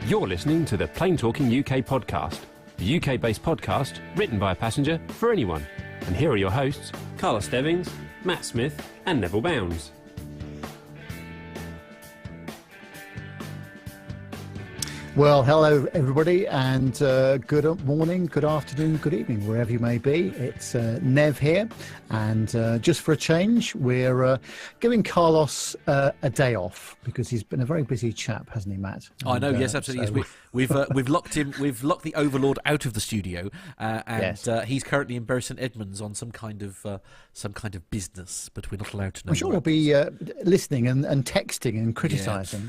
You're listening to the Plane Talking UK podcast, the UK-based podcast written by a passenger for anyone. And here are your hosts, Carla Stebbings, Matt Smith and Neville Bounds. Well, hello everybody, and good morning, good afternoon, good evening, wherever you may be. It's Nev here, and just for a change, we're giving Carlos a day off because he's been a very busy chap, hasn't he, Matt? I know, yes, absolutely. So... Yes, we've locked him. We've locked the Overlord out of the studio, and yes. He's currently in Bury St Edmunds on some kind of business, but we're not allowed to know. I'm sure he'll be listening and texting and criticising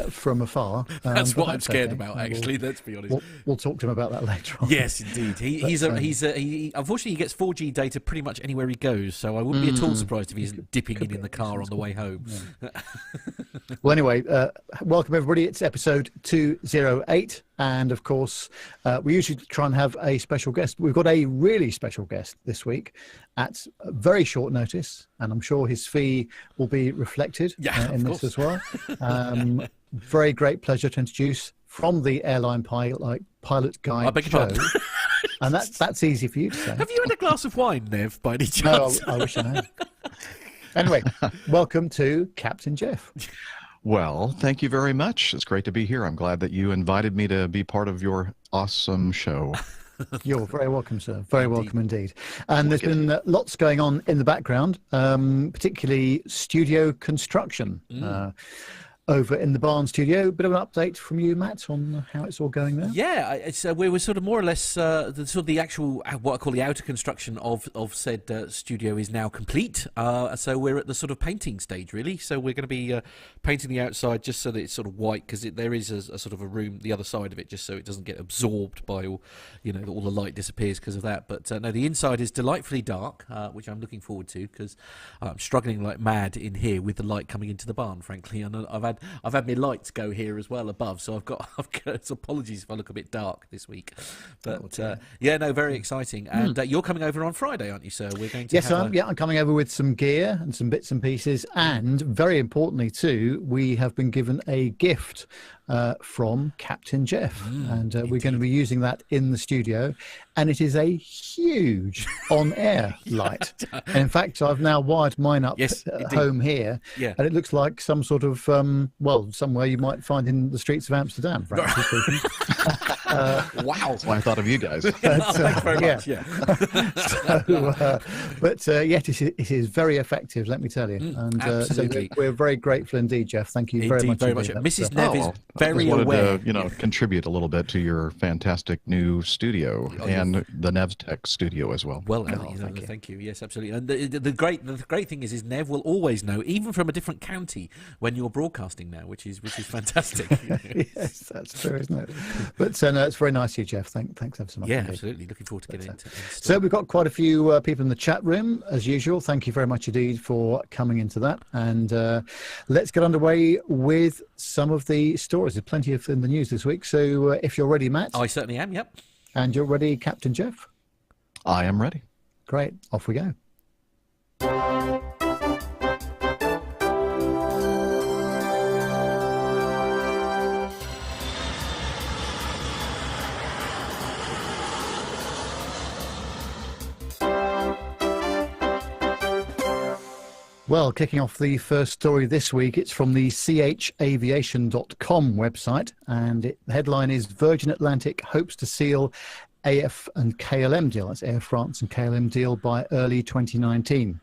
from afar. That's what I'm scared about, actually. Let's be honest. We'll talk to him about that later on. Yes, indeed. He unfortunately he gets 4G data pretty much anywhere he goes, so I wouldn't be at all surprised if he's dipping in the car on the way home. Yeah. Well, anyway, welcome everybody. It's episode 208, and of course, we usually try and have a special guest. We've got a really special guest this week at very short notice, and I'm sure his fee will be reflected in this as well. Very great pleasure to introduce from the airline pilot guide show. And that's easy for you to say. Have you had a glass of wine, Nev, by any chance? No, I wish I had. Anyway, welcome to Captain Jeff. Well, thank you very much. It's great to be here. I'm glad that you invited me to be part of your awesome show. You're very welcome, sir. Very welcome indeed. And there's been lots going on in the background, particularly studio construction. Over in the Barn studio. Bit of an update from you, Matt, on how it's all going there. Yeah, we were sort of more or less the actual what I call the outer construction of said studio is now complete. So we're at the sort of painting stage, really. So we're going to be painting the outside just so that it's sort of white, because there is a sort of a room the other side of it, just so it doesn't get absorbed by all the light disappears because of that. But no, the inside is delightfully dark, which I'm looking forward to, because I'm struggling like mad in here with the light coming into the barn, frankly, and I've had my lights go here as well above, so I've got so apologies if I look a bit dark this week, but very exciting. And you're coming over on Friday, aren't you, sir? We're going to I'm coming over with some gear and some bits and pieces, and very importantly too, we have been given a gift from Captain Jeff, and we're going to be using that in the studio, and it is a huge on-air light. And in fact, I've now wired mine up at home here, and it looks like some sort of somewhere you might find in the streets of Amsterdam, frankly speaking. Wow, that's why I thought of you guys. Thanks very much. It is very effective, let me tell you. And absolutely. So we're very grateful indeed, Jeff. Thank you very much. Mrs. Nev is very aware. To, contribute a little bit to your fantastic new studio and the NevTech studio as well. Well, thank you. Yes, absolutely. And the great thing is Nev will always know, even from a different county, when you're broadcasting now, which is fantastic. Yes, that's true, isn't it? But no, it's very nice of you, Jeff. Thanks ever so much. Yeah, indeed. absolutely. Looking forward to getting into it. So we've got quite a few people in the chat room, as usual. Thank you very much indeed for coming into that. And let's get underway with some of the stories. There's plenty in the news this week. So if you're ready, Matt. I certainly am, yep. And you're ready, Captain Jeff? I am ready. Great. Off we go. Well, kicking off the first story this week, it's from the chaviation.com website, and the headline is Virgin Atlantic hopes to seal AF and KLM deal. That's Air France and KLM deal by early 2019.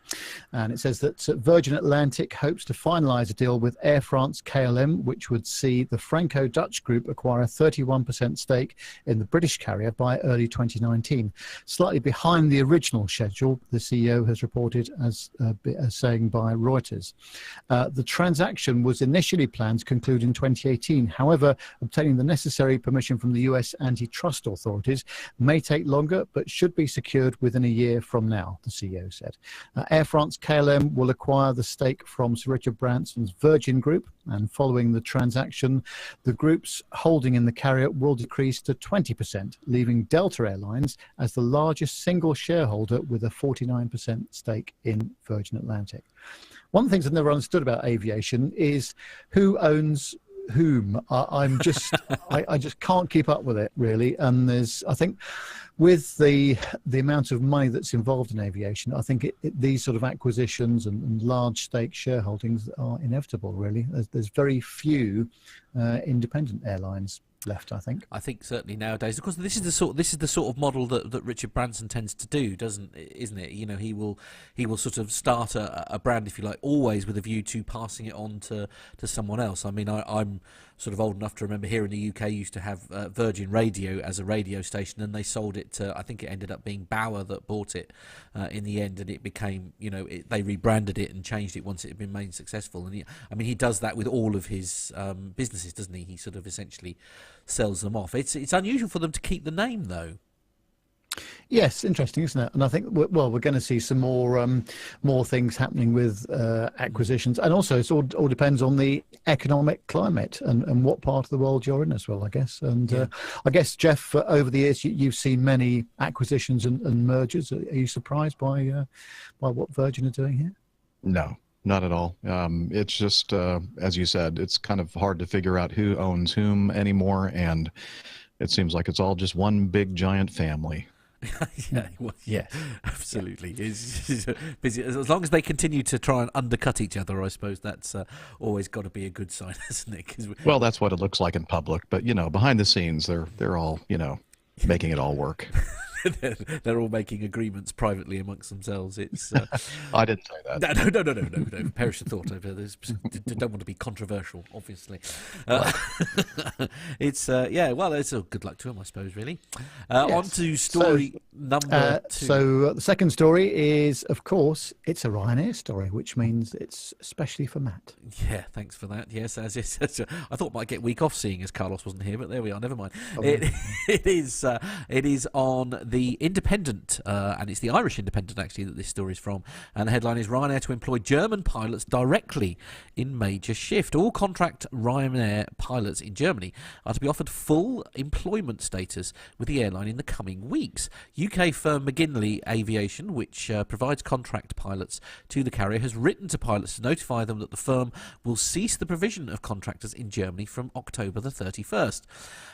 And it says that Virgin Atlantic hopes to finalise a deal with Air France KLM, which would see the Franco-Dutch group acquire a 31% stake in the British carrier by early 2019. Slightly behind the original schedule, the CEO has reported as saying by Reuters. The transaction was initially planned to conclude in 2018. However, obtaining the necessary permission from the US antitrust authorities may take longer, but should be secured within a year from now, the CEO said. Air France KLM will acquire the stake from Sir Richard Branson's Virgin Group, and following the transaction, the group's holding in the carrier will decrease to 20%, leaving Delta Airlines as the largest single shareholder with a 49% stake in Virgin Atlantic. One of the things I've never understood about aviation is who owns whom. I'm just, I just can't keep up with it really. And I think, with the amount of money that's involved in aviation, I think these sort of acquisitions and large stake shareholdings are inevitable. Really, there's very few independent airlines left, I think. I think certainly nowadays, of course, this is the sort of model that Richard Branson tends to do, isn't it? You know, he will sort of start a brand, if you like, always with a view to passing it on to someone else. I mean, I'm sort of old enough to remember here in the UK used to have Virgin Radio as a radio station, and they sold it to, I think it ended up being Bauer that bought it in the end, and it became, you know, they rebranded it and changed it once it had been made successful. And he does that with all of his businesses, doesn't he? He sort of essentially sells them off. It's unusual for them to keep the name, though. Yes, interesting, isn't it? And I think, well, we're going to see some more things happening with acquisitions, and also it all depends on the economic climate and what part of the world you're in as well, I guess. And I guess, Jeff, over the years you've seen many acquisitions and mergers. Are you surprised by what Virgin are doing here? No, not at all. It's just, as you said, it's kind of hard to figure out who owns whom anymore, and it seems like it's all just one big giant family. Yeah, absolutely. It's busy. As long as they continue to try and undercut each other, I suppose that's always got to be a good sign, isn't it? Well, that's what it looks like in public, but you know, behind the scenes, they're all, you know, making it all work. They're all making agreements privately amongst themselves. It's I didn't say that. No. Perish the thought. Don't want to be controversial, obviously. It's well, it's good luck to them, I suppose. Really. Yes. On to story number 2. So the second story is, of course, it's a Ryanair story, which means it's especially for Matt. Yeah, thanks for that. Yes, I thought I might get week off seeing as Carlos wasn't here, but there we are. Never mind. Oh, it is on the Independent, and it's the Irish Independent actually that this story is from, and the headline is Ryanair to employ German pilots directly in major shift. All contract Ryanair pilots in Germany are to be offered full employment status with the airline in the coming weeks. UK firm McGinley Aviation, which provides contract pilots to the carrier, has written to pilots to notify them that the firm will cease the provision of contractors in Germany from October the 31st.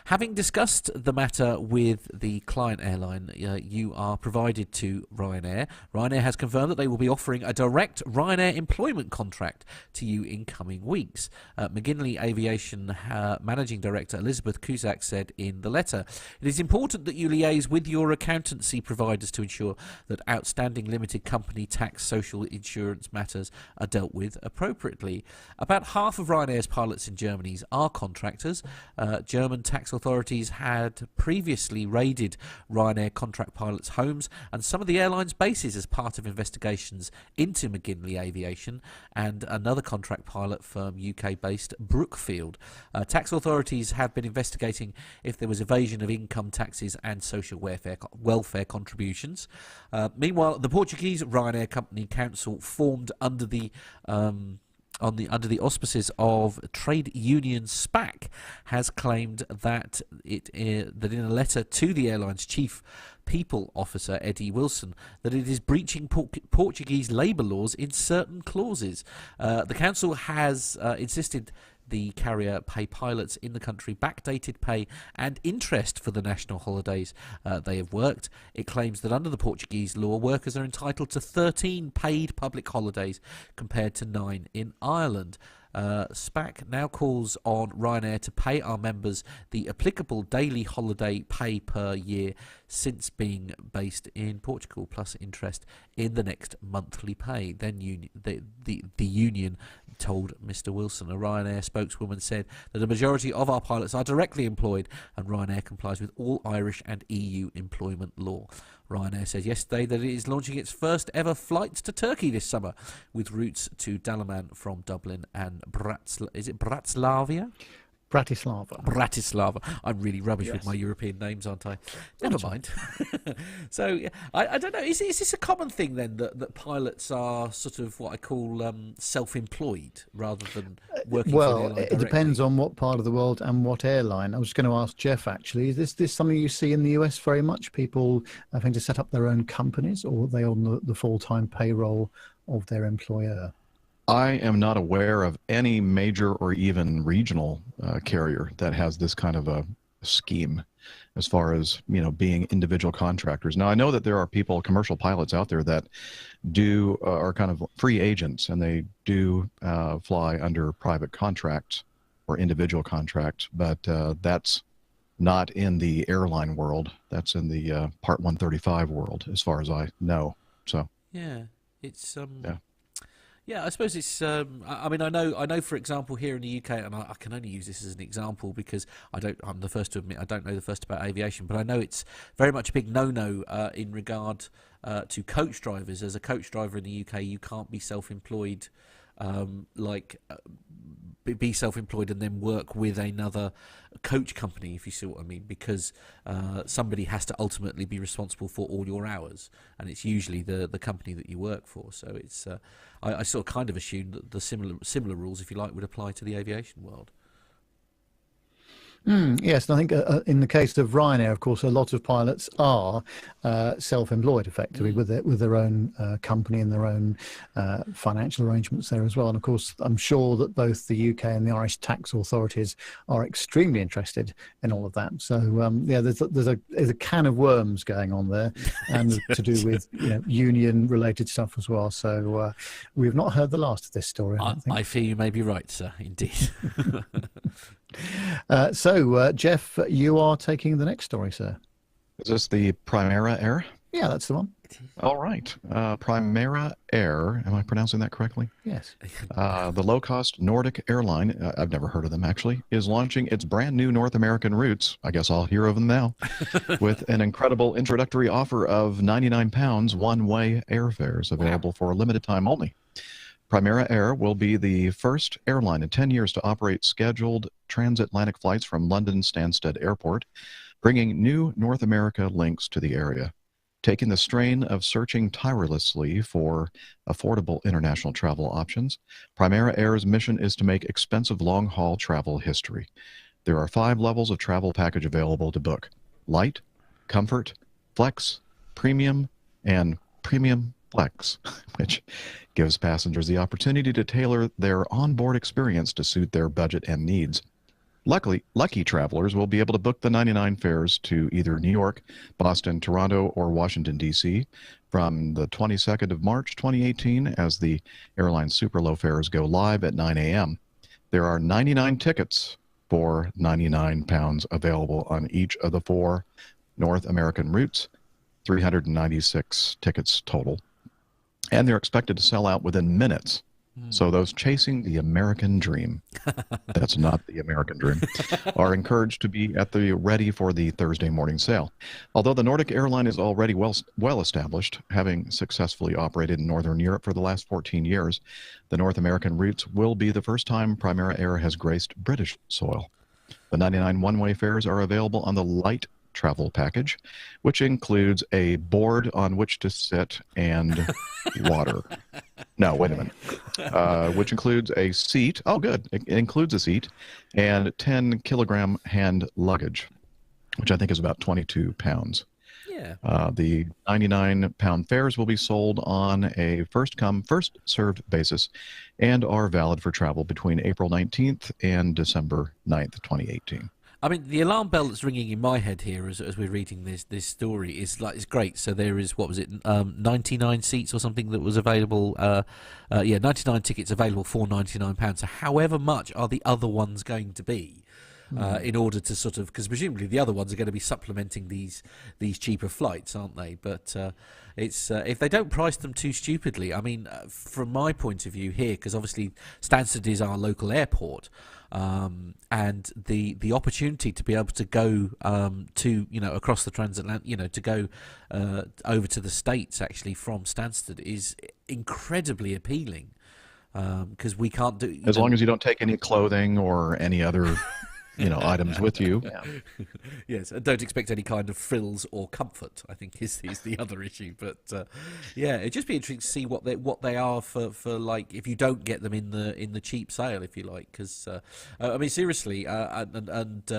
Having discussed the matter with the client airline, you are provided to Ryanair. Ryanair has confirmed that they will be offering a direct Ryanair employment contract to you in coming weeks. McGinley Aviation Managing Director Elizabeth Cusack said in the letter, "It is important that you liaise with your accountancy providers to ensure that outstanding limited company tax, social insurance matters are dealt with appropriately." About half of Ryanair's pilots in Germany are contractors. German tax authorities had previously raided Ryanair contract pilots' homes and some of the airline's bases as part of investigations into McGinley Aviation and another contract pilot firm UK-based Brookfield. Tax authorities have been investigating if there was evasion of income taxes and social welfare contributions. Meanwhile, the Portuguese Ryanair Company Council, formed under the under the auspices of trade union SPAC, has claimed that that in a letter to the airline's chief people officer, Eddie Wilson, that it is breaching Portuguese labour laws in certain clauses. The council has insisted the carrier pay pilots in the country backdated pay and interest for the national holidays they have worked. It claims that under the Portuguese law, workers are entitled to 13 paid public holidays compared to 9 in Ireland. SPAC now calls on Ryanair to pay our members the applicable daily holiday pay per year since being based in Portugal, plus interest in the next monthly pay. Then the union told Mr. Wilson. A Ryanair spokeswoman said that a majority of our pilots are directly employed and Ryanair complies with all Irish and EU employment law. Ryanair said yesterday that it is launching its first ever flights to Turkey this summer, with routes to Dalaman from Dublin and Bratislava? Bratislava. I'm really rubbish with my European names, aren't I? Never mind. So, I don't know. Is this a common thing then that pilots are sort of what I call self-employed rather than working for the airline directly? It depends on what part of the world and what airline. I was going to ask Jeff, actually, is this something you see in the US very much? People having to set up their own companies, or are they on the full-time payroll of their employer? I am not aware of any major or even regional carrier that has this kind of a scheme as far as, being individual contractors. Now, I know that there are people, commercial pilots out there that are kind of free agents, and they do fly under private contracts or individual contracts, but that's not in the airline world. That's in the Part 135 world, as far as I know. So Yeah, it's yeah. Yeah, I suppose it's. I mean, I know. For example, here in the UK, and I can only use this as an example because I'm the first to admit I don't know the first about aviation, but I know it's very much a big no-no in regard to coach drivers. As a coach driver in the UK, you can't be self-employed, be self-employed and then work with another coach company, if you see what I mean, because somebody has to ultimately be responsible for all your hours, and it's usually the company that you work for. So it's I sort of kind of assumed that the similar rules, if you like, would apply to the aviation world. Yes, and I think in the case of Ryanair, of course, a lot of pilots are self-employed effectively with their own company and their own financial arrangements there as well. And of course, I'm sure that both the UK and the Irish tax authorities are extremely interested in all of that. So yeah, there's a can of worms going on there, and to do with union-related stuff as well. So we've not heard the last of this story. I fear you may be right, sir. Indeed. So, Jeff, you are taking the next story, sir. Is this the Primera Air? Yeah, that's the one. All right. Primera Air, am I pronouncing that correctly? Yes. The low-cost Nordic airline, I've never heard of them actually, is launching its brand new North American routes. I guess I'll hear of them now. With an incredible introductory offer of £99 one-way airfares available for a limited time only. Primera Air will be the first airline in 10 years to operate scheduled transatlantic flights from London Stansted Airport, bringing new North America links to the area. Taking the strain of searching tirelessly for affordable international travel options, Primera Air's mission is to make expensive long-haul travel history. There are 5 levels of travel package available to book: Light, Comfort, Flex, Premium, and Premium Flex, which gives passengers the opportunity to tailor their onboard experience to suit their budget and needs. Lucky travelers will be able to book the 99 fares to either New York, Boston, Toronto, or Washington, D.C. from the 22nd of March 2018 as the airline super low fares go live at 9 a.m. There are 99 tickets for £99 available on each of the 4 North American routes, 396 tickets total. And they're expected to sell out within minutes. So those chasing the American dream, that's not the American dream, are encouraged to be at the ready for the Thursday morning sale. Although the Nordic airline is already well established, having successfully operated in Northern Europe for the last 14 years, the North American routes will be the first time Primera Air has graced British soil. The 99 one-way fares are available on the Light travel package, which includes a board on which to sit and water. No, wait a minute. Which includes a seat. Oh, good. It includes a seat and 10-kilogram hand luggage, which I think is about 22 pounds. Yeah. The 99-pound fares will be sold on a first-come, first-served basis and are valid for travel between April 19th and December 9th, 2018. I mean, the alarm bell that's ringing in my head here as we're reading this story is it's great. So there is, what was it, 99 seats or something that was available. 99 tickets available for £99. So however much are the other ones going to be in order to sort of, because presumably the other ones are going to be supplementing these cheaper flights, aren't they? But it's if they don't price them too stupidly. I mean, from my point of view here, because obviously Stansted is our local airport. And the opportunity to be able to go to across the transatlantic, to go over to the States actually from Stansted is incredibly appealing because we can't do as long as you don't take any clothing or any other items with you. Yeah. Yes, and don't expect any kind of frills or comfort, I think is the other issue. But yeah, it'd just be interesting to see what they are for like if you don't get them in the cheap sale, if you like, because I mean seriously, and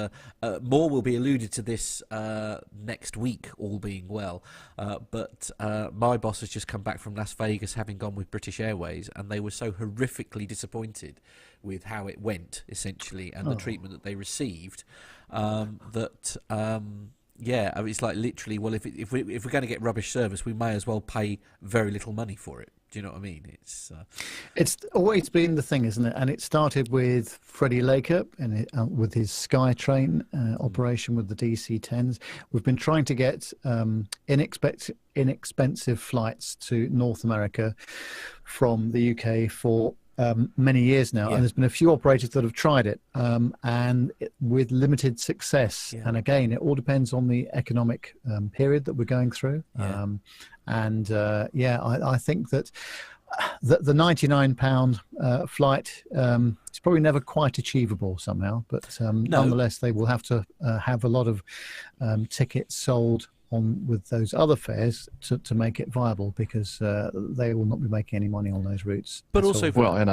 more will be alluded to this next week, all being well. But my boss has just come back from Las Vegas, having gone with British Airways, and they were so horrifically disappointed with how it went, essentially, and the treatment that they received, that yeah, I mean, it's like literally, well, if we're going to get rubbish service, we may as well pay very little money for it. Do you know what I mean? It's always been the thing, isn't it? And it started with Freddie Laker and with his SkyTrain operation with the DC-10s. We've been trying to get inexpensive flights to North America from the UK for many years now, and there's been a few operators that have tried it, with limited success. And again, it all depends on the economic period that we're going through. I think that the £99 flight is probably never quite achievable somehow, but nonetheless, they will have to have a lot of tickets sold on with those other fares to make it viable, because they will not be making any money on those routes. But also, well, and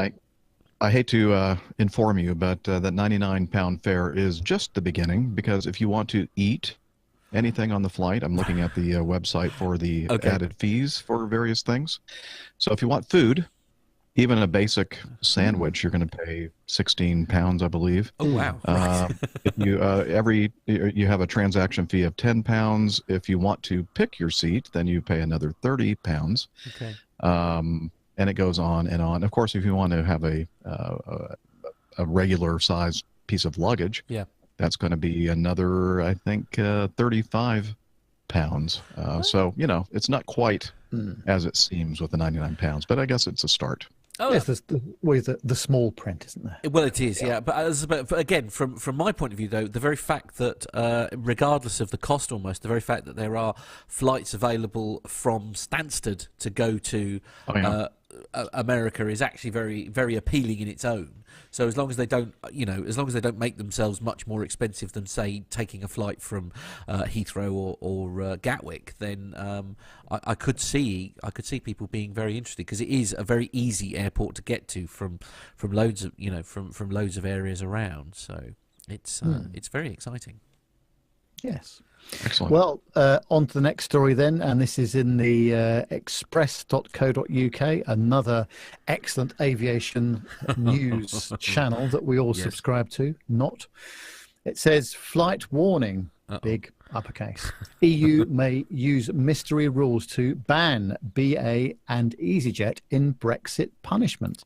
I hate to inform you, but that £99 fare is just the beginning, because if you want to eat anything on the flight, I'm looking at the website for the added fees for various things. So if you want food, even a basic sandwich, you're going to pay £16, I believe. Oh wow! If you you have a transaction fee of £10. If you want to pick your seat, then you pay another £30. Okay. And it goes on and on. Of course, if you want to have a regular size piece of luggage, that's going to be another, I think, £35. So it's not quite as it seems with the £99, but I guess it's a start. Oh, yes, there's the small print, isn't there? Well, it is, yeah. But again, from my point of view, though, the very fact that, regardless of the cost almost, the very fact that there are flights available from Stansted to go to America is actually very, very appealing in its own. So as long as they don't, as long as they don't make themselves much more expensive than, say, taking a flight from Heathrow or Gatwick, then I could see people being very interested, because it is a very easy airport to get to from loads of from loads of areas around. So it's very exciting. Yes. Excellent. Well, on to the next story then, and this is in the express.co.uk, another excellent aviation news channel that we all subscribe to. It says, flight warning, big uppercase. EU may use mystery rules to ban BA and EasyJet in Brexit punishment.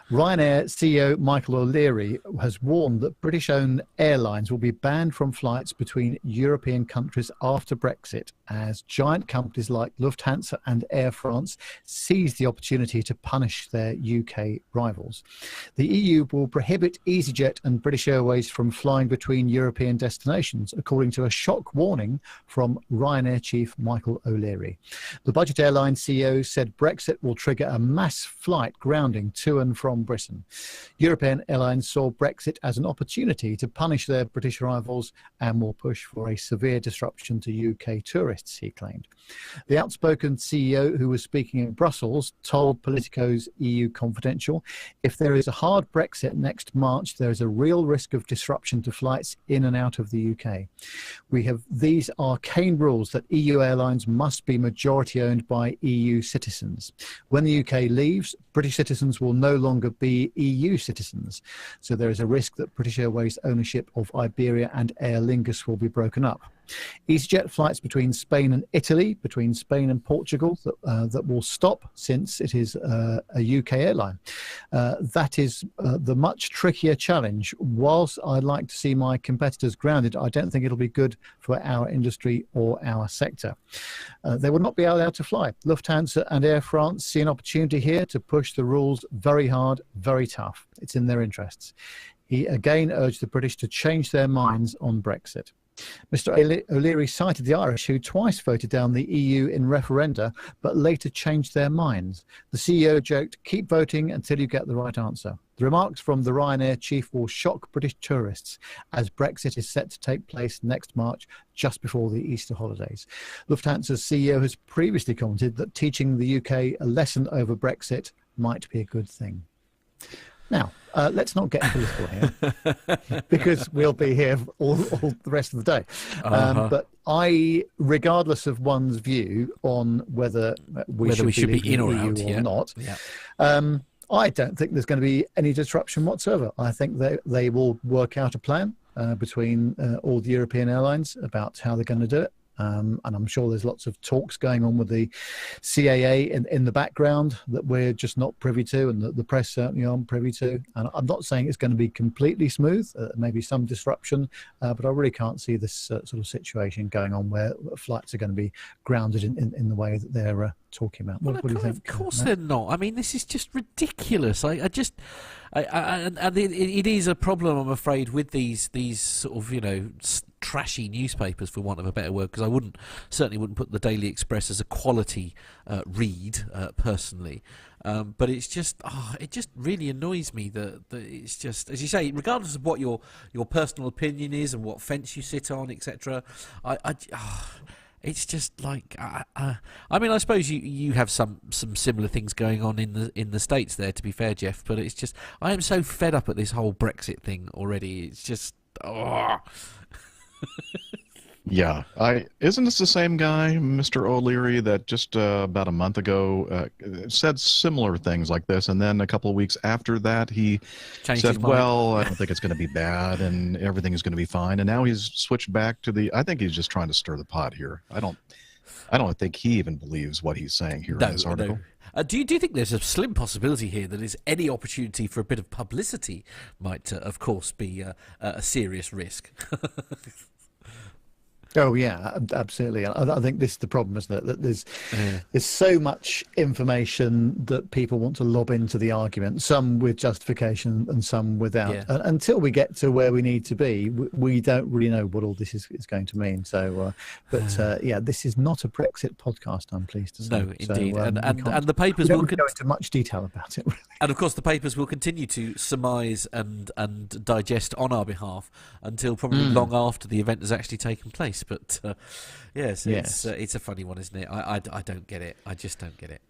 Ryanair CEO Michael O'Leary has warned that British-owned airlines will be banned from flights between European countries after Brexit, as giant companies like Lufthansa and Air France seize the opportunity to punish their UK rivals. The EU will prohibit EasyJet and British Airways from flying between European destinations, according to a shock warning from Ryanair chief Michael O'Leary. The budget airline CEO said Brexit will trigger a mass flight grounding to and from Britain. European airlines saw Brexit as an opportunity to punish their British rivals and will push for a severe disruption to UK tourists, he claimed. The outspoken CEO, who was speaking in Brussels, told Politico's EU Confidential, if there is a hard Brexit next March, there is a real risk of disruption to flights in and out of the UK. We have these arcane rules that EU airlines must be majority owned by EU citizens. When the UK leaves, British citizens will no longer be EU citizens. So there is a risk that British Airways ownership of Iberia and Aer Lingus will be broken up. EasyJet flights between Spain and Italy, between Spain and Portugal, that will stop, since it is a UK airline. That is the much trickier challenge. Whilst I'd like to see my competitors grounded, I don't think it'll be good for our industry or our sector. They will not be allowed to fly. Lufthansa and Air France see an opportunity here to push the rules very hard, very tough. It's in their interests. He again urged the British to change their minds on Brexit. Mr. O'Leary cited the Irish, who twice voted down the EU in referenda, but later changed their minds. The CEO joked, "Keep voting until you get the right answer." The remarks from the Ryanair chief will shock British tourists as Brexit is set to take place next March, just before the Easter holidays. Lufthansa's CEO has previously commented that teaching the UK a lesson over Brexit might be a good thing. Now, let's not get political here, because we'll be here all the rest of the day. But regardless of one's view on whether we should be in or out or not, I don't think there's going to be any disruption whatsoever. I think they will work out a plan between all the European airlines about how they're going to do it. And I'm sure there's lots of talks going on with the CAA in the background that we're just not privy to, and that the press certainly aren't privy to. And I'm not saying it's going to be completely smooth, maybe some disruption, but I really can't see this sort of situation going on where flights are going to be grounded in the way that they're talking about. What do you think? Of course they're not. I mean, this is just ridiculous. And it is a problem, I'm afraid, with these sort of, trashy newspapers, for want of a better word, because I certainly wouldn't put the Daily Express as a quality read personally. But it's just, it just really annoys me that it's just, as you say, regardless of what your personal opinion is and what fence you sit on, etc. It's just like, I mean, I suppose you have some similar things going on in the States there, to be fair, Jeff. But it's just, I am so fed up at this whole Brexit thing already. It's just, Yeah, isn't this the same guy, Mr. O'Leary, that just about a month ago said similar things like this, and then a couple of weeks after that he said, "Well, I don't think it's going to be bad, and everything is going to be fine." And now he's switched back to I think he's just trying to stir the pot here. I don't think he even believes what he's saying here in this article. No. Do you think there's a slim possibility here that is any opportunity for a bit of publicity might, of course, be a serious risk? Oh yeah, absolutely. I think this is the problem, isn't it? That there's so much information that people want to lob into the argument, some with justification and some without. Yeah. Until we get to where we need to be, we don't really know what all this is going to mean. So, this is not a Brexit podcast, I'm pleased to say. No, indeed. So, and the papers will go into much detail about it. Really. And of course, the papers will continue to surmise and digest on our behalf until probably long after the event has actually taken place. But yes. It's a funny one, isn't it? I don't get it. I just don't get it.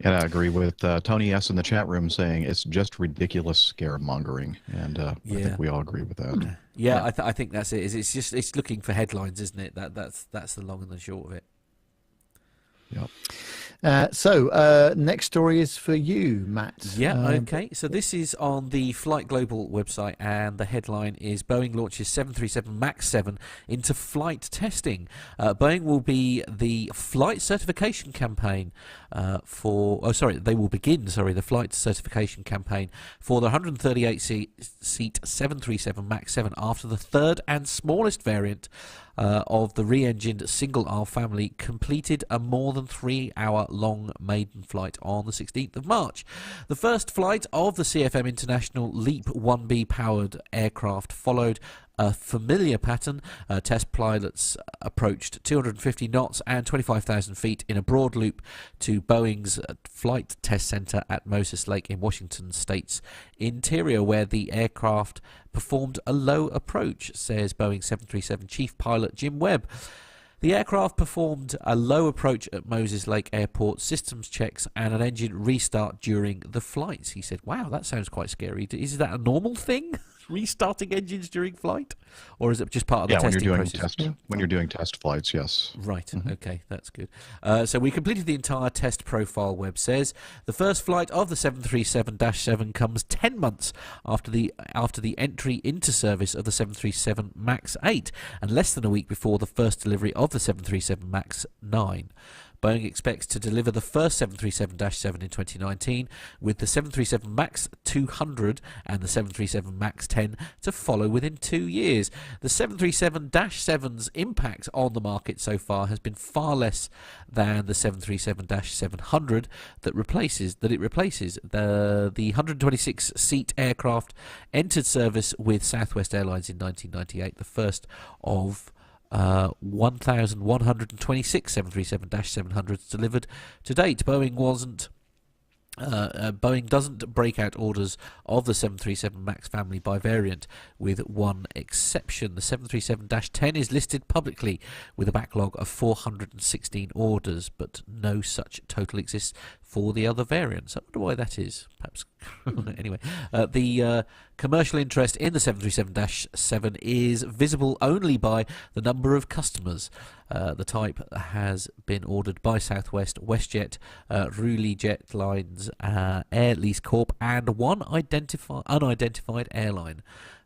And I agree with Tony S. in the chat room saying it's just ridiculous scaremongering, and I think we all agree with that. Yeah. I think that's it. It's looking for headlines, isn't it? That's the long and the short of it. Yep. So next story is for you, Matt. Yeah, okay. So this is on the Flight Global website, and the headline is Boeing launches 737 MAX 7 into flight testing. Boeing will be the flight certification campaign they will begin the flight certification campaign for the 138-seat 737 MAX 7 after the third and smallest variant of the re-engined single-aisle family completed a more than 3-hour-long maiden flight on the 16th of March. The first flight of the CFM International LEAP 1B powered aircraft followed a familiar pattern. Test pilots approached 250 knots and 25,000 feet in a broad loop to Boeing's Flight Test Center at Moses Lake in Washington State's interior, where the aircraft performed a low approach, says Boeing 737 Chief Pilot Jim Webb. The aircraft performed a low approach at Moses Lake Airport, systems checks, and an engine restart during the flights. He said, wow, that sounds quite scary. Is that a normal thing? Restarting engines during flight? Or is it just part of the testing process? When you're doing test flights, yes. Right, okay, that's good. So we completed the entire test profile, Webb says. The first flight of the 737-7 comes 10 months after the entry into service of the 737 MAX 8 and less than a week before the first delivery of the 737 MAX 9. Boeing expects to deliver the first 737-7 in 2019, with the 737 MAX 200 and the 737 MAX 10 to follow within 2 years. The 737-7's impact on the market so far has been far less than the 737-700 that it replaces. The 126-seat aircraft entered service with Southwest Airlines in 1998, the first of 1,126 737-700s delivered to date. Boeing doesn't break out orders of the 737 MAX family by variant, with one exception. The 737-10 is listed publicly with a backlog of 416 orders, but no such total exists for the other variants. I wonder why that is. Perhaps. Anyway, the commercial interest in the 737-7 is visible only by the number of customers. The type has been ordered by Southwest, WestJet, Ruli Jet Lines, Air Lease Corp, and one unidentified airline.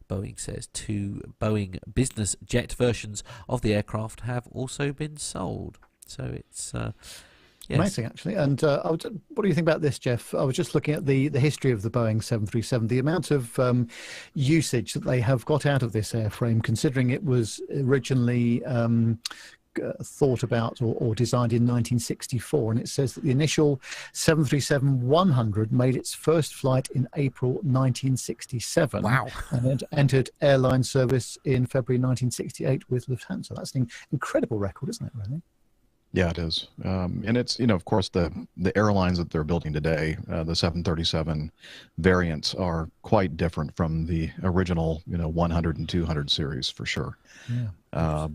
Boeing says 2 Boeing business jet versions of the aircraft have also been sold. So it's yes. Amazing, actually. And what do you think about this, Jeff? I was just looking at the history of the Boeing 737, the amount of usage that they have got out of this airframe, considering it was originally thought about or designed in 1964. And it says that the initial 737-100 made its first flight in April 1967. Wow. And it entered airline service in February 1968 with Lufthansa. That's an incredible record, isn't it, really? Yeah, it is. And it's, of course, the airlines that they're building today, the 737 variants are quite different from the original, 100 and 200 series for sure. Yeah.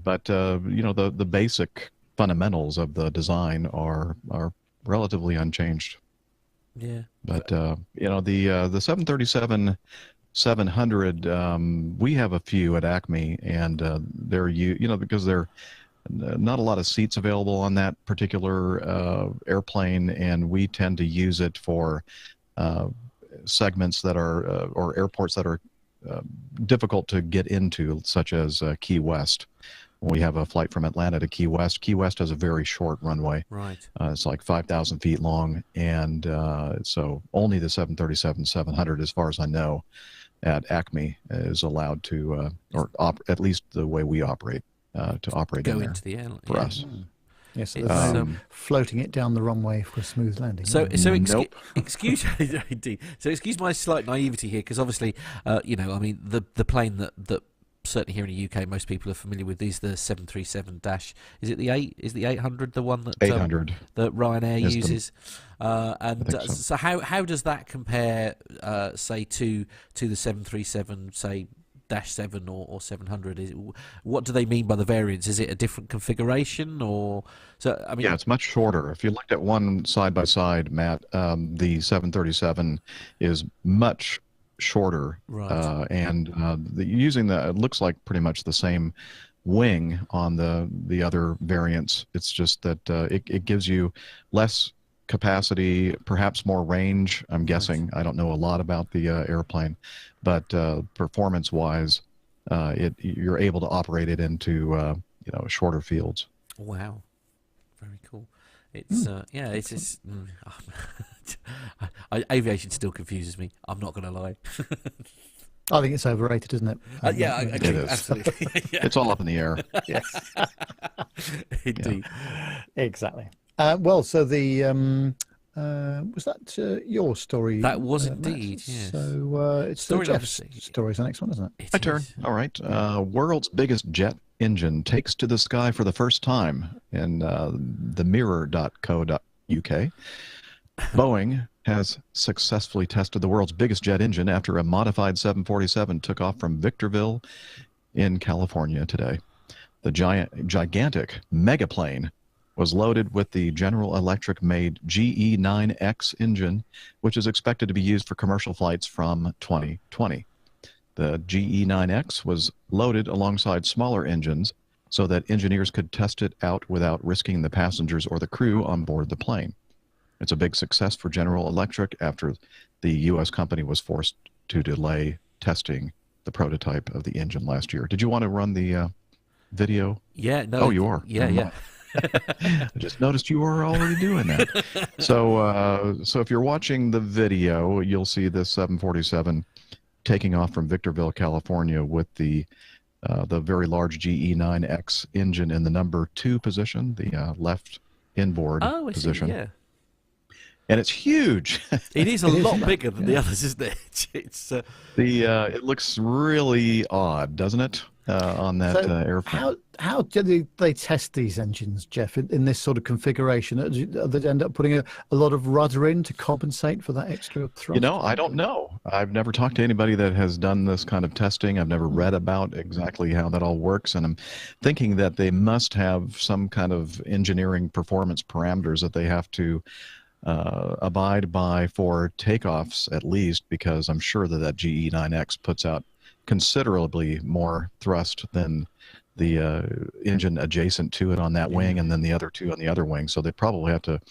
But the basic fundamentals of the design are relatively unchanged. Yeah. But, the 737-700, we have a few at Acme, and they're, because they're not a lot of seats available on that particular airplane, and we tend to use it for segments that are or airports that are difficult to get into, such as Key West. When we have a flight from Atlanta to Key West has a very short runway. Right. It's like 5,000 feet long, and so only the 737-700, as far as I know, at Acme is allowed to, or at least the way we operate. To operate go in there into the airline for us. Yes, so there's no floating it down the wrong way for a smooth landing. Nope. Excuse my slight naivety here, because obviously, the plane that certainly here in the UK most people are familiar with is the 737 dash. Is it the 800 the one that 800 that Ryanair uses? So how does that compare, say, to the 737, say, -7 or 700? What do they mean by the variants? Is it a different configuration, or so? I mean, yeah, it's much shorter. If you looked at one side by side, Matt, the 737 is much shorter, right. And it looks like pretty much the same wing on the other variants. It's just that it gives you less capacity, perhaps more range, I'm guessing. I don't know a lot about the airplane, but performance-wise, you're able to operate it into shorter fields. Wow, very cool. It's it's just aviation still confuses me. I'm not going to lie. I think it's overrated, isn't it? I it is. Absolutely. Yeah. It's all up in the air. Yes. Indeed. Yeah. Exactly. Well, so the was that your story? That was indeed. Yes. So it's story Jeff's story is the next one, isn't it? My turn. All right. World's biggest jet engine takes to the sky for the first time in the mirror.co.uk. Boeing has successfully tested the world's biggest jet engine after a modified 747 took off from Victorville in California today. The gigantic megaplane was loaded with the General Electric-made GE9X engine, which is expected to be used for commercial flights from 2020. The GE9X was loaded alongside smaller engines so that engineers could test it out without risking the passengers or the crew on board the plane. It's a big success for General Electric after the U.S. company was forced to delay testing the prototype of the engine last year. Did you want to run the video? Yeah. No. Oh, you are? Yeah. I just noticed you were already doing that. So if you're watching the video, you'll see this 747 taking off from Victorville, California, with the very large GE9X engine in the number 2 position, the left inboard position. See, yeah. And it's huge. It is a lot bigger than the others, isn't it? It's it looks really odd, doesn't it, on that airplane? How do they test these engines, Jeff, in this sort of configuration? Do they end up putting a lot of rudder in to compensate for that extra thrust? I don't know. I've never talked to anybody that has done this kind of testing. I've never read about exactly how that all works, and I'm thinking that they must have some kind of engineering performance parameters that they have to abide by for takeoffs, at least, because I'm sure that GE9X puts out considerably more thrust than the engine adjacent to it on that wing, and then the other two on the other wing. So they probably have to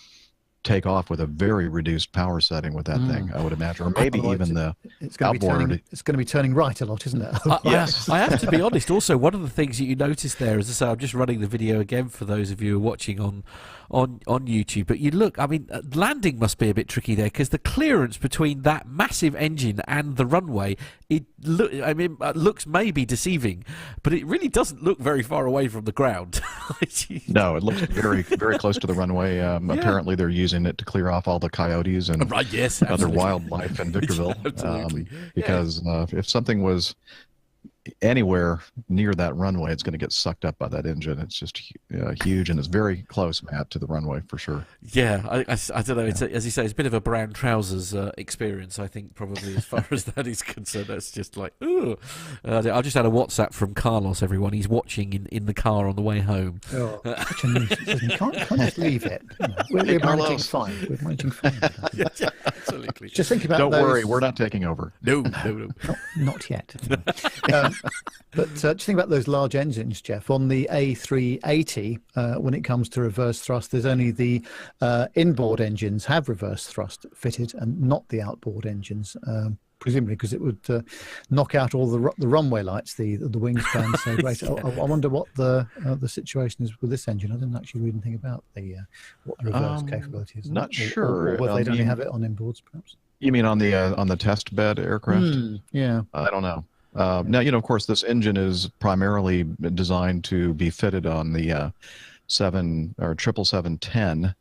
take off with a very reduced power setting with that thing, I would imagine, or maybe even the outboard. It's going to be turning right a lot, isn't it? Yes. I have to be honest. Also, one of the things that you notice there, as I say, I'm just running the video again for those of you who are watching on YouTube. But you look, I mean, landing must be a bit tricky there, because the clearance between that massive engine and the runway, looks maybe deceiving, but it really doesn't look very far away from the ground. No, it looks very, very close to the runway. Apparently, they're using it to clear off all the coyotes and other wildlife in Victorville. Because if something was anywhere near that runway, it's going to get sucked up by that engine. It's just huge, and it's very close, Matt, to the runway for sure. Yeah, I don't know. It's as you say, it's a bit of a brown trousers experience, I think, probably, as far as that is concerned. That's just like, ooh. I just had a WhatsApp from Carlos, everyone. He's watching in the car on the way home. Oh, such a nuisance. You can't just leave it. We're managing fine. We're managing fine. Yeah, absolutely. Just think about Don't worry, we're not taking over. No. Not yet. But just think about those large engines, Jeff. On the A380, when it comes to reverse thrust, there's only the inboard engines have reverse thrust fitted, and not the outboard engines. Presumably because it would knock out all the runway lights, the wingspan. So great. I wonder what the situation is with this engine. I didn't actually read anything about what the reverse capability is. Not sure. Or whether they only have it on inboards, perhaps. You mean on the test bed aircraft? Yeah. I don't know. Now, of course, this engine is primarily designed to be fitted on the 777-10.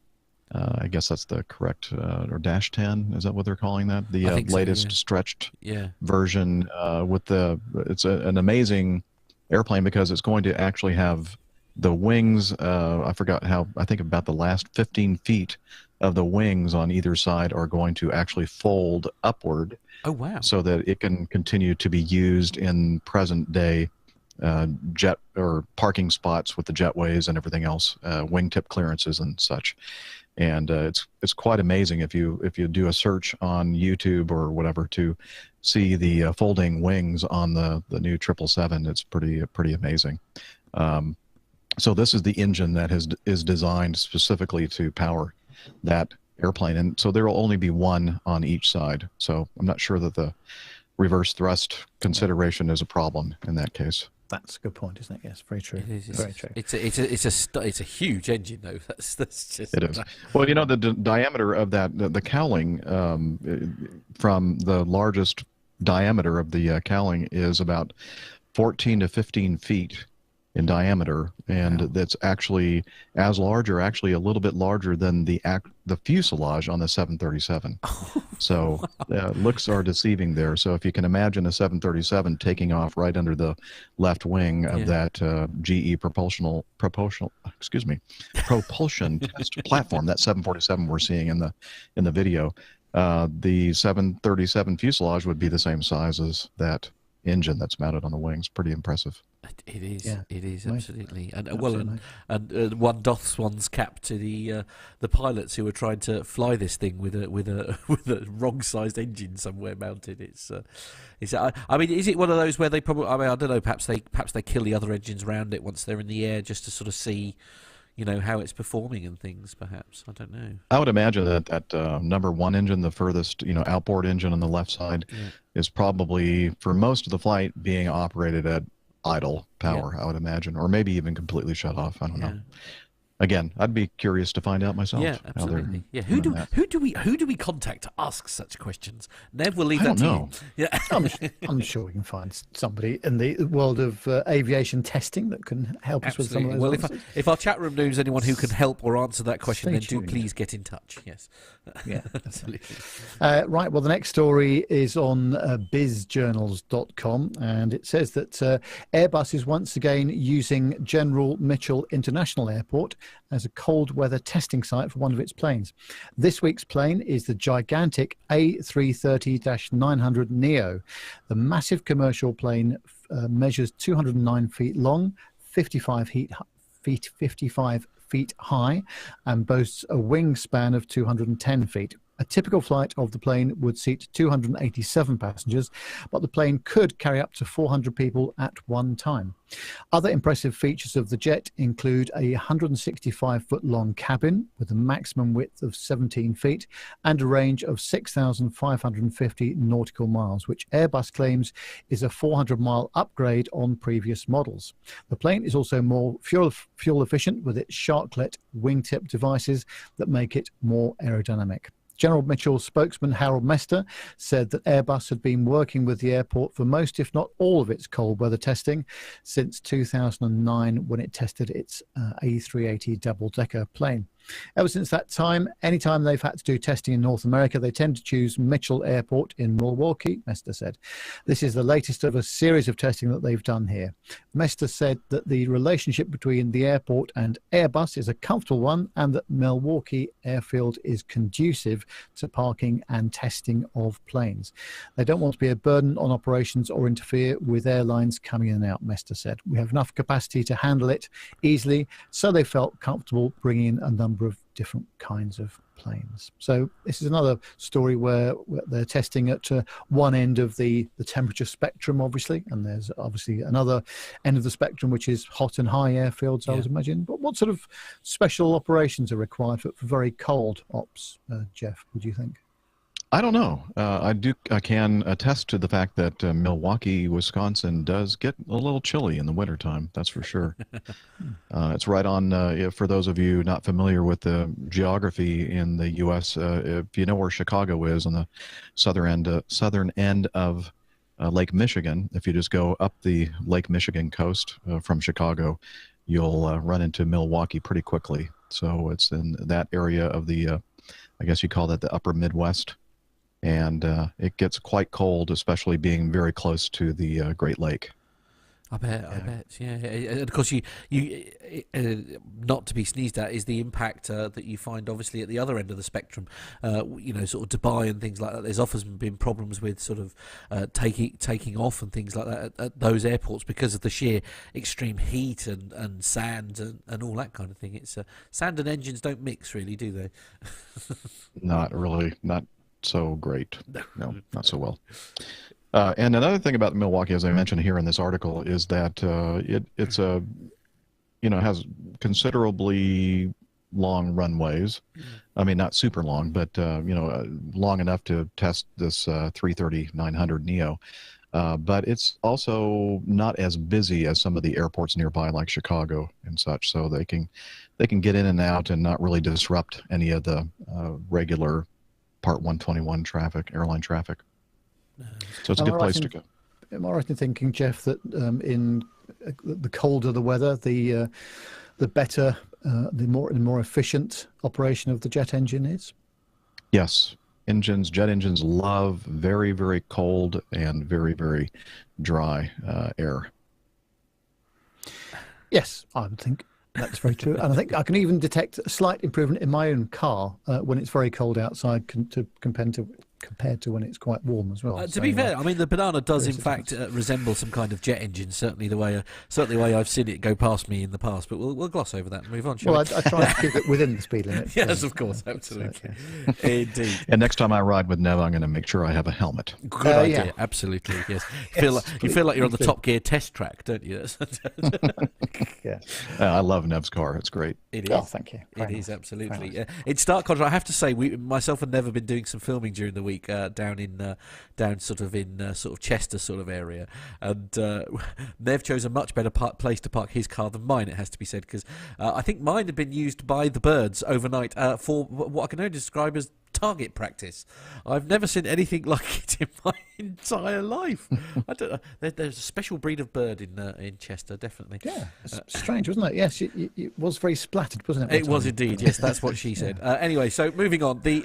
I guess that's the correct, or dash 10. Is that what they're calling that? The latest stretched version. It's an amazing airplane, because it's going to actually have the wings. I think about the last 15 feet of the wings on either side are going to actually fold upward. Oh, wow. So that it can continue to be used in present day jet or parking spots with the jetways and everything else, wingtip clearances and such. And it's quite amazing if you do a search on YouTube or whatever to see the folding wings on the new 777. It's pretty amazing. So this is the engine that is designed specifically to power that airplane, and so there will only be one on each side. So I'm not sure that the reverse thrust consideration is a problem in that case. That's a good point, isn't it? Yes, very true. It is. Very true. It's a huge engine, though. That's just. It is. Well, the diameter of that, the cowling, from the largest diameter of the cowling is about 14 to 15 feet in diameter, and that's actually as large, or actually a little bit larger than the fuselage on the 737. So looks are deceiving there. So if you can imagine a 737 taking off right under the left wing of that GE propulsion test platform, that 747 we're seeing in the video, the 737 fuselage would be the same size as that engine that's mounted on the wings. Pretty impressive. It is. Yeah. It is Nice. absolutely. And Absolutely. one doffs one's cap to the pilots who are trying to fly this thing with a wrong sized engine somewhere mounted. I mean, is it one of those where they probably? I mean, I don't know. Perhaps they kill the other engines around it once they're in the air, just to sort of see, how it's performing and things. Perhaps, I don't know. I would imagine that number one engine, the furthest outboard engine on the left side, is probably for most of the flight being operated at idle power. I would imagine, or maybe even completely shut off. I don't know. Again, I'd be curious to find out myself. Yeah, absolutely. Yeah, who do we contact to ask such questions? Nev, we'll leave that to you. Yeah, I'm sure we can find somebody in the world of aviation testing that can help us with some of those. Well, if our chat room knows anyone who can help or answer that question, then do please get in touch. Yes. Yeah, absolutely. Right. Well, the next story is on bizjournals.com, and it says that Airbus is once again using General Mitchell International Airport as a cold weather testing site for one of its planes. This week's plane is the gigantic A330-900 Neo. The massive commercial plane measures 209 feet long, 55 feet high, and boasts a wingspan of 210 feet. A typical flight of the plane would seat 287 passengers, but the plane could carry up to 400 people at one time. Other impressive features of the jet include a 165-foot-long cabin with a maximum width of 17 feet and a range of 6,550 nautical miles, which Airbus claims is a 400-mile upgrade on previous models. The plane is also more fuel efficient with its sharklet wingtip devices that make it more aerodynamic. General Mitchell spokesman Harold Mester said that Airbus had been working with the airport for most, if not all, of its cold weather testing since 2009 when it tested its A380 double-decker plane. Ever since that time, anytime they've had to do testing in North America, they tend to choose Mitchell Airport in Milwaukee, Mester said. This is the latest of a series of testing that they've done here. Mester said that the relationship between the airport and Airbus is a comfortable one and that Milwaukee Airfield is conducive to parking and testing of planes. They don't want to be a burden on operations or interfere with airlines coming in and out, Mester said. We have enough capacity to handle it easily, so they felt comfortable bringing in a number of different kinds of planes. So this is another story where they're testing at one end of the temperature spectrum, obviously, and there's obviously another end of the spectrum which is hot and high airfields, I would imagine. But what sort of special operations are required for very cold ops, Jeff, would you think? I don't know. I can attest to the fact that Milwaukee, Wisconsin does get a little chilly in the wintertime. That's for sure. It's right on, for those of you not familiar with the geography in the U.S., if you know where Chicago is on the southern end of Lake Michigan, if you just go up the Lake Michigan coast from Chicago, you'll run into Milwaukee pretty quickly. So it's in that area of the, I guess you call that the upper Midwest. And it gets quite cold, especially being very close to the Great Lake. I bet, yeah. And of course, you not to be sneezed at is the impact that you find, obviously, at the other end of the spectrum. Sort of Dubai and things like that. There's often been problems with sort of taking off and things like that at those airports because of the sheer extreme heat and sand and all that kind of thing. It's sand and engines don't mix, really, do they? Not really. Not so great. No, not so well. And another thing about Milwaukee, as I mentioned here in this article, is that it's a, has considerably long runways. I mean, not super long, but, long enough to test this 330-900 Neo. But it's also not as busy as some of the airports nearby, like Chicago and such. So they can get in and out and not really disrupt any of the regular Part 121 traffic, airline traffic. So it's a good place to go. Am I right in thinking, Jeff, that in the colder the weather, the better, the more efficient operation of the jet engine is? Yes. Jet engines love very, very cold and very, very dry air. Yes, I would think that's very true. And I think I can even detect a slight improvement in my own car when it's very cold outside compared to when it's quite warm as well. To be fair, I mean, the banana does in fact resemble some kind of jet engine. Certainly the way I've seen it go past me in the past. But we'll gloss over that and move on. Well, I try to keep it within the speed limit. Yes, of course, absolutely, indeed. And next time I ride with Nev, I'm going to make sure I have a helmet. Good idea, yeah. Absolutely, yes. You feel like you're on the Top Gear test track, don't you? Yeah. I love Nev's car. It's great. It is. Oh, thank you. It is absolutely. In stark contrast, I have to say, myself and Nev have been doing some filming during the week down sort of Chester sort of area, and Nev chose a much better place to park his car than mine. It has to be said, because I think mine had been used by the birds overnight for what I can only describe as target practice. I've never seen anything like it in my entire life. I don't know. There's a special breed of bird in Chester, definitely. Yeah, it's strange, wasn't it? Yes, it was very splattered, wasn't it? It was indeed. Yes, that's what she said. Anyway, so moving on. The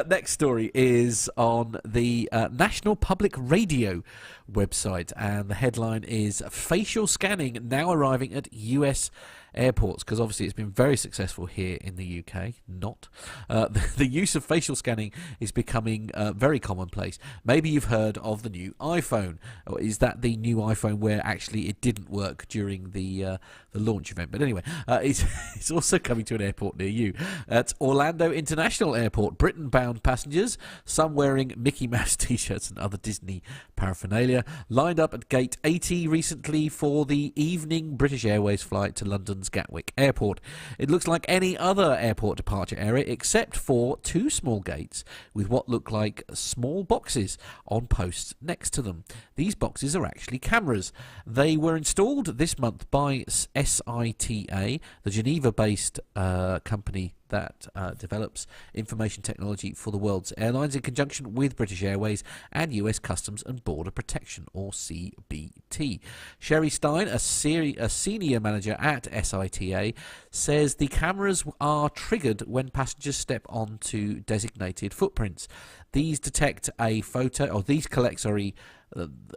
next story is on the National Public Radio website, and the headline is "Facial Scanning Now Arriving at US Airports," because obviously it's been very successful here in the UK. Not. The use of facial scanning is becoming very commonplace. Maybe you've heard of the new iPhone. Or is that the new iPhone where actually it didn't work during the launch event? But anyway, it's also coming to an airport near you. At Orlando International Airport, Britain-bound passengers, some wearing Mickey Mouse t-shirts and other Disney paraphernalia, lined up at gate 80 recently for the evening British Airways flight to London's Gatwick Airport. It looks like any other airport departure area except for two small gates with what look like small boxes on posts next to them. These boxes are actually cameras. They were installed this month by SITA, the Geneva-based company that develops information technology for the world's airlines, in conjunction with British Airways and US Customs and Border Protection, or CBT. Sherry Stein, a senior manager at SITA, says the cameras are triggered when passengers step onto designated footprints. These detect a photo, or these collect,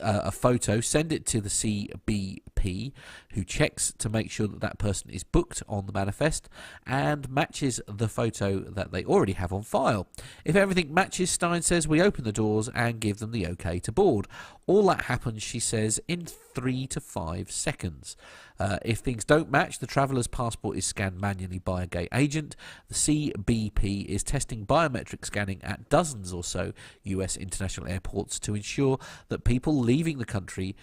a photo, send it to the CBP, who checks to make sure that person is booked on the manifest and matches the photo that they already have on file. If everything matches, Stein says, we open the doors and give them the okay to board. All that happens, she says, in 3 to 5 seconds. If things don't match, the traveller's passport is scanned manually by a gate agent. The CBP is testing biometric scanning at dozens or so US international airports to ensure that people leaving the country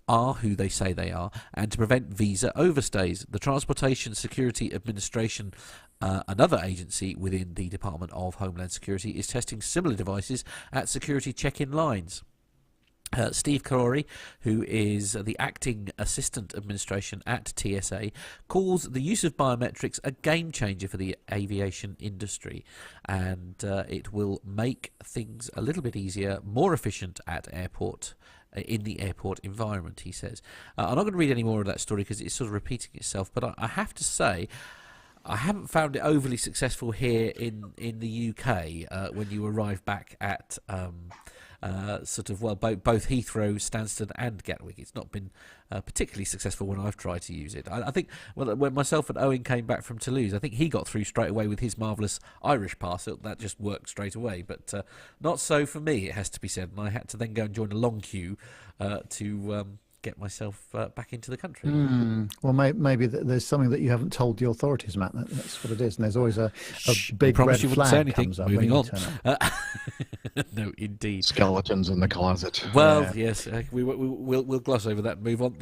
are who they say they are, and to prevent visa overstays. The Transportation Security Administration, another agency within the Department of Homeland Security, is testing similar devices at security check-in lines. Steve Carori, who is the acting assistant administration at TSA, calls the use of biometrics a game changer for the aviation industry, and it will make things a little bit easier, more efficient in the airport environment, he says. I'm not going to read any more of that story because it's sort of repeating itself, but I have to say, I haven't found it overly successful here in the UK when you arrive back at both Heathrow, Stansted and Gatwick. It's not been particularly successful when I've tried to use it. I think when myself and Owen came back from Toulouse, I think he got through straight away with his marvellous Irish pass. That just worked straight away, but not so for me, it has to be said, and I had to then go and join a long queue to get myself back into the country. Well, maybe there's something that you haven't told the authorities, Matt. That's what it is, and there's always a big red flag comes up. Moving on. No, indeed. Skeletons in the closet. Well, yes, we'll gloss over that and move on.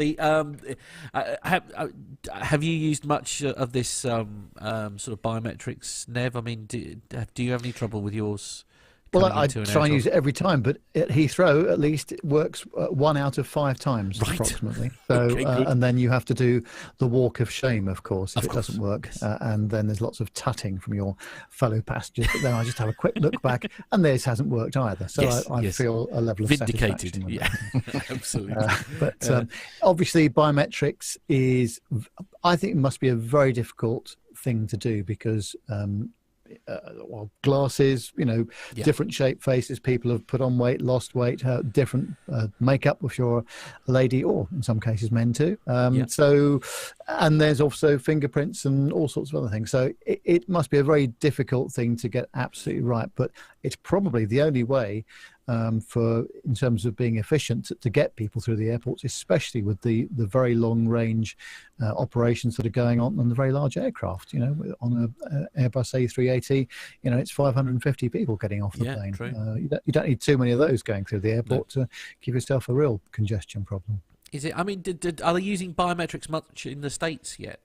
Have you used much of this sort of biometrics, Nev? I mean, do you have any trouble with yours? Well, I try and use it every time, but at Heathrow, at least, it works 1 out of 5 times, approximately. So, Okay, and then you have to do the walk of shame, of course, if it doesn't work. And then there's lots of tutting from your fellow passengers. But then I just have a quick look back, and this hasn't worked either. So I feel a level of vindicated. satisfaction. Yeah, absolutely. But obviously, biometrics is, I think, it must be a very difficult thing to do because glasses, different shape faces, people have put on weight, lost weight, different makeup if you're a lady, or in some cases men too. So, and there's also fingerprints and all sorts of other things. So it must be a very difficult thing to get absolutely right, but it's probably the only way in terms of being efficient to get people through the airports, especially with the very long range operations that are going on the very large aircraft. On an Airbus A380, it's 550 people getting off the plane. True. You don't need too many of those going through the airport to give yourself a real congestion problem. Is it? I mean, are they using biometrics much in the States yet?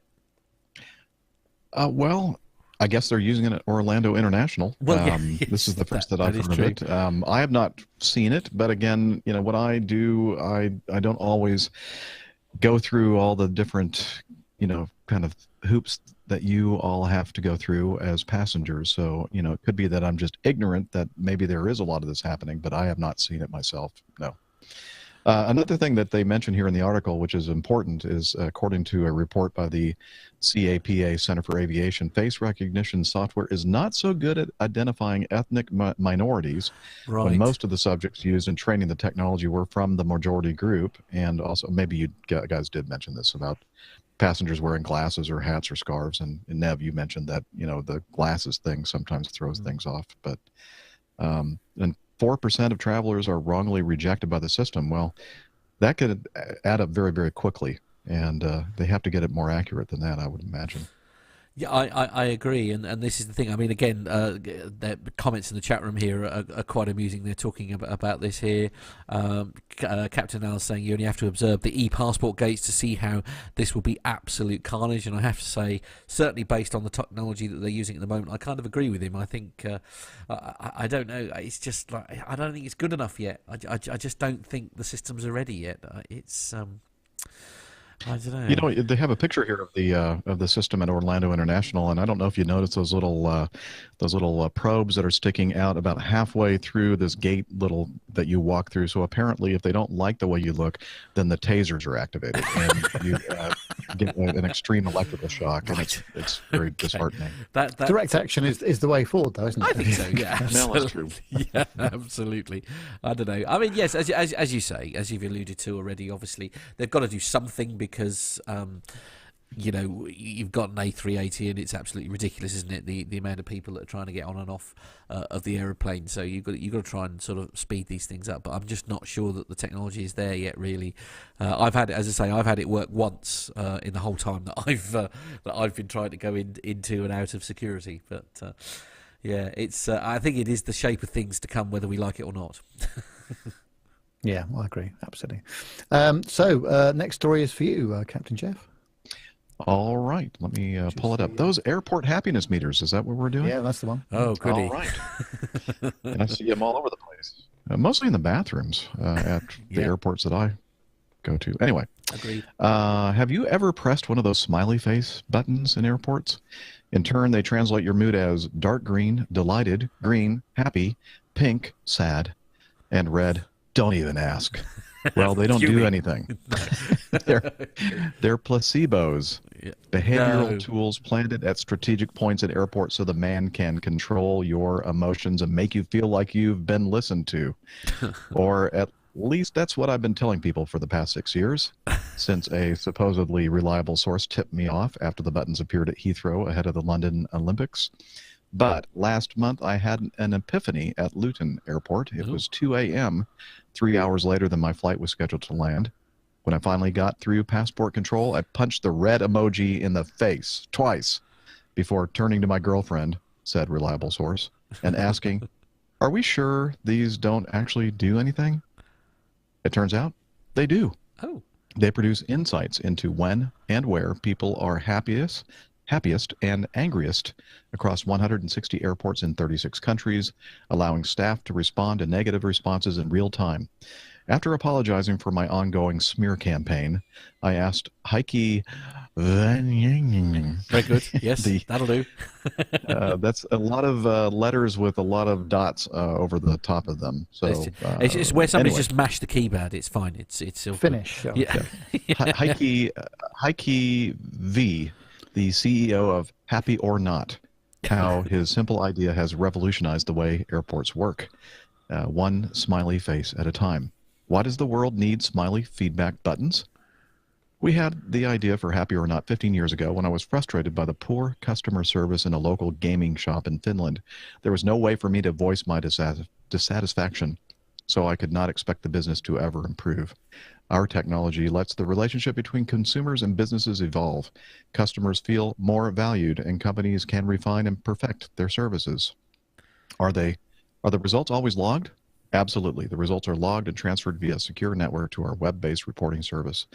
Well, I guess they're using it at Orlando International. Well, yeah, This is the first that that I've is heard of it. I have not seen it, but again, what I do, I don't always go through all the different, kind of hoops that you all have to go through as passengers. So, it could be that I'm just ignorant that maybe there is a lot of this happening, but I have not seen it myself. No. Another thing that they mention here in the article, which is important, is according to a report by the CAPA Center for Aviation, face recognition software is not so good at identifying ethnic minorities when most of the subjects used in training the technology were from the majority group. And also, maybe you guys did mention this about passengers wearing glasses or hats or scarves. And Nev, you mentioned that, the glasses thing sometimes throws things off. But and 4% of travelers are wrongly rejected by the system. Well, that could add up very, very quickly, and they have to get it more accurate than that, I would imagine. Yeah, I agree, and this is the thing. I mean, again, the comments in the chat room here are quite amusing. They're talking about this here. Captain Al saying you only have to observe the e-passport gates to see how this will be absolute carnage. And I have to say, certainly based on the technology that they're using at the moment, I kind of agree with him. I think I don't know. It's just like I don't think it's good enough yet. I just don't think the systems are ready yet. It's I don't know. They have a picture here of the system at Orlando International, and I don't know if you noticed those little probes that are sticking out about halfway through this gate that you walk through. So apparently, if they don't like the way you look, then the tasers are activated, and you get an extreme electrical shock, and it's very disheartening. That direct action is the way forward, though, isn't it? I think so. Yeah, No, that's true. Yeah, absolutely. I don't know. I mean, yes, as you say, as you've alluded to already, obviously they've got to do something because you've got an A380 and it's absolutely ridiculous, isn't it? The amount of people that are trying to get on and off of the aeroplane. So you've got to try and sort of speed these things up. But I'm just not sure that the technology is there yet. Really, I've had it work once in the whole time that I've been trying to go into and out of security. But yeah, it's I think it is the shape of things to come, whether we like it or not. Yeah, well, I agree. Absolutely. So next story is for you, Captain Jeff. All right, let me pull it up. Those airport happiness meters, is that what we're doing? Yeah, that's the one. Oh, goody. All right. And I see them all over the place, mostly in the bathrooms at the airports that I go to. Anyway. Agreed. Have you ever pressed one of those smiley face buttons in airports? In turn, they translate your mood as dark green, delighted, green, happy, pink, sad, and red, don't even ask. Well, they don't do anything. They're placebos, behavioral tools planted at strategic points at airports so the man can control your emotions and make you feel like you've been listened to. Or at least that's what I've been telling people for the past 6 years, since a supposedly reliable source tipped me off after the buttons appeared at Heathrow ahead of the London Olympics. But last month, I had an epiphany at Luton Airport. It was 2 a.m., 3 hours later than my flight was scheduled to land. When I finally got through passport control, I punched the red emoji in the face twice before turning to my girlfriend, said reliable source, and asking, "Are we sure these don't actually do anything?" It turns out they do. Oh. They produce insights into when and where people are happiest and angriest across 160 airports in 36 countries, allowing staff to respond to negative responses in real time. After apologizing for my ongoing smear campaign, I asked Heike. Very good. Yes, that'll do. That's a lot of letters with a lot of dots over the top of them. So it's where somebody's just mashed the keypad. It's fine. It's finish. Yeah. Heike V, the CEO of Happy or Not, how his simple idea has revolutionized the way airports work, one smiley face at a time. Why does the world need smiley feedback buttons? We had the idea for Happy or Not 15 years ago when I was frustrated by the poor customer service in a local gaming shop in Finland. There was no way for me to voice my dissatisfaction, so I could not expect the business to ever improve. Our technology lets the relationship between consumers and businesses evolve. Customers feel more valued, and companies can refine and perfect their services. Are the results always logged? Absolutely. The results are logged and transferred via a secure network to our web-based reporting service,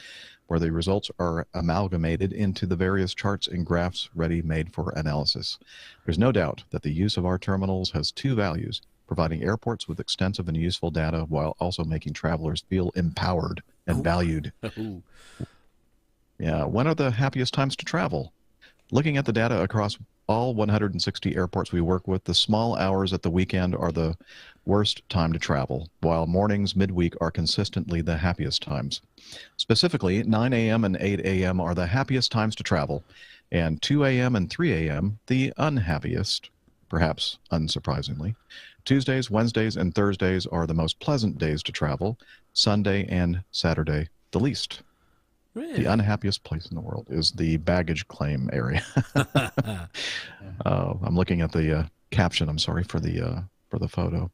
where the results are amalgamated into the various charts and graphs ready-made for analysis. There's no doubt that the use of our terminals has two values: providing airports with extensive and useful data while also making travelers feel empowered and valued. Yeah. When are the happiest times to travel? Looking at the data across all 160 airports we work with, the small hours at the weekend are the worst time to travel, while mornings midweek are consistently the happiest times. Specifically, 9 a.m. and 8 a.m. are the happiest times to travel, and 2 a.m. and 3 a.m. the unhappiest, perhaps unsurprisingly. Tuesdays, Wednesdays, and Thursdays are the most pleasant days to travel. Sunday and Saturday, the least. Really? The unhappiest place in the world is the baggage claim area. I'm looking at the caption. I'm sorry for the photo.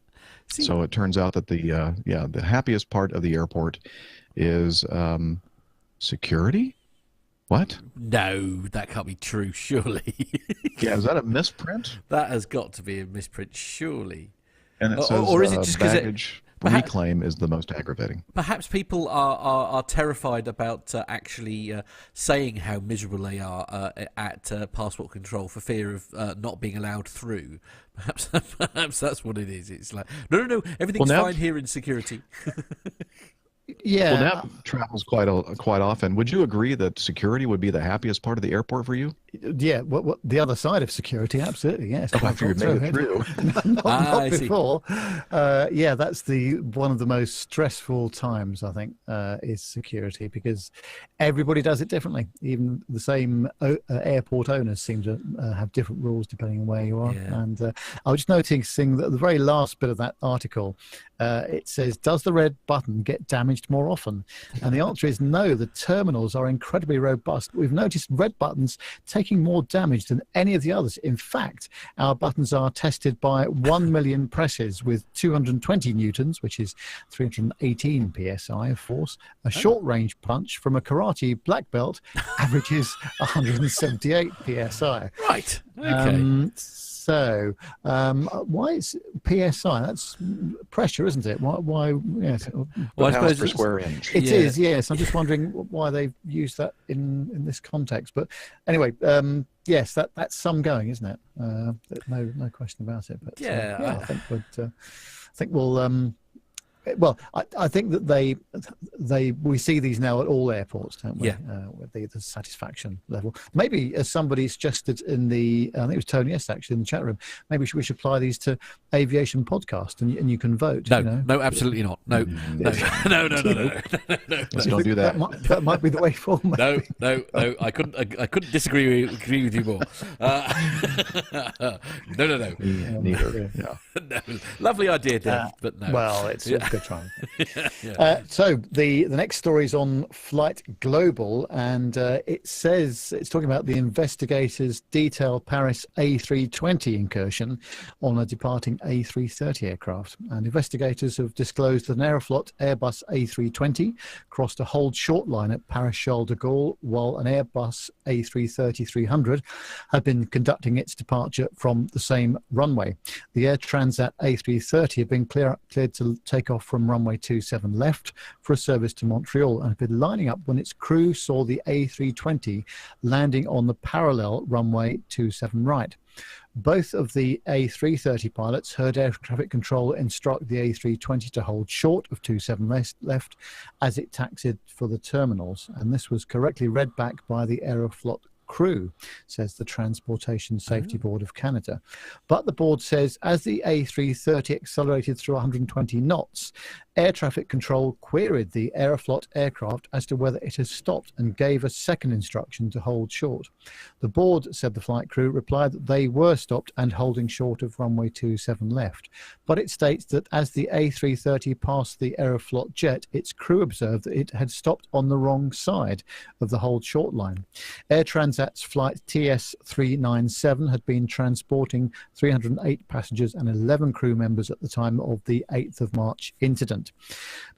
See, So it turns out that the happiest part of the airport is security. What? no, that can't be true, surely. Yeah, is that a misprint? That has got to be a misprint, surely. And it Or- says or is it just 'cause it- baggage perhaps- reclaim is the most aggravating. Perhaps people are terrified about actually saying how miserable they are at passport control for fear of not being allowed through. Perhaps that's what it is. It's like, no, everything's Well, now- fine here in security. Yeah. Well, Nat travels quite often. Would you agree that security would be the happiest part of the airport for you? Yeah, what the other side of security, absolutely, yes. After you've made it through. not I see. before. Yeah, that's one of the most stressful times, I think, is security, because everybody does it differently. Even the same airport owners seem to have different rules depending on where you are. Yeah. And I was just noticing that the very last bit of that article, it says, does the red button get damaged more often? And the answer is no. The terminals are incredibly robust. We've noticed red buttons taking more damage than any of the others. In fact, our buttons are tested by 1 million presses with 220 newtons, which is 318 psi of force. A short-range punch from a karate black belt averages 178 psi. Right. Okay. So, why is PSI? That's pressure, isn't it? Why yes. Well, I Pounds suppose per it's- square inch. It Yeah. is, yes. I'm just wondering why they've used that in this context. But anyway, yes, that's some going, isn't it? No question about it. But Yeah, I think we'll. Well, I think that we see these now at all airports, don't we? Yeah. With the satisfaction level. Maybe, as somebody suggested in the, I think it was Tony S actually in the chat room, maybe we should apply these to Aviation podcast, and you can vote. No, you know? no, absolutely not. No, no. Let's don't do that. That might be the way forward. No. I couldn't agree with you more. No. Neither. Yeah. No. Lovely idea, Dave, but no. Well, it's a good try. Yeah. So the next story is on Flight Global, and it says it's talking about the investigators detail Paris A320 incursion on a departing A330 aircraft. And investigators have disclosed that an Aeroflot Airbus A320 crossed a hold short line at Paris Charles de Gaulle, while an Airbus A330-300 had been conducting its departure from the same runway. The Air Transat A330 had been cleared to take off from runway 27 left for a service to Montreal, and had been lining up when its crew saw the A320 landing on the parallel runway 27 right. Both of the A330 pilots heard air traffic control instruct the A320 to hold short of 27 left as it taxied for the terminals, and this was correctly read back by the Aeroflot crew, says the Transportation Safety Board of Canada. But the board says as the A330 accelerated through 120 knots, air traffic control queried the Aeroflot aircraft as to whether it has stopped and gave a second instruction to hold short. The board, said the flight crew, replied that they were stopped and holding short of runway 27 left. But it states that as the A330 passed the Aeroflot jet, its crew observed that it had stopped on the wrong side of the hold short line. Air Transat's flight TS397 had been transporting 308 passengers and 11 crew members at the time of the 8th of March incident.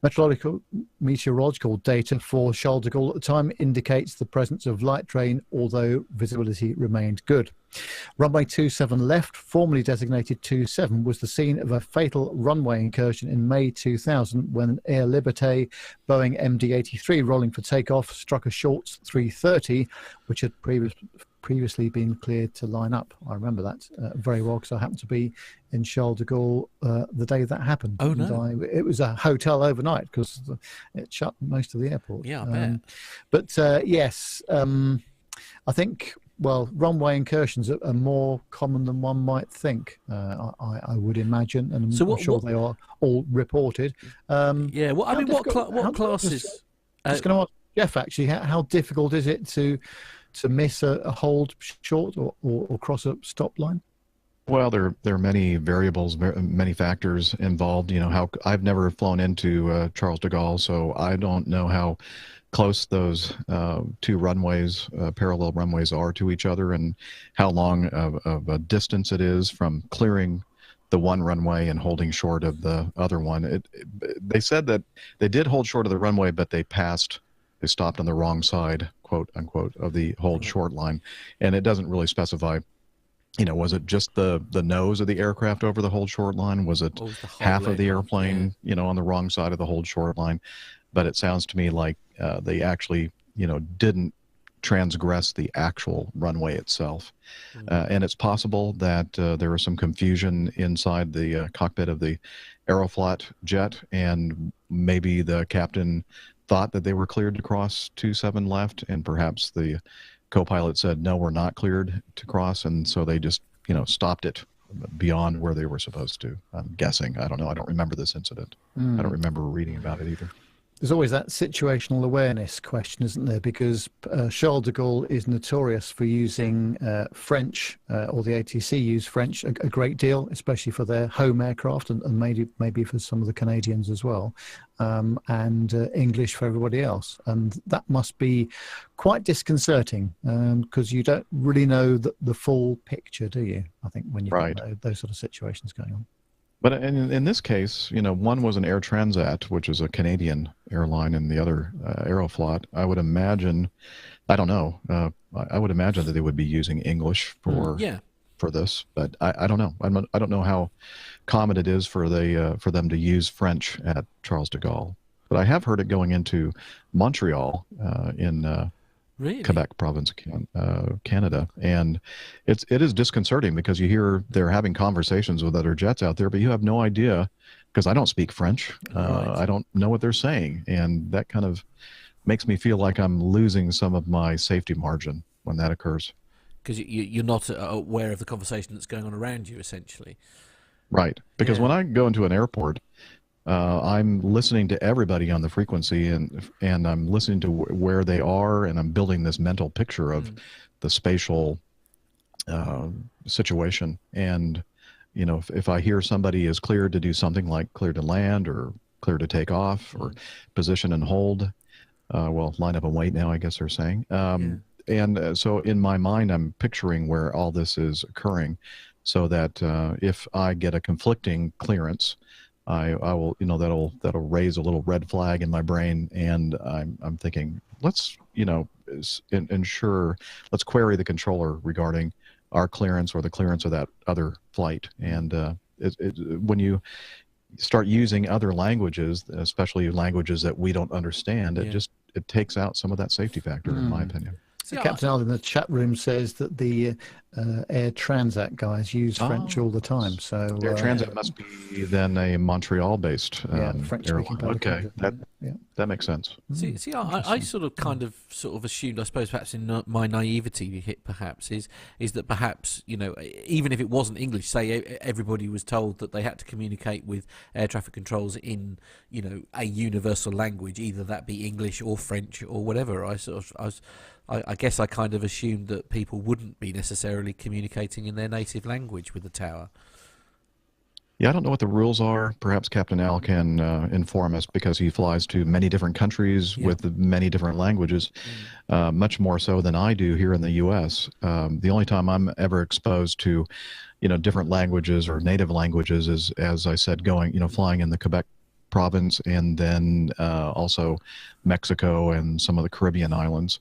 environment. Meteorological data for Charles de Gaulle at the time indicates the presence of light rain, although visibility remained good. Runway 27 left, formerly designated 27, was the scene of a fatal runway incursion in May 2000 when an Air Liberté Boeing MD-83 rolling for takeoff struck a short 330, which had previously been cleared to line up. I remember that very well because I happened to be in Charles de Gaulle the day that happened. Oh, no. And it was a hotel overnight because it shut most of the airport. Yeah, I bet. But yes, I think, well, runway incursions are more common than one might think, I would imagine, and I'm sure they are all reported. Yeah, well, I mean, what classes? Just going to ask Jeff, actually, how difficult is it to miss a hold short or cross a stop line? Well, there are many variables, many factors involved. You know, how I've never flown into Charles de Gaulle, so I don't know how close those two runways, parallel runways, are to each other, and how long of a distance it is from clearing the one runway and holding short of the other one. They said that they did hold short of the runway, but they stopped on the wrong side, quote unquote, of the hold short line, and it doesn't really specify. You know, was it just the nose of the aircraft over the hold short line? Was it half of the airplane, you know, on the wrong side of the hold short line? But it sounds to me like they actually, you know, didn't transgress the actual runway itself. And it's possible that there was some confusion inside the cockpit of the Aeroflot jet, and maybe the captain thought that they were cleared to cross 27 left, and perhaps the co-pilot said, no, we're not cleared to cross, and so they just, you know, stopped it beyond where they were supposed to. I'm guessing. I don't know. I don't remember this incident. I don't remember reading about it either. There's always that situational awareness question, isn't there? Because Charles de Gaulle is notorious for using French, or the ATC use French a great deal, especially for their home aircraft, and maybe for some of the Canadians as well, and English for everybody else. And that must be quite disconcerting because you don't really know the full picture, do you? I think when you've got those sort of situations going on. But in this case, you know, one was an Air Transat, which is a Canadian airline, and the other Aeroflot. I would imagine, I don't know, I would imagine that they would be using English for this, but I don't know. I don't know how common it is for them to use French at Charles de Gaulle. But I have heard it going into Montreal in Quebec province, Canada, and it is disconcerting because you hear they're having conversations with other jets out there, but you have no idea, because I don't speak French. I don't know what they're saying, and that kind of makes me feel like I'm losing some of my safety margin when that occurs. Because you're not aware of the conversation that's going on around you, essentially. Right, because when I go into an airport, I'm listening to everybody on the frequency, and I'm listening to where they are, and I'm building this mental picture of the spatial situation. And, you know, if I hear somebody is cleared to do something like clear to land or clear to take off or position and hold, well, line up and wait now, I guess they're saying. And so in my mind, I'm picturing where all this is occurring, so that if I get a conflicting clearance, I will, you know, that'll raise a little red flag in my brain, and I'm thinking, let's, you know, ensure, let's query the controller regarding our clearance or the clearance of that other flight. And when you start using other languages, especially languages that we don't understand, it takes out some of that safety factor, in my opinion. So Captain Al in the chat room says that the Air Transat guys use French all the time. So Air Transat must be then a Montreal-based French-speaking. Okay, that makes sense. See, I sort of assumed, I suppose, perhaps in my naivety, perhaps is that perhaps, you know, even if it wasn't English, say everybody was told that they had to communicate with air traffic controls in, you know, a universal language, either that be English or French or whatever. I guess I kind of assumed that people wouldn't be necessarily communicating in their native language with the tower. Yeah, I don't know what the rules are. Perhaps Captain Al can inform us, because he flies to many different countries with many different languages, much more so than I do here in the U.S. The only time I'm ever exposed to, you know, different languages or native languages is, as I said, flying in the Quebec province, and then also Mexico and some of the Caribbean islands.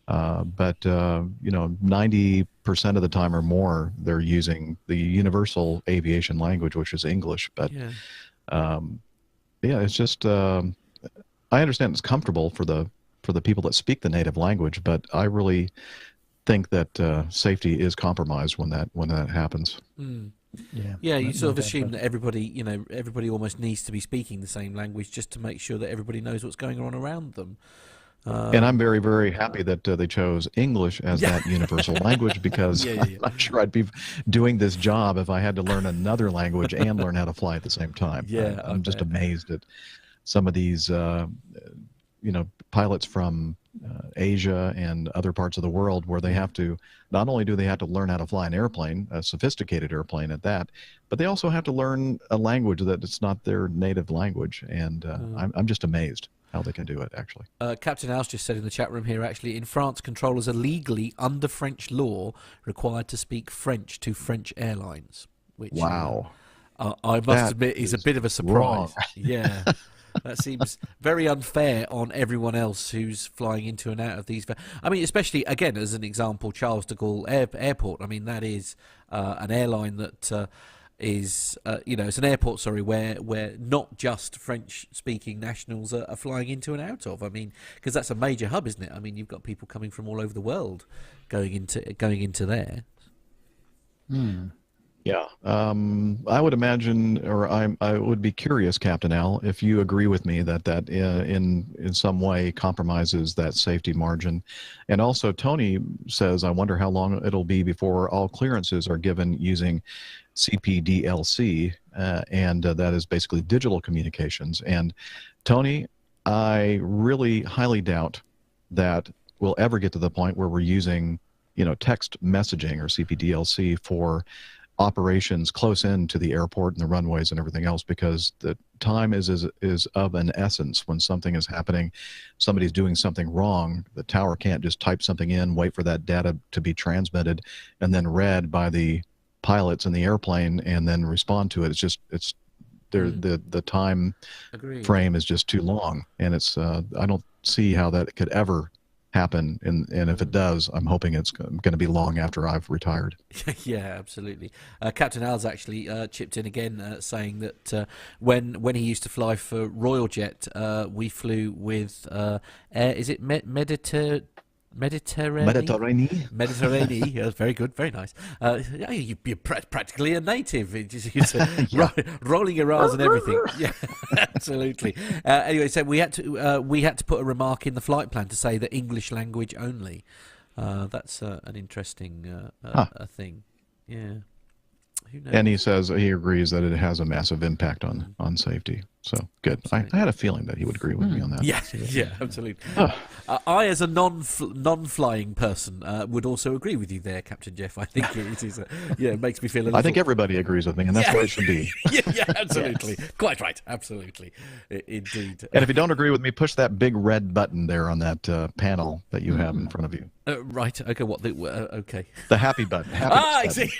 But 90% of the time or more, they're using the universal aviation language, which is English. But it's just I understand it's comfortable for the people that speak the native language, but I really think that safety is compromised when that happens. Yeah, you sort of assume that everybody almost needs to be speaking the same language just to make sure that everybody knows what's going on around them. And I'm very, very happy that they chose English as that universal language, because I'm not sure I'd be doing this job if I had to learn another language and learn how to fly at the same time. I'm just amazed at some of these, pilots from Asia and other parts of the world, where they have to, not only do they have to learn how to fly an airplane, a sophisticated airplane at that, but they also have to learn a language that it's not their native language. And I'm just amazed how they can do it, actually. Captain House just said in the chat room here, actually, in France, controllers are legally, under French law, required to speak French to French airlines. Which, wow. I must admit is a bit of a surprise. Wrong. Yeah. That seems very unfair on everyone else who's flying into and out of these. I mean, especially, again, as an example, Charles de Gaulle Airport. I mean, that is an airline that is, it's an airport, where not just French-speaking nationals are flying into and out of. I mean, because that's a major hub, isn't it? I mean, you've got people coming from all over the world going into there. Yeah, I would imagine, or I would be curious, Captain Al, if you agree with me that in some way compromises that safety margin. And also, Tony says, I wonder how long it'll be before all clearances are given using CPDLC, and that is basically digital communications. And Tony, I really highly doubt that we'll ever get to the point where we're using, text messaging or CPDLC for operations close in to the airport and the runways and everything else, because the time is of an essence. When something is happening, somebody's doing something wrong, the tower can't just type something in, wait for that data to be transmitted and then read by the pilots in the airplane and then respond to it. The time frame is just too long, and it's I don't see how that could ever happen, and if it does, I'm hoping it's going to be long after I've retired. Yeah, absolutely. Captain Al's actually chipped in again, saying that when he used to fly for Royal Jet, we flew with is it Mediterranean? Yes, very good, very nice. You're practically a native. Rolling your R's and everything. Yeah, absolutely. Anyway, so we had to put a remark in the flight plan to say that English language only. That's an interesting thing. Yeah. And he says he agrees that it has a massive impact on safety. So good. I had a feeling that he would agree with me on that. Yeah, absolutely. I, as a non-flying person, would also agree with you there, Captain Jeff. I think it is. It makes me feel a little... I think everybody agrees with me, and that's what it should be. yeah, absolutely. Yes. Quite right. Absolutely. Indeed. And if you don't agree with me, push that big red button there on that panel that you have in front of you. Right. Okay. What? Okay. The happy button. I see.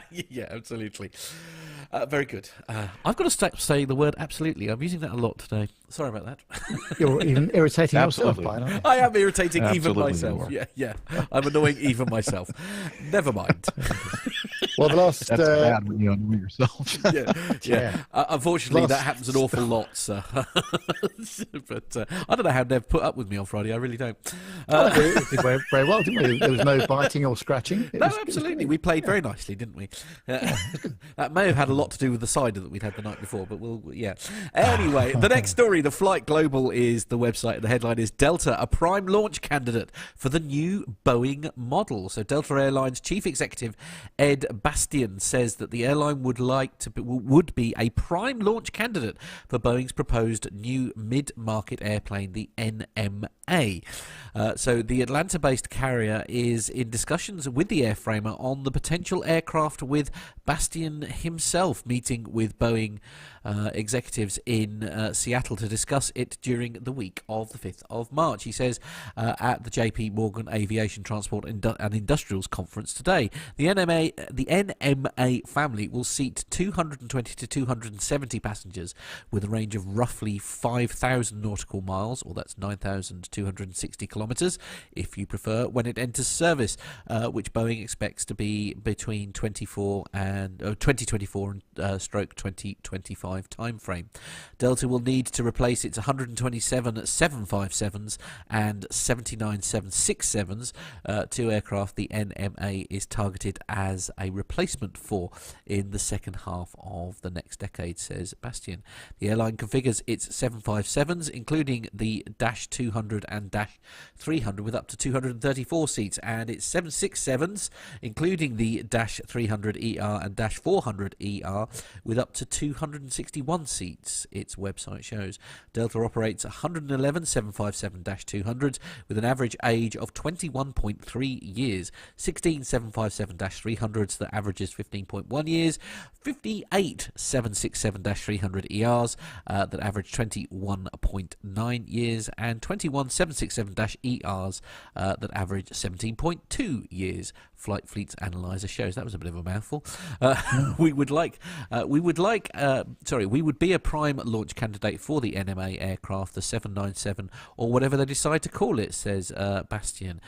Yeah, absolutely. Very good. I've got to stop saying the word absolutely. I'm using that a lot today. Sorry about that. You're even irritating yourself, by it. I am irritating even myself. Yeah. I'm annoying even myself. Never mind. Well, the last... That's bad when you annoy yourself. Yeah. Unfortunately, that happens an awful lot. So. But I don't know how Nev put up with me on Friday. I really don't. We did very well, didn't we? There was no biting or scratching. Absolutely. We played very nicely, didn't we? That may have had a lot to do with the cider that we'd had the night before, but Anyway, the next story, the Flight Global is the website. The headline is Delta, a prime launch candidate for the new Boeing model. So Delta Airlines Chief Executive Ed Bastian says that the airline would be a prime launch candidate for Boeing's proposed new mid-market airplane, the NMA. So the Atlanta-based carrier is in discussions with the airframer on the potential aircraft, with Bastian himself meeting with Boeing executives in Seattle to discuss it during the week of the 5th of March. He says at the JP Morgan Aviation, Transport and Industrials Conference today, the NMA family will seat 220 to 270 passengers with a range of roughly 5,000 nautical miles, or that's 9,260 kilometres, if you prefer, when it enters service, which Boeing expects to be between 2024 and stroke 2025 timeframe. Delta will need to replace its 127 757s and 79 767s, two aircraft the NMA is targeted as a replacement for in the second half of the next decade, says Bastian. The airline configures its 757s, including the Dash 200 and Dash 300, with up to 234 seats, and its 767s, including the Dash 300ER and Dash 400ER, with up to 261 seats, its website shows. Delta operates 111 757-200s with an average age of 21.3 years, 16 757-300s that averages 15.1 years, 58 767-300ERs that average 21.9 years, and 21 767-ERs that average 17.2 years. Flight Fleet's analyzer shows. That was a bit of a mouthful. We would be a prime launch candidate for the NMA aircraft, the 797, or whatever they decide to call it, says Bastian.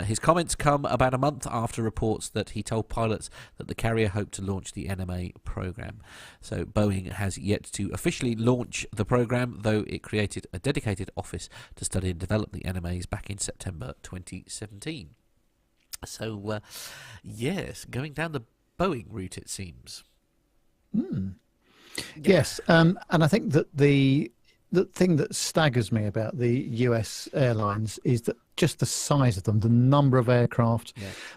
His comments come about a month after reports that he told pilots that the carrier hoped to launch the NMA program. So Boeing has yet to officially launch the program, though it created a dedicated office to study and develop the NMAs back in September 2017. So, yes, going down the Boeing route, it seems. Yes, and I think that the thing that staggers me about the US airlines is that just the size of them, the number of aircraft,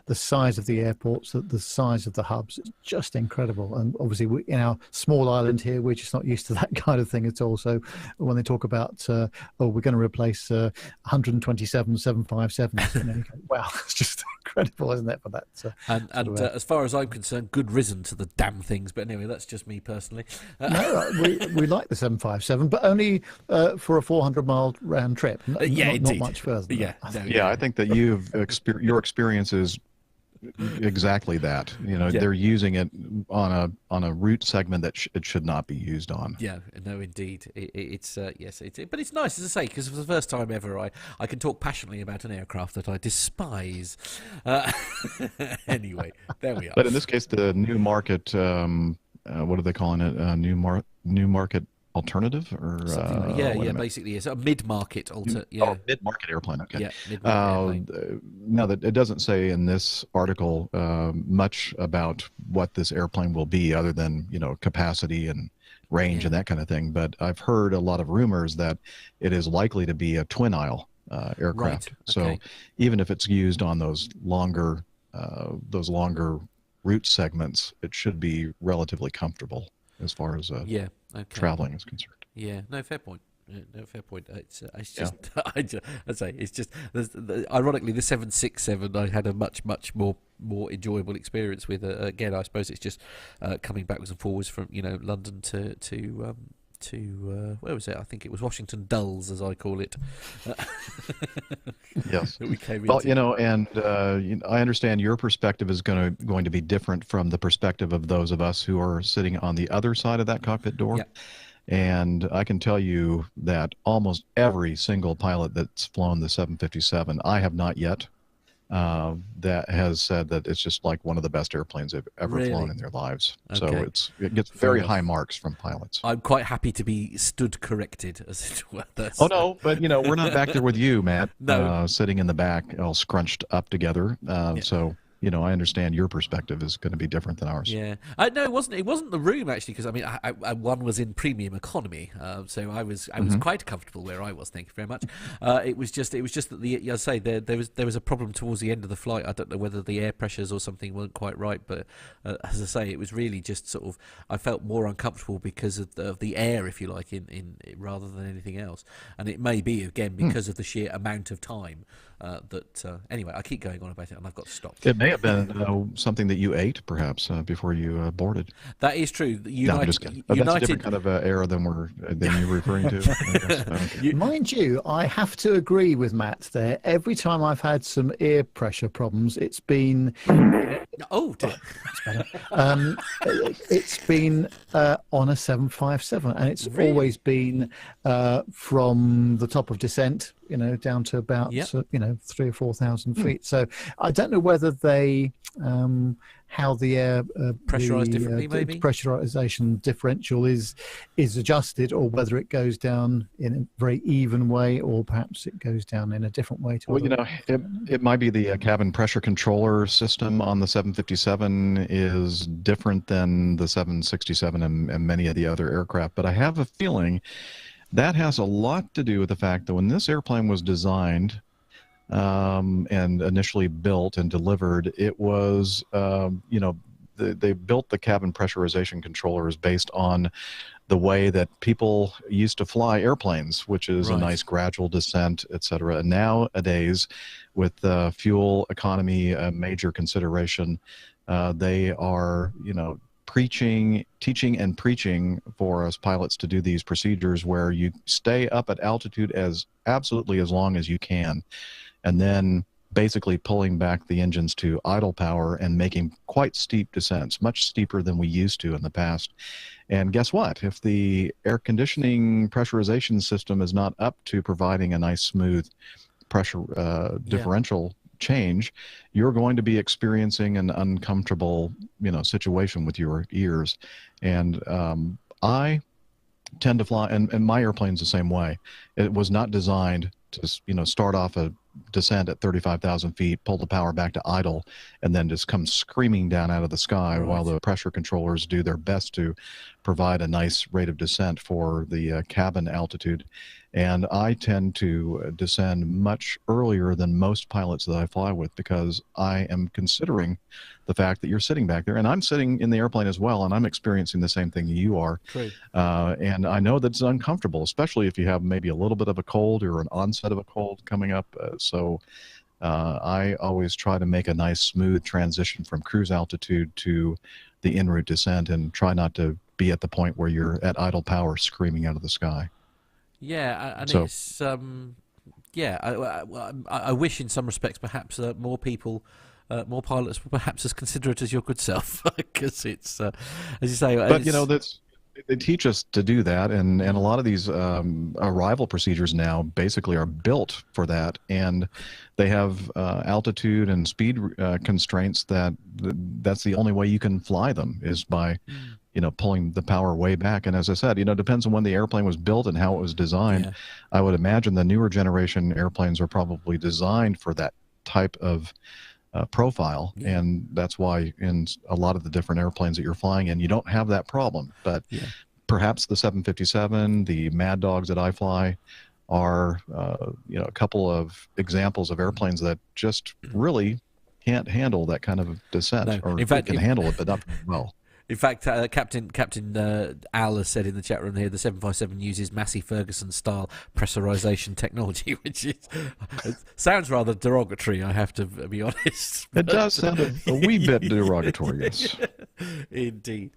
the size of the airports, the size of the hubs, it's just incredible. And obviously, in our small island here, we're just not used to that kind of thing at all. So when they talk about, we're going to replace 127 757s, you go, wow, it's just incredible, isn't it, for that? As far as I'm concerned, good risen to the damn things. But anyway, that's just me personally. No, we like the 757, but only for a 400-mile round trip. Not much further than that. I think that your experience is exactly that. They're using it on a route segment that it should not be used on. Yeah, no, indeed, it's yes, but it's nice, as I say, because for the first time ever, I can talk passionately about an aircraft that I despise. Anyway, there we are. But in this case, the new market, what are they calling it? New market alternative, or basically it's a mid-market mid-market airplane. Okay. Yeah, mid-market airplane. No, that it doesn't say in this article much about what this airplane will be, other than capacity and range and that kind of thing. But I've heard a lot of rumors that it is likely to be a twin aisle aircraft. Right. Okay. So even if it's used on those longer route segments, it should be relatively comfortable as far as traveling is concerned. Yeah, no, fair point. No, fair point. It's just, I'd say it's just. Ironically, the 767 I had a much more enjoyable experience with. Again, I suppose it's just coming backwards and forwards from London to where was it? I think it was Washington Dulles, as I call it. Yes. We came well, into. I understand your perspective is going to be different from the perspective of those of us who are sitting on the other side of that cockpit door. Yeah. And I can tell you that almost every single pilot that's flown the 757, I have not yet, that has said that it's just like one of the best airplanes they've ever flown in their lives. Okay. So it gets very high marks from pilots. I'm quite happy to be stood corrected, as it were. Oh no, but we're not back there with you, Matt. No, sitting in the back, all scrunched up together. So I understand your perspective is going to be different than ours. Yeah, no, it wasn't. It wasn't the room actually, because I one was in premium economy, so I was quite comfortable where I was. Thank you very much. It was just that as I say, there was a problem towards the end of the flight. I don't know whether the air pressures or something weren't quite right, but as I say, it was really just sort of I felt more uncomfortable because of the air, if you like, in rather than anything else. And it may be again because of the sheer amount of time. Anyway, I keep going on about it, and I've got to stop. It may may have been something that you ate, perhaps, before you boarded. That is true. No, I'm just kidding. That's a different kind of error than you're referring to. I guess. Okay. Mind you, I have to agree with Matt there. Every time I've had some ear pressure problems, it's been... Oh, dear. That's better. It's been on a 757, and it's always been from the top of descent, down to about 3,000 or 4,000 feet. So I don't know whether they how the air pressurized differently, maybe pressurization differential is adjusted, or whether it goes down in a very even way, or perhaps it goes down in a different way. It might be the cabin pressure controller system on the 757 is different than the 767 and many of the other aircraft, but I have a feeling that has a lot to do with the fact that when this airplane was designed and initially built and delivered, it was, they built the cabin pressurization controllers based on the way that people used to fly airplanes, which is a nice gradual descent, etc. And nowadays, with fuel economy a major consideration, they are, teaching and preaching for us pilots to do these procedures where you stay up at altitude as long as you can, and then basically pulling back the engines to idle power and making quite steep descents, much steeper than we used to in the past. And guess what? If the air conditioning pressurization system is not up to providing a nice smooth pressure differential change, you're going to be experiencing an uncomfortable situation with your ears. And I tend to fly, and my airplane's the same way. It was not designed to start off a descent at 35,000 feet, pull the power back to idle, and then just come screaming down out of the sky while the pressure controllers do their best to provide a nice rate of descent for the cabin altitude. And I tend to descend much earlier than most pilots that I fly with, because I am considering the fact that you're sitting back there, and I'm sitting in the airplane as well, and I'm experiencing the same thing you are. And I know that it's uncomfortable, especially if you have maybe a little bit of a cold or an onset of a cold coming up. So I always try to make a nice smooth transition from cruise altitude to the en route descent, and try not to be at the point where you're at idle power screaming out of the sky. Yeah, and so, it's I wish in some respects perhaps more people, more pilots were perhaps as considerate as your good self, because it's as you say. But they teach us to do that, and a lot of these arrival procedures now basically are built for that, and they have altitude and speed constraints that's the only way you can fly them is by pulling the power way back. And as I said, it depends on when the airplane was built and how it was designed. Yeah. I would imagine the newer generation airplanes are probably designed for that type of profile, and that's why in a lot of the different airplanes that you're flying in, you don't have that problem. But perhaps the 757, the Mad Dogs that I fly, are a couple of examples of airplanes that just really can't handle that kind of descent, or in fact, can handle it, but not very well. In fact, Captain Al has said in the chat room here, the 757 uses Massey Ferguson style pressurization technology, which sounds rather derogatory, I have to be honest. It does sound a wee bit derogatory, yes. Indeed.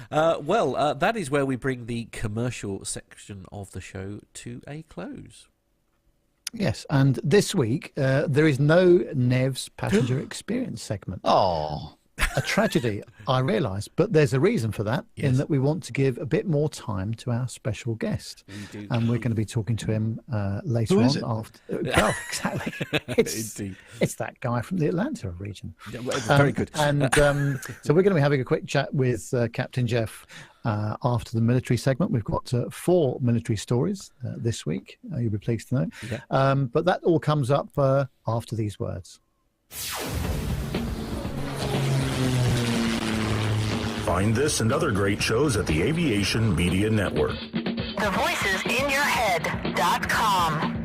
That is where we bring the commercial section of the show to a close. Yes, and this week there is no Nev's passenger experience segment. Oh. A tragedy, I realise, but there's a reason for that, in that we want to give a bit more time to our special guest. And we're going to be talking to him later on. Well, exactly. It's that guy from the Atlanta region. Very good. And so we're going to be having a quick chat with Captain Jeff after the military segment. We've got 4 military stories this week, you'll be pleased to know. Yeah. But that all comes up after these words. Find this and other great shows at the Aviation Media Network. TheVoicesInYourHead.com.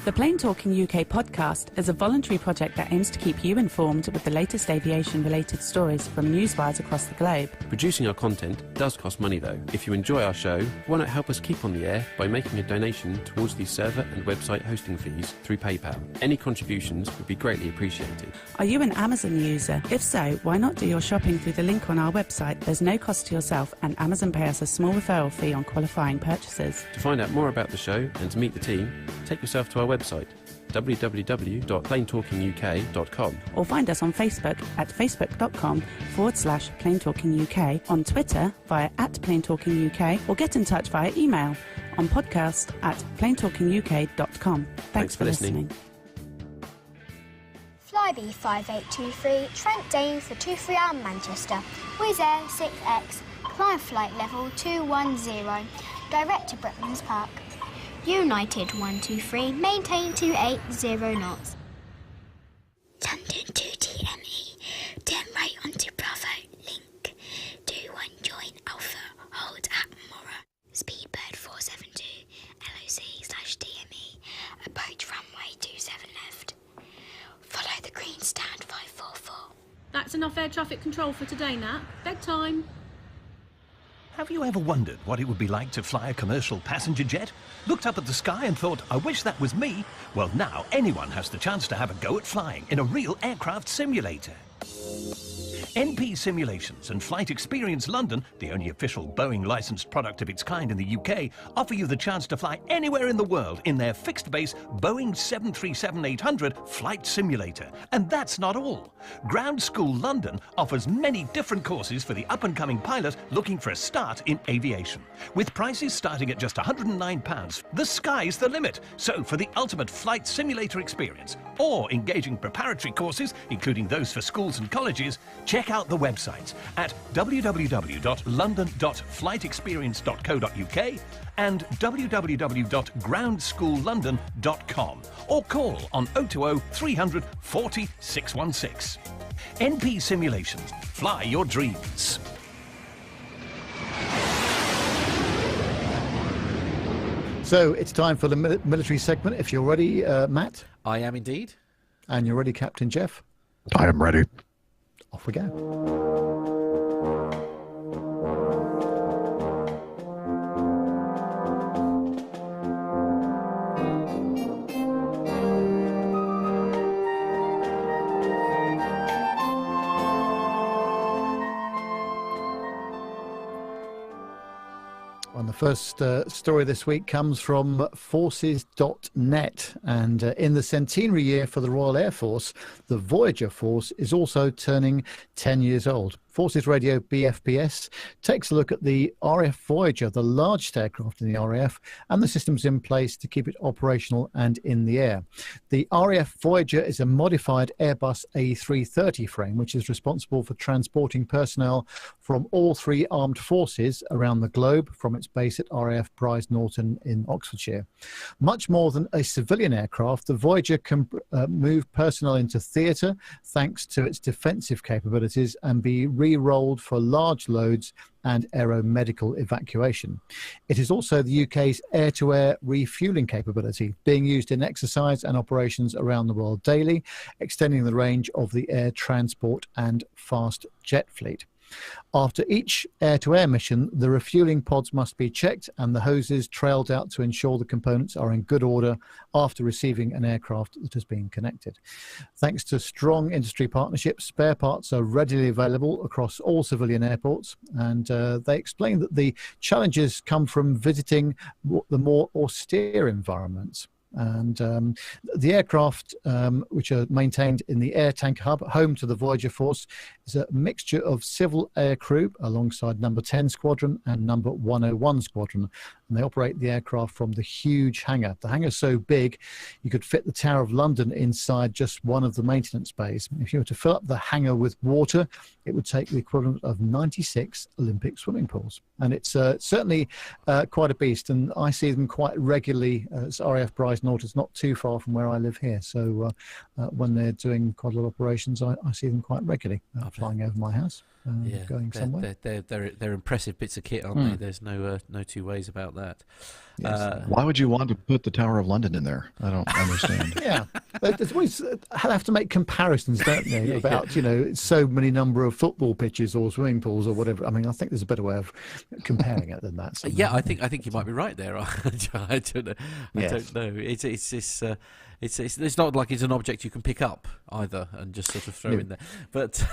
The Plain Talking UK podcast is a voluntary project that aims to keep you informed with the latest aviation-related stories from newswires across the globe. Producing our content does cost money though. If you enjoy our show, why not help us keep on the air by making a donation towards the server and website hosting fees through PayPal. Any contributions would be greatly appreciated. Are you an Amazon user? If so, why not do your shopping through the link on our website? There's no cost to yourself, and Amazon pay us a small referral fee on qualifying purchases. To find out more about the show and to meet the team, take yourself to our website www.plaintalkinguk.com, or find us on Facebook at facebook.com/plaintalkinguk, on Twitter via @plaintalkinguk, or get in touch via email on podcast@plaintalkinguk.com. Thanks for listening. Flybe 5823, Trent Dane for 23R Manchester, Wizz Air 6X, climb flight level 210, direct to Bretlands Park. United 123, maintain 280 knots. London 2TME, turn right onto Bravo, link, 21 join Alpha, hold at Mora, Speedbird 472, LOC/DME, approach runway 27 left, follow the green stand 544. That's enough air traffic control for today, Nat. Bedtime. Have you ever wondered what it would be like to fly a commercial passenger jet? Looked up at the sky and thought, I wish that was me? Well, now anyone has the chance to have a go at flying in a real aircraft simulator. NP Simulations and Flight Experience London, the only official Boeing licensed product of its kind in the UK, offer you the chance to fly anywhere in the world in their fixed-base Boeing 737-800 flight simulator. And that's not all. Ground School London offers many different courses for the up-and-coming pilot looking for a start in aviation. With prices starting at just £109, the sky's the limit. So for the ultimate flight simulator experience, or engaging preparatory courses, including those for schools and colleges, check out the websites at www.london.flightexperience.co.uk and www.groundsschoollondon.com, or call on 020 300 40 616. NP Simulations. Fly your dreams. So it's time for the military segment. If you're ready, Matt. I am indeed. And you're ready, Captain Jeff. I am ready. Off we go. And the first story this week comes from forces.net, and in the centenary year for the Royal Air Force, the Voyager Force is also turning 10 years old. Forces Radio BFPS takes a look at the RAF Voyager, the largest aircraft in the RAF, and the systems in place to keep it operational and in the air. The RAF Voyager is a modified Airbus A330 frame, which is responsible for transporting personnel from all three armed forces around the globe from its base at RAF Brize Norton in Oxfordshire. Much more than a civilian aircraft, the Voyager can move personnel into theatre thanks to its defensive capabilities and be re-rolled for large loads and aeromedical evacuation. It is also the UK's air-to-air refuelling capability, being used in exercise and operations around the world daily, extending the range of the air transport and fast jet fleet. After each air-to-air mission, the refuelling pods must be checked and the hoses trailed out to ensure the components are in good order after receiving an aircraft that has been connected. Thanks to strong industry partnerships, spare parts are readily available across all civilian airports, and they explain that the challenges come from visiting the more austere environments. And the aircraft, which are maintained in the Air Tank Hub, home to the Voyager Force, is a mixture of civil air crew alongside number 10 Squadron and number 101 Squadron. And they operate the aircraft from the huge hangar. The hangar's so big, you could fit the Tower of London inside just one of the maintenance bays. If you were to fill up the hangar with water, it would take the equivalent of 96 Olympic swimming pools. And it's certainly quite a beast, and I see them quite regularly. It's RAF Brize Norton, not too far from where I live here. So when they're doing quite a lot of operations, I see them quite regularly flying over my house. Going somewhere. They're impressive bits of kit, aren't they? There's no two ways about that. Yes. Why would you want to put the Tower of London in there? I don't understand. Yeah, there's always have to make comparisons, don't they? About so many number of football pitches or swimming pools or whatever. I mean, I think there's a better way of comparing it than that. Yeah, I think you might be right there. I don't know. I don't know. It's not like it's an object you can pick up either and just sort of throw in there. But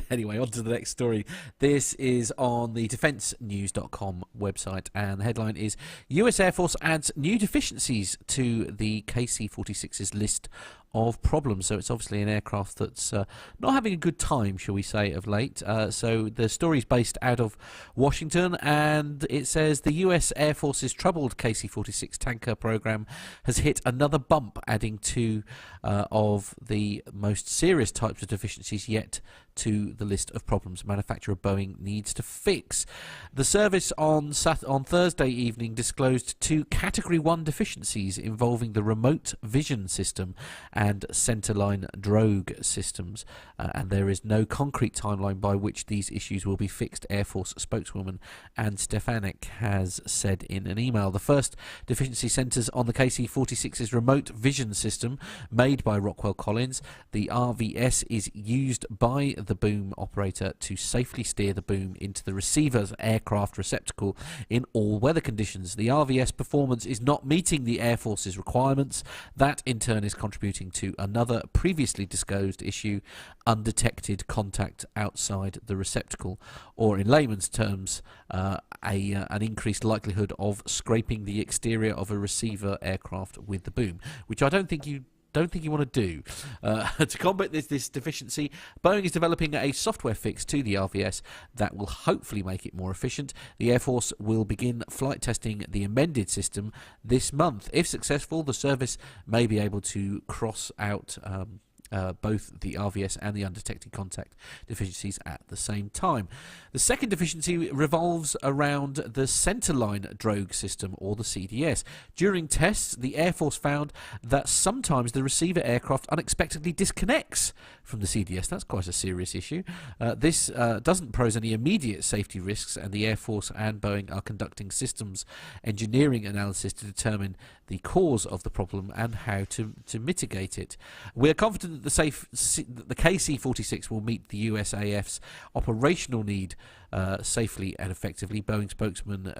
anyway, on to the next story. This is on the defencenews.com website, and the headline is US Air Force adds new deficiencies to the KC-46's list of problems. So it's obviously an aircraft that's not having a good time, shall we say, of late. So the story is based out of Washington, and it says the US Air Force's troubled KC-46 tanker program has hit another bump, adding two of the most serious types of deficiencies yet to the list of problems manufacturer Boeing needs to fix. The service on Thursday evening disclosed two Category 1 deficiencies involving the remote vision system and centerline drogue systems, and there is no concrete timeline by which these issues will be fixed, Air Force spokeswoman Anne Stefanik has said in an email. The first deficiency centres on the KC-46's remote vision system made by Rockwell Collins. The RVS is used by the boom operator to safely steer the boom into the receiver's aircraft receptacle in all weather conditions. The RVS performance is not meeting the Air Force's requirements. That in turn is contributing to another previously disclosed issue, undetected contact outside the receptacle, or in layman's terms, an increased likelihood of scraping the exterior of a receiver aircraft with the boom, which I don't think you want to do. To combat this deficiency, Boeing is developing a software fix to the RVS that will hopefully make it more efficient. The Air Force will begin flight testing the amended system this month. If successful, the service may be able to cross out both the RVS and the undetected contact deficiencies at the same time. The second deficiency revolves around the centerline drogue system, or the CDS. During tests, the Air Force found that sometimes the receiver aircraft unexpectedly disconnects from the CDS. That's quite a serious issue. This doesn't pose any immediate safety risks, and the Air Force and Boeing are conducting systems engineering analysis to determine the cause of the problem and how to mitigate it. We're confident that the KC-46 will meet the USAF's operational need safely and effectively, Boeing spokesman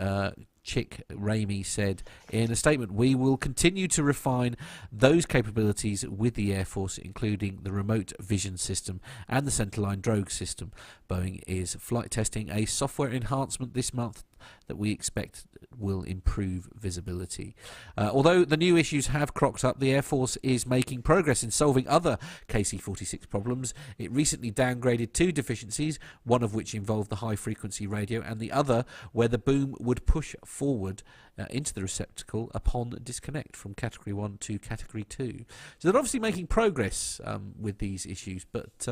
Chick Ramey said in a statement. We will continue to refine those capabilities with the Air Force, including the remote vision system and the centerline drogue system. Boeing is flight testing a software enhancement this month that we expect will improve visibility. Although the new issues have cropped up, the Air Force is making progress in solving other KC-46 problems. It recently downgraded two deficiencies, one of which involved the high-frequency radio and the other where the boom would push forward into the receptacle upon disconnect from Category 1 to Category 2. So they're obviously making progress with these issues, but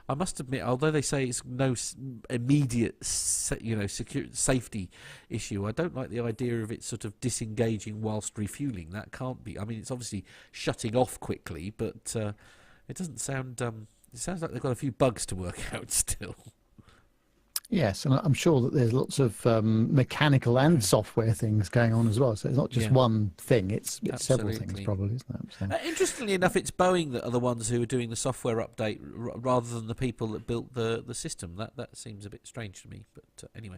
I must admit, although they say it's no immediate safety issue, I don't like the idea of it sort of disengaging whilst refueling. That can't be. I mean, it's obviously shutting off quickly, but it doesn't sound... it sounds like they've got a few bugs to work out still. Yes, and I'm sure that there's lots of mechanical and software things going on as well. So it's not just one thing; it's several things, probably, isn't it? So. Interestingly enough, it's Boeing that are the ones who are doing the software update rather than the people that built the system. That seems a bit strange to me, but anyway.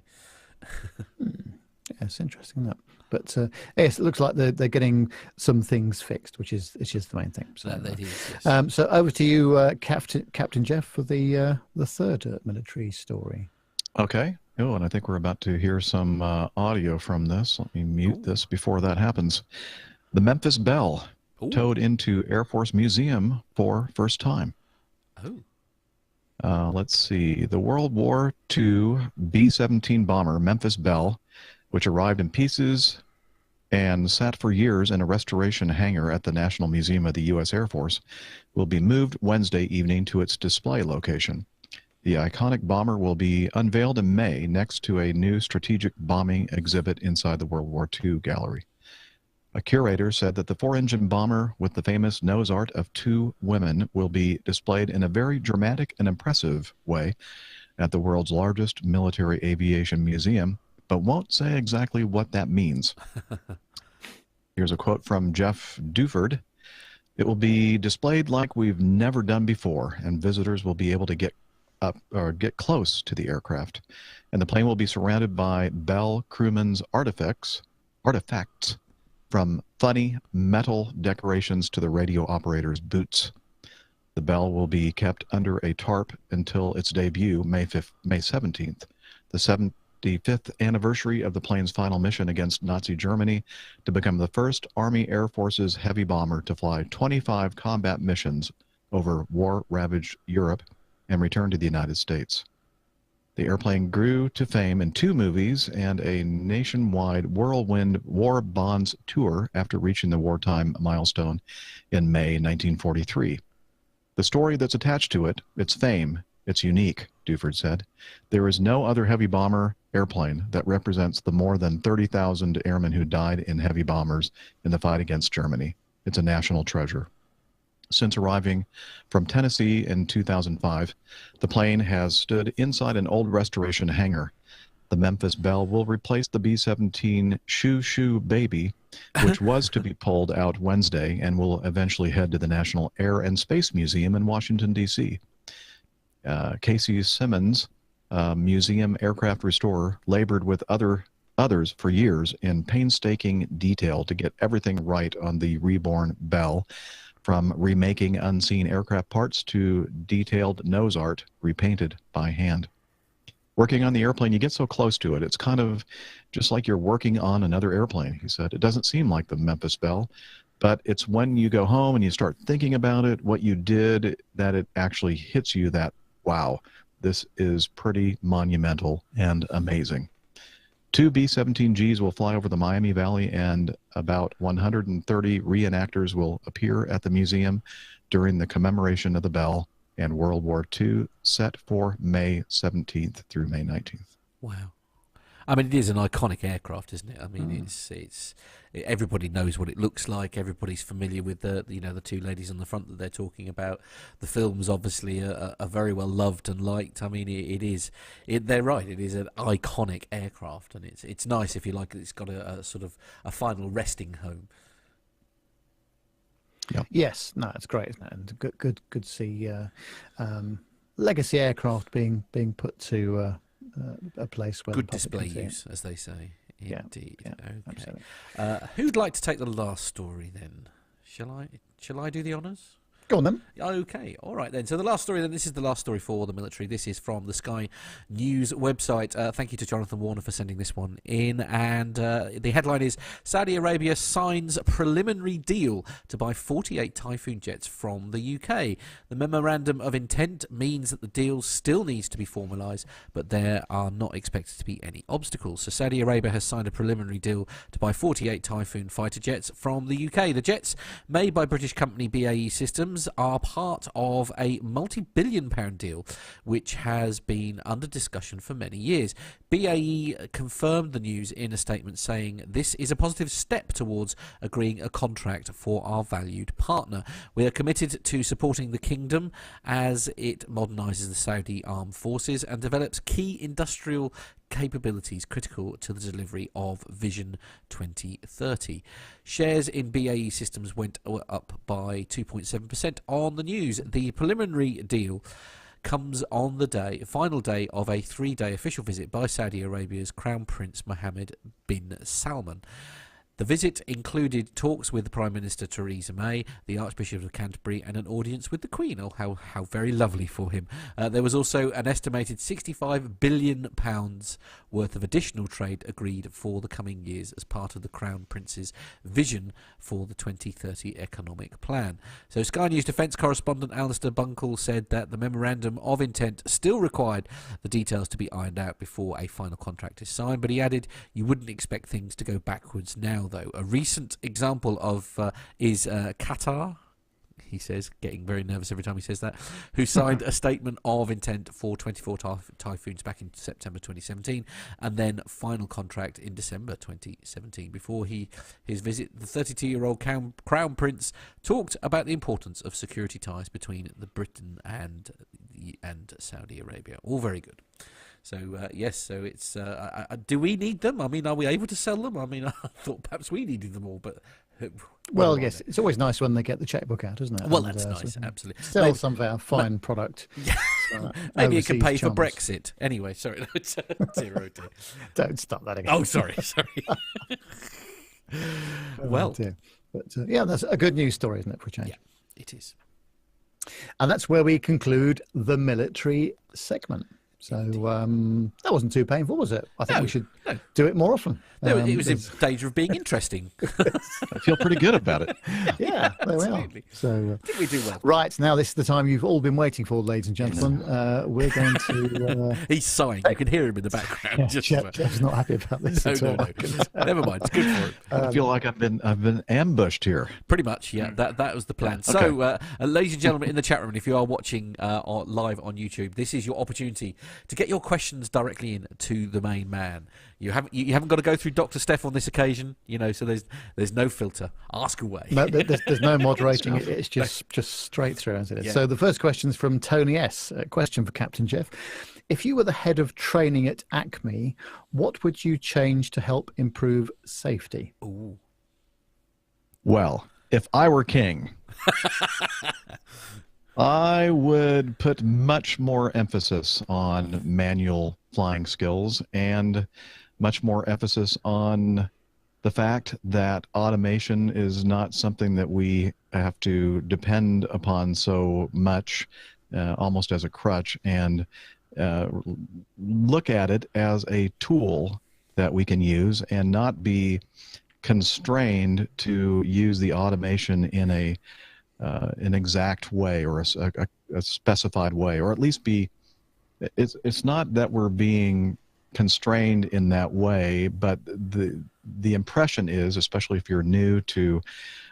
Yes, interesting that. But yes, it looks like they're getting some things fixed, which is the main thing. So, that is, yes. So over to you, Captain Jeff, for the third military story. Okay. Oh, and I think we're about to hear some audio from this. Let me mute this before that happens. The Memphis Belle towed into Air Force Museum for first time. Let's see. The World War II B-17 bomber Memphis Belle, which arrived in pieces and sat for years in a restoration hangar at the National Museum of the U.S. Air Force, will be moved Wednesday evening to its display location. The iconic bomber will be unveiled in May next to a new strategic bombing exhibit inside the World War II gallery. A curator said that the four-engine bomber with the famous nose art of two women will be displayed in a very dramatic and impressive way at the world's largest military aviation museum, but won't say exactly what that means. Here's a quote from Jeff Duford. It will be displayed like we've never done before, and visitors will be able to get up or get close to the aircraft. And the plane will be surrounded by Bell crewmen's artifacts, from funny metal decorations to the radio operator's boots. The Bell will be kept under a tarp until its debut, May 17th, the 75th anniversary of the plane's final mission against Nazi Germany, to become the first Army Air Force's heavy bomber to fly 25 combat missions over war-ravaged Europe and return to the United States. The airplane grew to fame in 2 movies and a nationwide whirlwind war bonds tour after reaching the wartime milestone in May 1943. The story that's attached to it, its fame, it's unique, Duford said. There is no other heavy bomber airplane that represents the more than 30,000 airmen who died in heavy bombers in the fight against Germany. It's a national treasure. Since arriving from Tennessee in 2005, the plane has stood inside an old restoration hangar. The Memphis Belle will replace the B-17 Shoo Shoo Baby, which was to be pulled out Wednesday and will eventually head to the National Air and Space Museum in Washington, D.C. Casey Simmons, museum aircraft restorer, labored with others for years in painstaking detail to get everything right on the reborn Belle, from remaking unseen aircraft parts to detailed nose art repainted by hand. Working on the airplane, you get so close to it. It's kind of just like you're working on another airplane, he said. It doesn't seem like the Memphis Belle, but it's when you go home and you start thinking about it, what you did, that it actually hits you that, wow, this is pretty monumental and amazing. 2 B-17Gs will fly over the Miami Valley, and about 130 reenactors will appear at the museum during the commemoration of the Belle and World War II, set for May 17th through May 19th. Wow. I mean, it is an iconic aircraft, isn't it? I mean, everybody knows what it looks like. Everybody's familiar with the 2 ladies on the front that they're talking about. The films obviously are very well loved and liked. I mean, they're right. It is an iconic aircraft, and it's nice, if you like. It's got a sort of a final resting home. Yep. Yes, no, it's great, isn't it? And good to see legacy aircraft being put to a place where good display use, as they say. Indeed. Yeah, okay. Who'd like to take the last story then? Shall I do the honours? Go on then. Okay, all right then. So the last story then, this is the last story for the military. This is from the Sky News website. Thank you to Jonathan Warner for sending this one in. And the headline is, Saudi Arabia signs preliminary deal to buy 48 Typhoon jets from the UK. The memorandum of intent means that the deal still needs to be formalised, but there are not expected to be any obstacles. So Saudi Arabia has signed a preliminary deal to buy 48 Typhoon fighter jets from the UK. The jets, made by British company BAE Systems, are part of a multi-billion-pound deal which has been under discussion for many years. BAE confirmed the news in a statement saying, "This is a positive step towards agreeing a contract for our valued partner. We are committed to supporting the kingdom as it modernises the Saudi armed forces and develops key industrial capabilities critical to the delivery of Vision 2030. Shares in BAE Systems went up by 2.7% on the news. The preliminary deal comes on the final day of a 3-day official visit by Saudi Arabia's Crown Prince Mohammed bin Salman. The visit included talks with Prime Minister Theresa May, the Archbishop of Canterbury, and an audience with the Queen. Oh, how very lovely for him. There was also an estimated £65 billion worth of additional trade agreed for the coming years as part of the Crown Prince's vision for the 2030 economic plan. So Sky News defence correspondent Alistair Bunkle said that the memorandum of intent still required the details to be ironed out before a final contract is signed, but he added you wouldn't expect things to go backwards now, though. A recent example of is Qatar, he says, getting very nervous every time he says that, who signed a statement of intent for 24 Typhoons back in September 2017, and then final contract in December 2017. Before his visit, the 32-year-old Crown Prince talked about the importance of security ties between the Britain and Saudi Arabia. All very good. So yes, so it's do we need them? I mean, are we able to sell them? I mean, I thought perhaps we needed them all, but well, yes, it's always nice when they get the checkbook out, isn't it? Well, And, that's so nice, absolutely. Sell some of our fine product. Maybe it can pay for chums. Brexit. Anyway, sorry. Dear. Don't stop that again. Oh, sorry. Well, dear. But yeah, that's a good news story, isn't it, for a change? Yeah, it is. And that's where we conclude the military segment. So that wasn't too painful, was it? I think we should do it more often. It was in danger of being interesting. I feel pretty good about it. Yeah, there we are. So, I think we do well. Right, now this is the time you've all been waiting for, ladies and gentlemen. We're going to... He's sighing. You can hear him in the background. Jeff's not happy about this at all. No. Never mind. It's good for it. I feel like I've been ambushed here. Pretty much, yeah. That was the plan. Okay. So, ladies and gentlemen in the chat room, if you are watching live on YouTube, this is your opportunity to get your questions directly in to the main man. You haven't got to go through Dr. Steph on this occasion, so there's no filter. Ask away. No, there's no moderating. It's just straight through as it is. Yeah. So the first question is from Tony S. A question for Captain Jeff. If you were the head of training at Acme, what would you change to help improve safety? Ooh. Well, if I were king, I would put much more emphasis on manual flying skills and much more emphasis on the fact that automation is not something that we have to depend upon so much, almost as a crutch, and look at it as a tool that we can use and not be constrained to use the automation in an exact way or a specified way, or at least be. It's not that we're being constrained in that way, but the impression is, especially if you're new to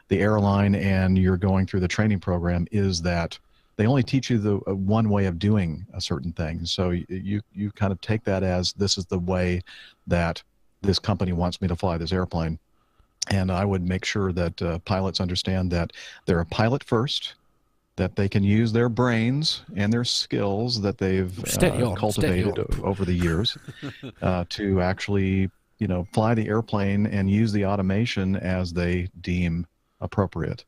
the airline and you're going through the training program, is that they only teach you the one way of doing a certain thing. So you kind of take that as, this is the way that this company wants me to fly this airplane. And I would make sure that pilots understand that they're a pilot first, that they can use their brains and their skills that they've cultivated over the years to actually, fly the airplane and use the automation as they deem appropriate,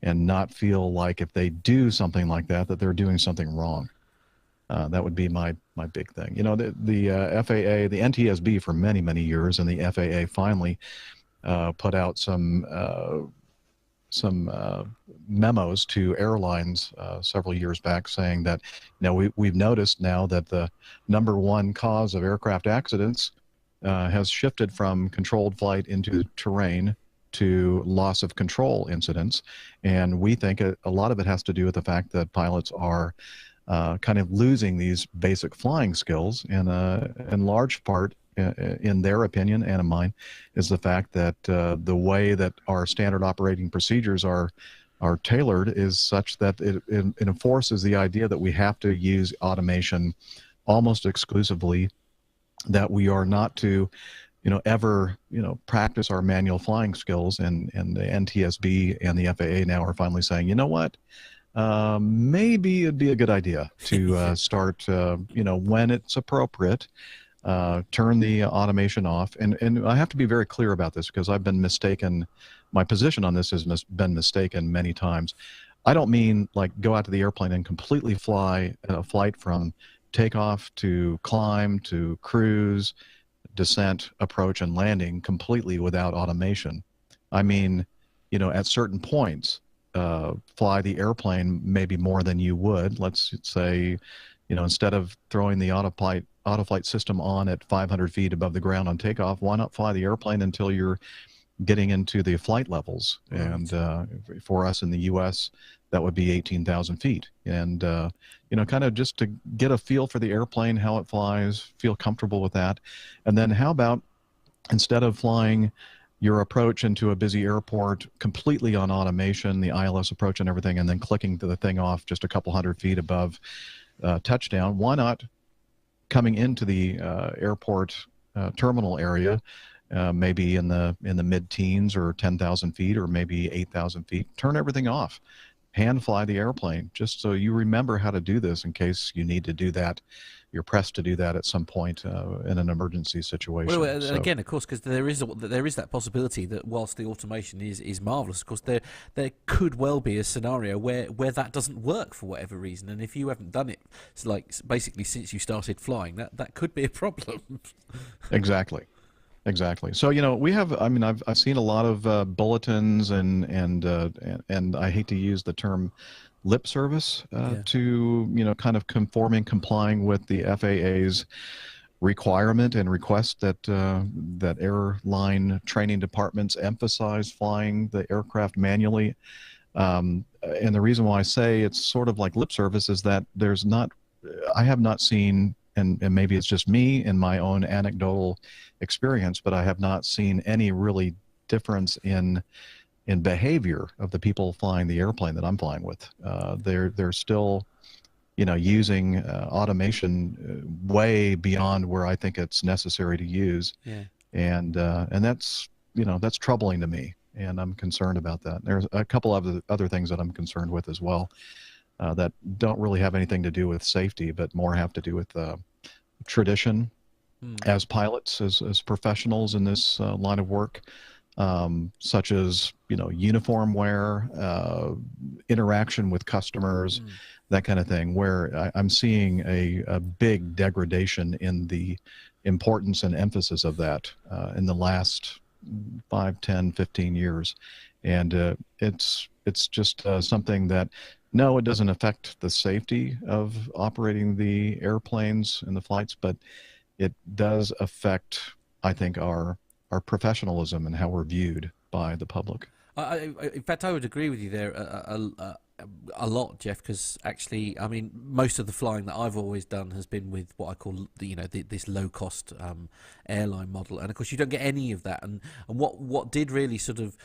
and not feel like if they do something like that, that they're doing something wrong. That would be my big thing. The FAA, the NTSB for many, many years, and the FAA finally put out some memos to airlines several years back saying that, we've noticed now that the #1 cause of aircraft accidents has shifted from controlled flight into terrain to loss of control incidents, and we think a lot of it has to do with the fact that pilots are kind of losing these basic flying skills, and in large part, in their opinion and in mine, is the fact that the way that our standard operating procedures are tailored is such that it enforces the idea that we have to use automation almost exclusively, that we are not to ever practice our manual flying skills, and the NTSB and the FAA now are finally saying, what, maybe it'd be a good idea to start when it's appropriate, turn the automation off. And I have to be very clear about this, because I've been mistaken. My position on this has been mistaken many times. I don't mean like go out to the airplane and completely fly a flight from takeoff to climb to cruise, descent, approach, and landing completely without automation. I mean, at certain points, fly the airplane maybe more than you would. Let's say, instead of throwing the autoflight system on at 500 feet above the ground on takeoff, why not fly the airplane until you're getting into the flight levels? Right. And for us in the U.S., that would be 18,000 feet. And, kind of just to get a feel for the airplane, how it flies, feel comfortable with that. And then how about, instead of flying your approach into a busy airport completely on automation, the ILS approach and everything, and then clicking the thing off just a couple hundred feet above touchdown, why not coming into the airport terminal area, maybe in the mid-teens or 10,000 feet or maybe 8,000 feet, turn everything off, hand fly the airplane, just so you remember how to do this in case you need to do that. You're pressed to do that at some point in an emergency situation. Well, and again, of course, because there is that possibility that whilst the automation is marvelous, of course, there could well be a scenario where that doesn't work for whatever reason, and if you haven't done it, like basically since you started flying, that could be a problem. Exactly. So we have. I mean, I've seen a lot of bulletins and I hate to use the term lip service to kind of complying with the FAA's requirement and request that airline training departments emphasize flying the aircraft manually. And the reason why I say it's sort of like lip service is that I have not seen, and maybe it's just me in my own anecdotal experience, but I have not seen any really difference in behavior of the people flying the airplane that I'm flying with. They're still, using automation way beyond where I think it's necessary to use. Yeah. And that's troubling to me, and I'm concerned about that. There's a couple of other things that I'm concerned with as well, that don't really have anything to do with safety, but more have to do with tradition as pilots, as professionals in this line of work. Such as uniform wear, interaction with customers, that kind of thing, where I'm seeing a big degradation in the importance and emphasis of that in the last 5, 10, 15 years. And it's just something that, no, it doesn't affect the safety of operating the airplanes and the flights, but it does affect, I think, our professionalism and how we're viewed by the public. In fact, I would agree with you there a lot, Jeff, because actually, I mean, most of the flying that I've always done has been with what I call this low-cost airline model, and of course, you don't get any of that. And what did really sort of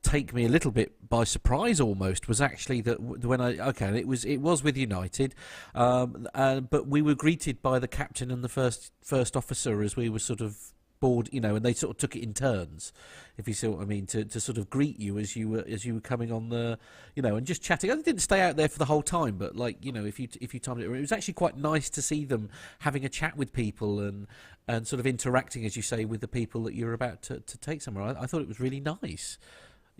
take me a little bit by surprise almost was actually that when it was with United, but we were greeted by the captain and the first officer as we were sort of board, and they sort of took it in turns, if you see what I mean, to sort of greet you as you were coming on the, and just chatting. I didn't stay out there for the whole time, but if you timed it was actually quite nice to see them having a chat with people and sort of interacting, as you say, with the people that you're about to take somewhere. I thought it was really nice,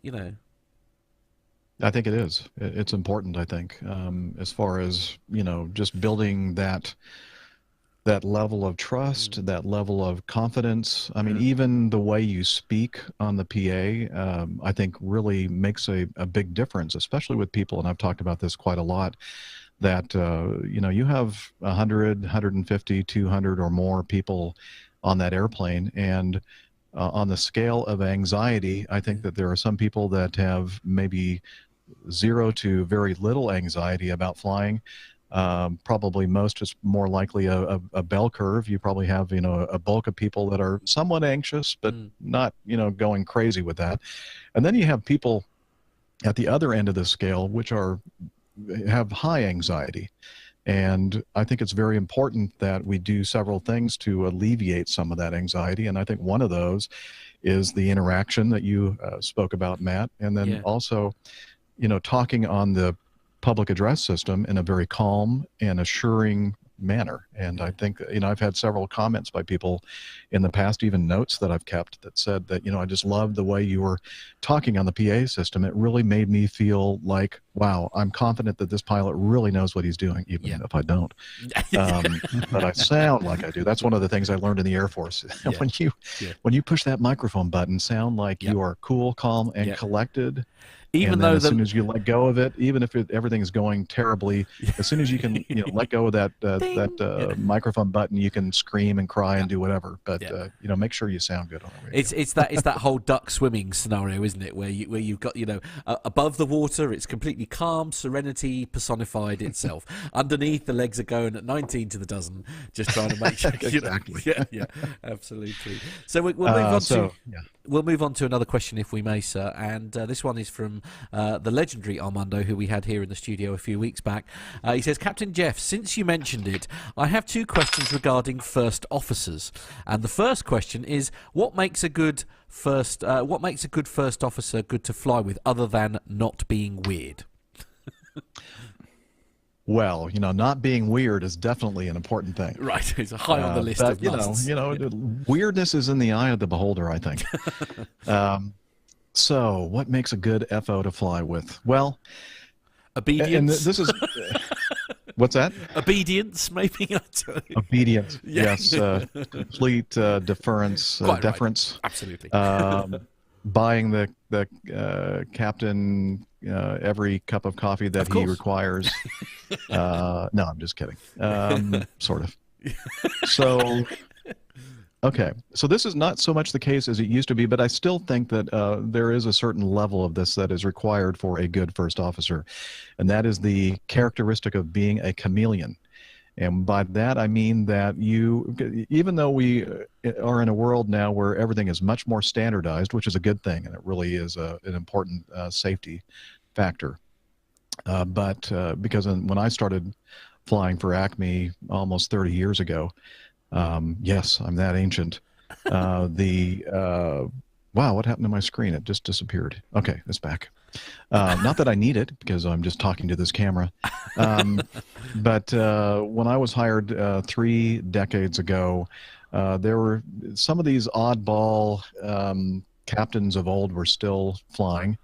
I think it is. It's important, I think, as far as, just building that level of trust, that level of confidence. I mean, even the way you speak on the PA, I think really makes a big difference, especially with people, and I've talked about this quite a lot, that, you have 100, 150, 200 or more people on that airplane, and on the scale of anxiety, I think that there are some people that have maybe 0 to very little anxiety about flying. Probably most is more likely a bell curve. You probably have, a bulk of people that are somewhat anxious, but not, going crazy with that. And then you have people at the other end of the scale, which have high anxiety. And I think it's very important that we do several things to alleviate some of that anxiety. And I think one of those is the interaction that you spoke about, Matt. And then also, talking on the public address system in a very calm and assuring manner. And I think, I've had several comments by people in the past, even notes that I've kept, that said that, I just love the way you were talking on the PA system. It really made me feel like, wow, I'm confident that this pilot really knows what he's doing, even if I don't. But I sound like I do. That's one of the things I learned in the Air Force. When you push that microphone button, sound like you are cool, calm, and collected. Even and though as soon as you let go of it, even if everything is going terribly, as soon as you can, let go of that microphone button, you can scream and cry and do whatever. But make sure you sound good on the radio. It's that whole duck swimming scenario, isn't it? Where you've got above the water, it's completely calm, serenity personified itself. Underneath, the legs are going at 19 to the dozen, just trying to make sure. Exactly. Yeah, absolutely. So we'll move on we'll move on to another question, if we may, sir. And this one is from the legendary Armando, who we had here in the studio a few weeks back. He says, Captain Jeff, since you mentioned it, I have 2 questions regarding first officers. And the first question is, what makes a good first officer good to fly with, other than not being weird? Well, not being weird is definitely an important thing. Right, it's high on the list but, of musts. Weirdness is in the eye of the beholder, I think. So, what makes a good FO to fly with? Well, obedience. And this is what's that? Obedience, maybe. I don't know. Obedience. Yes. Complete deference. Deference. Right. Absolutely. Buying the captain every cup of coffee that he requires. No, I'm just kidding. Sort of. So, okay. So this is not so much the case as it used to be, but I still think that there is a certain level of this that is required for a good first officer, and that is the characteristic of being a chameleon. And by that, I mean that even though we are in a world now where everything is much more standardized, which is a good thing, and it really is an important safety factor. But because when I started flying for Acme almost 30 years ago, yes, I'm that ancient. Wow, what happened to my screen? It just disappeared. Okay, it's back. Not that I need it, because I'm just talking to this camera. But when I was hired 3 decades ago, there were some of these oddball captains of old were still flying.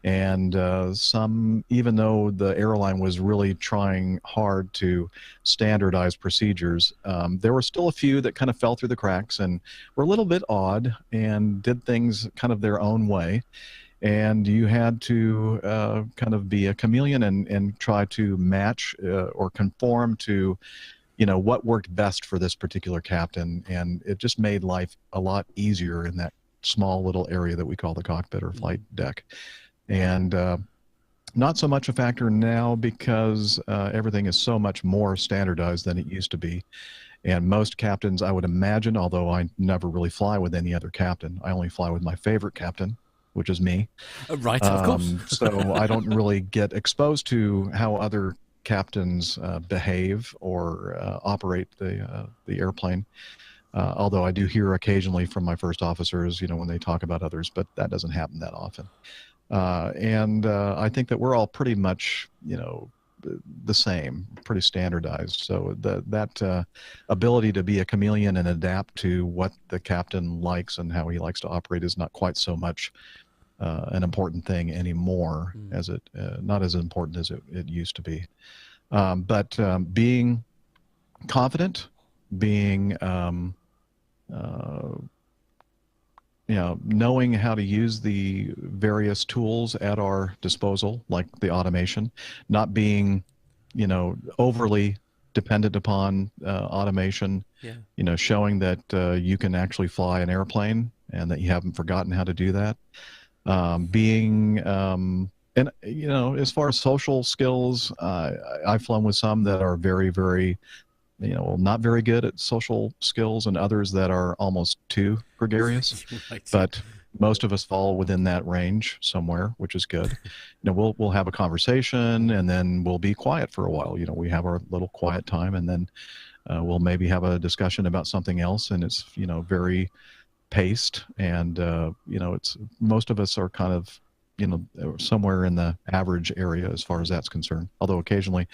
And some, even though the airline was really trying hard to standardize procedures, there were still a few that kind of fell through the cracks and were a little bit odd and did things kind of their own way. And you had to kind of be a chameleon and try to match or conform to, what worked best for this particular captain. And it just made life a lot easier in that small little area that we call the cockpit or flight deck. And not so much a factor now, because everything is so much more standardized than it used to be. And most captains, I would imagine, although I never really fly with any other captain, I only fly with my favorite captain, which is me. Right, of course. So I don't really get exposed to how other captains behave or operate the airplane. Although I do hear occasionally from my first officers, when they talk about others, but that doesn't happen that often. And I think that we're all pretty much, the same, pretty standardized. So that ability to be a chameleon and adapt to what the captain likes and how he likes to operate is not quite so much an important thing anymore, as it not as important as it used to be. But being confident, being knowing how to use the various tools at our disposal, like the automation, not being, overly dependent upon automation, showing that you can actually fly an airplane and that you haven't forgotten how to do that. And, as far as social skills, I've flown with some that are very, very, not very good at social skills, and others that are almost too gregarious. Right. But most of us fall within that range somewhere, which is good. We'll have a conversation, and then we'll be quiet for a while. We have our little quiet time, and then we'll maybe have a discussion about something else, and it's very paced, and it's most of us are kind of somewhere in the average area as far as that's concerned. Although occasionally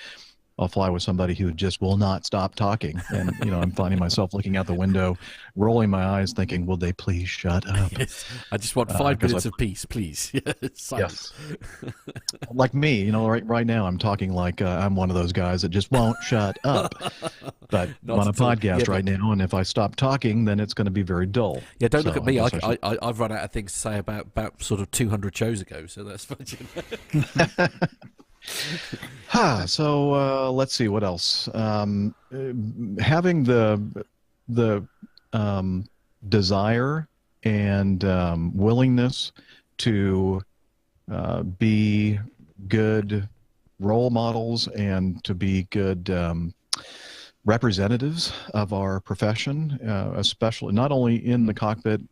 I'll fly with somebody who just will not stop talking, and I'm finding myself looking out the window, rolling my eyes, thinking, "Will they please shut up?" Yes. I just want 5 minutes of peace, please. Yes. Like me, right now I'm talking like I'm one of those guys that just won't shut up. But I'm on a podcast right now, and if I stop talking, then it's going to be very dull. Yeah, don't look at me. I've run out of things to say about sort of 200 shows ago, so that's fine. So let's see what else. Having the desire and willingness to be good role models and to be good representatives of our profession, especially not only in the cockpit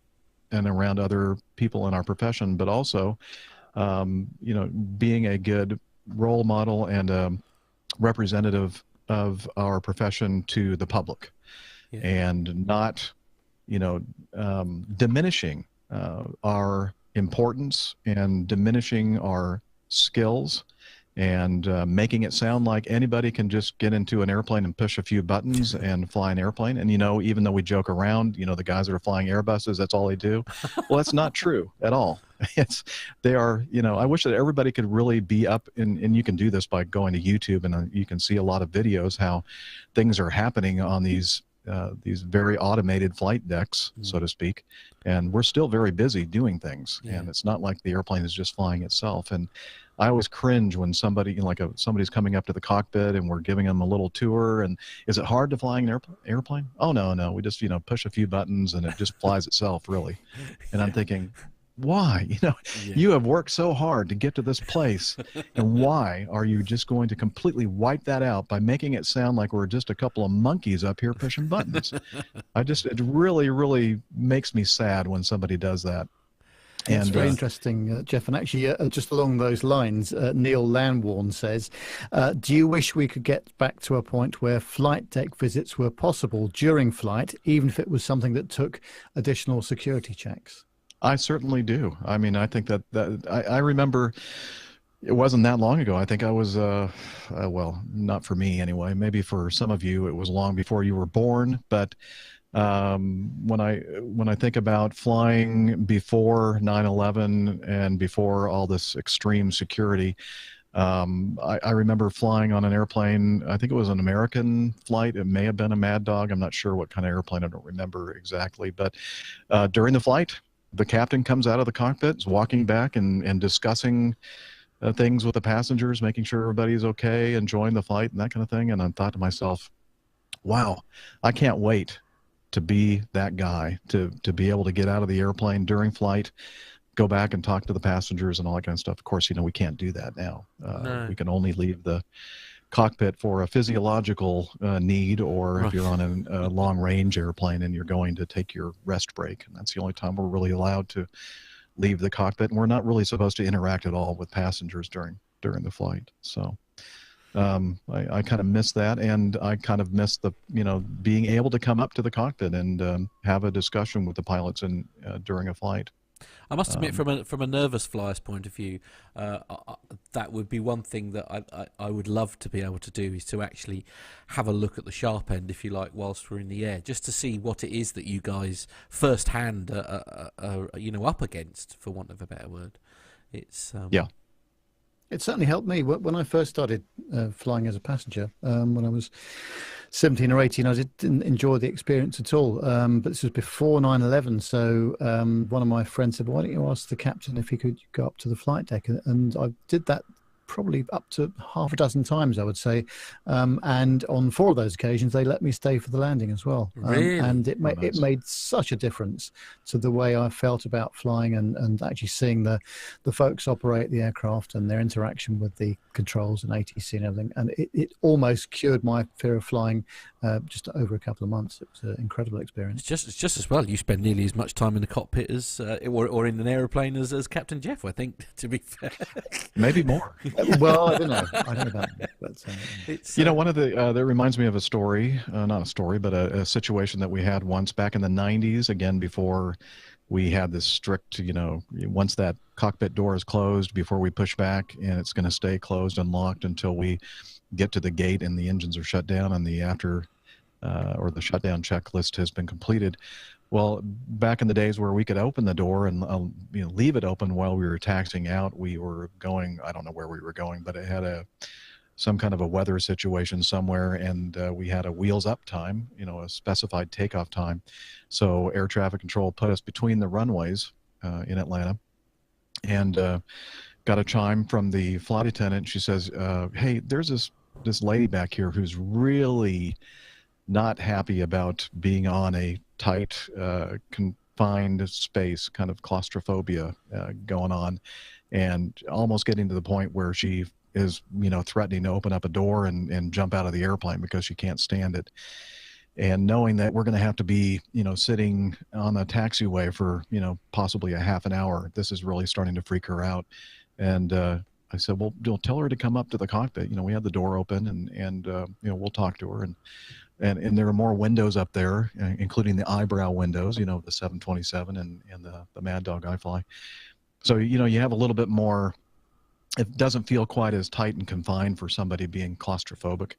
and around other people in our profession, but also being a good role model and a representative of our profession to the public, and not diminishing our importance and diminishing our skills and making it sound like anybody can just get into an airplane and push a few buttons and fly an airplane. And, even though we joke around, the guys that are flying Airbuses, that's all they do. Well, that's not true at all. They are, I wish that everybody could really be up, and you can do this by going to YouTube, and you can see a lot of videos how things are happening on these very automated flight decks, so to speak. And we're still very busy doing things. And it's not like the airplane is just flying itself. And I always cringe when somebody, somebody's coming up to the cockpit and we're giving them a little tour. And is it hard to fly an airplane? Oh, no. We just, push a few buttons and it just flies itself, really. And I'm thinking, why? You have worked so hard to get to this place, and why are you just going to completely wipe that out by making it sound like we're just a couple of monkeys up here pushing buttons? It really, really makes me sad when somebody does that. It's very interesting, Jeff. And actually, just along those lines, Neil Landwarn says, do you wish we could get back to a point where flight deck visits were possible during flight, even if it was something that took additional security checks? I certainly do. I mean, I think that I remember it wasn't that long ago. I think I was, well, not for me anyway. Maybe for some of you, it was long before you were born. But when I think about flying before 9/11 and before all this extreme security, I remember flying on an airplane. I think it was an American flight. It may have been a Mad Dog. I'm not sure what kind of airplane. I don't remember exactly. But during the flight, the captain comes out of the cockpit, is walking back and discussing things with the passengers, making sure everybody's okay, enjoying the flight and that kind of thing. And I thought to myself, wow, I can't wait to be that guy, to be able to get out of the airplane during flight, go back and talk to the passengers and all that kind of stuff. Of course, we can't do that now. No. We can only leave the cockpit for a physiological need, or if you're on a long-range airplane and you're going to take your rest break. And that's the only time we're really allowed to leave the cockpit. And we're not really supposed to interact at all with passengers during the flight. So I kind of miss that, and I kind of miss the being able to come up to the cockpit and have a discussion with the pilots during a flight. I must admit, from a nervous flyer's point of view, that would be one thing that I would love to be able to do, is to actually have a look at the sharp end, if you like, whilst we're in the air, just to see what it is that you guys firsthand are up against, for want of a better word. It's yeah. It certainly helped me when I first started flying as a passenger. When I was 17 or 18, I didn't enjoy the experience at all. But this was before 9/11, so one of my friends said, "Why don't you ask the captain if he could go up to the flight deck?" And I did that probably up to half a dozen times, I would say. And on 4 of those occasions, they let me stay for the landing as well. Really? And it made such a difference to the way I felt about flying, and actually seeing the folks operate the aircraft and their interaction with the controls and ATC and everything. And it almost cured my fear of flying just over a couple of months. It was an incredible experience. It's just as well. You spend nearly as much time in the cockpit as or in an aeroplane as Captain Jeff, I think, to be fair. Maybe more. Well, I don't know about that. But, it's, one of the that reminds me of a story, not a story, but a situation that we had once back in the 90s, again, before we had this strict, once that cockpit door is closed, before we push back, and it's going to stay closed and locked until we get to the gate and the engines are shut down and the the shutdown checklist has been completed. Well, back in the days where we could open the door and leave it open while we were taxiing out, we were going, I don't know where we were going, but it had some kind of a weather situation somewhere, and we had a wheels up time, a specified takeoff time. So air traffic control put us between the runways in Atlanta, and got a chime from the flight attendant. She says, "Hey, there's this lady back here who's really not happy about being on a tight, confined space, kind of claustrophobia going on, and almost getting to the point where she is, threatening to open up a door and jump out of the airplane because she can't stand it." And knowing that we're going to have to be, sitting on a taxiway for, possibly a half an hour, this is really starting to freak her out. And I said, well, tell her to come up to the cockpit. We had the door open, and we'll talk to her. And there are more windows up there, including the eyebrow windows, the 727 and the Mad Dog I fly. So, you have a little bit more it doesn't feel quite as tight and confined for somebody being claustrophobic.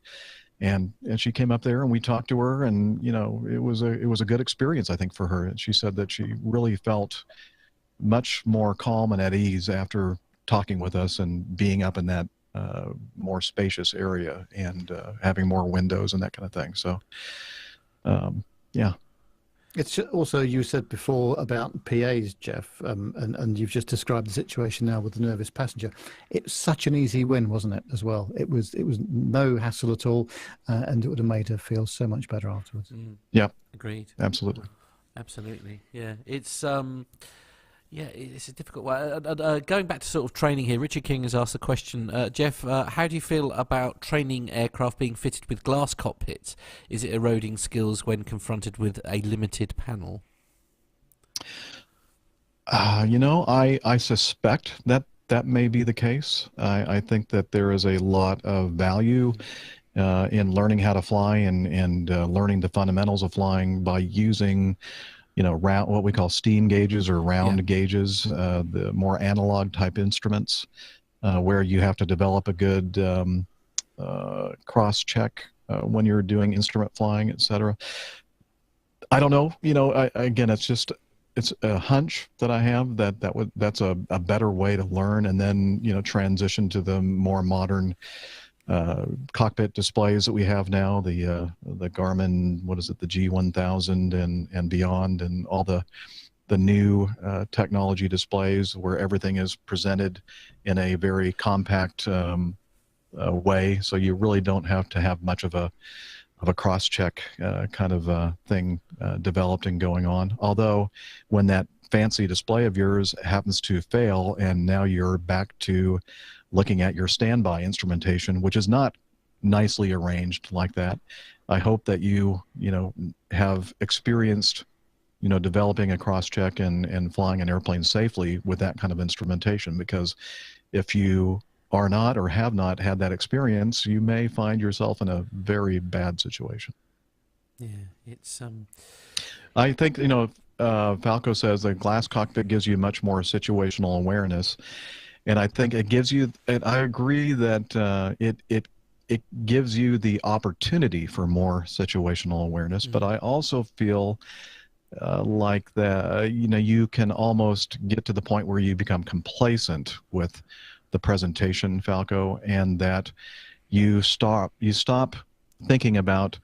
And she came up there and we talked to her, and it was a good experience, I think, for her. And she said that she really felt much more calm and at ease after talking with us and being up in that more spacious area and having more windows and that kind of thing. So, yeah. It's also, you said before about PAs, Jeff, and you've just described the situation now with the nervous passenger. It was such an easy win, wasn't it, as well? It was no hassle at all, and it would have made her feel so much better afterwards. Yeah. Agreed. Absolutely. Absolutely. Yeah. It's a difficult one. Going back to sort of training here, Richard King has asked a question. Jeff, how do you feel about training aircraft being fitted with glass cockpits? Is it eroding skills when confronted with a limited panel? I suspect that may be the case. I think that there is a lot of value in learning how to fly and learning the fundamentals of flying by using round, what we call steam gauges or round gauges, the more analog type instruments, where you have to develop a good cross check when you're doing instrument flying, etc. I don't know. Again, it's a hunch that I have that's a better way to learn, and then transition to the more modern cockpit displays that we have now, the Garmin, what is it, the G1000 and beyond, and all the new technology displays where everything is presented in a very compact way, so you really don't have to have much of a cross-check kind of thing developed and going on. Although when that fancy display of yours happens to fail and now you're back to looking at your standby instrumentation, which is not nicely arranged like that, I hope that you have experienced developing a cross-check and flying an airplane safely with that kind of instrumentation, because if you are not or have not had that experience, you may find yourself in a very bad situation. Yeah, it's I think Falco says the glass cockpit gives you much more situational awareness, and I think it gives you, and I agree that it gives you the opportunity for more situational awareness, but I also feel like that you can almost get to the point where you become complacent with the presentation, Falco, and that you stop thinking about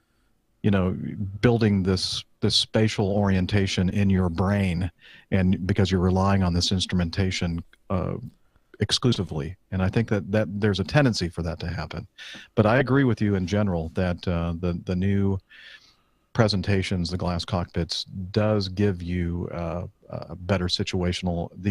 building this spatial orientation in your brain, and because you're relying on this instrumentation exclusively. And I think that there's a tendency for that to happen. But I agree with you in general that the new presentations, the glass cockpits, does give you the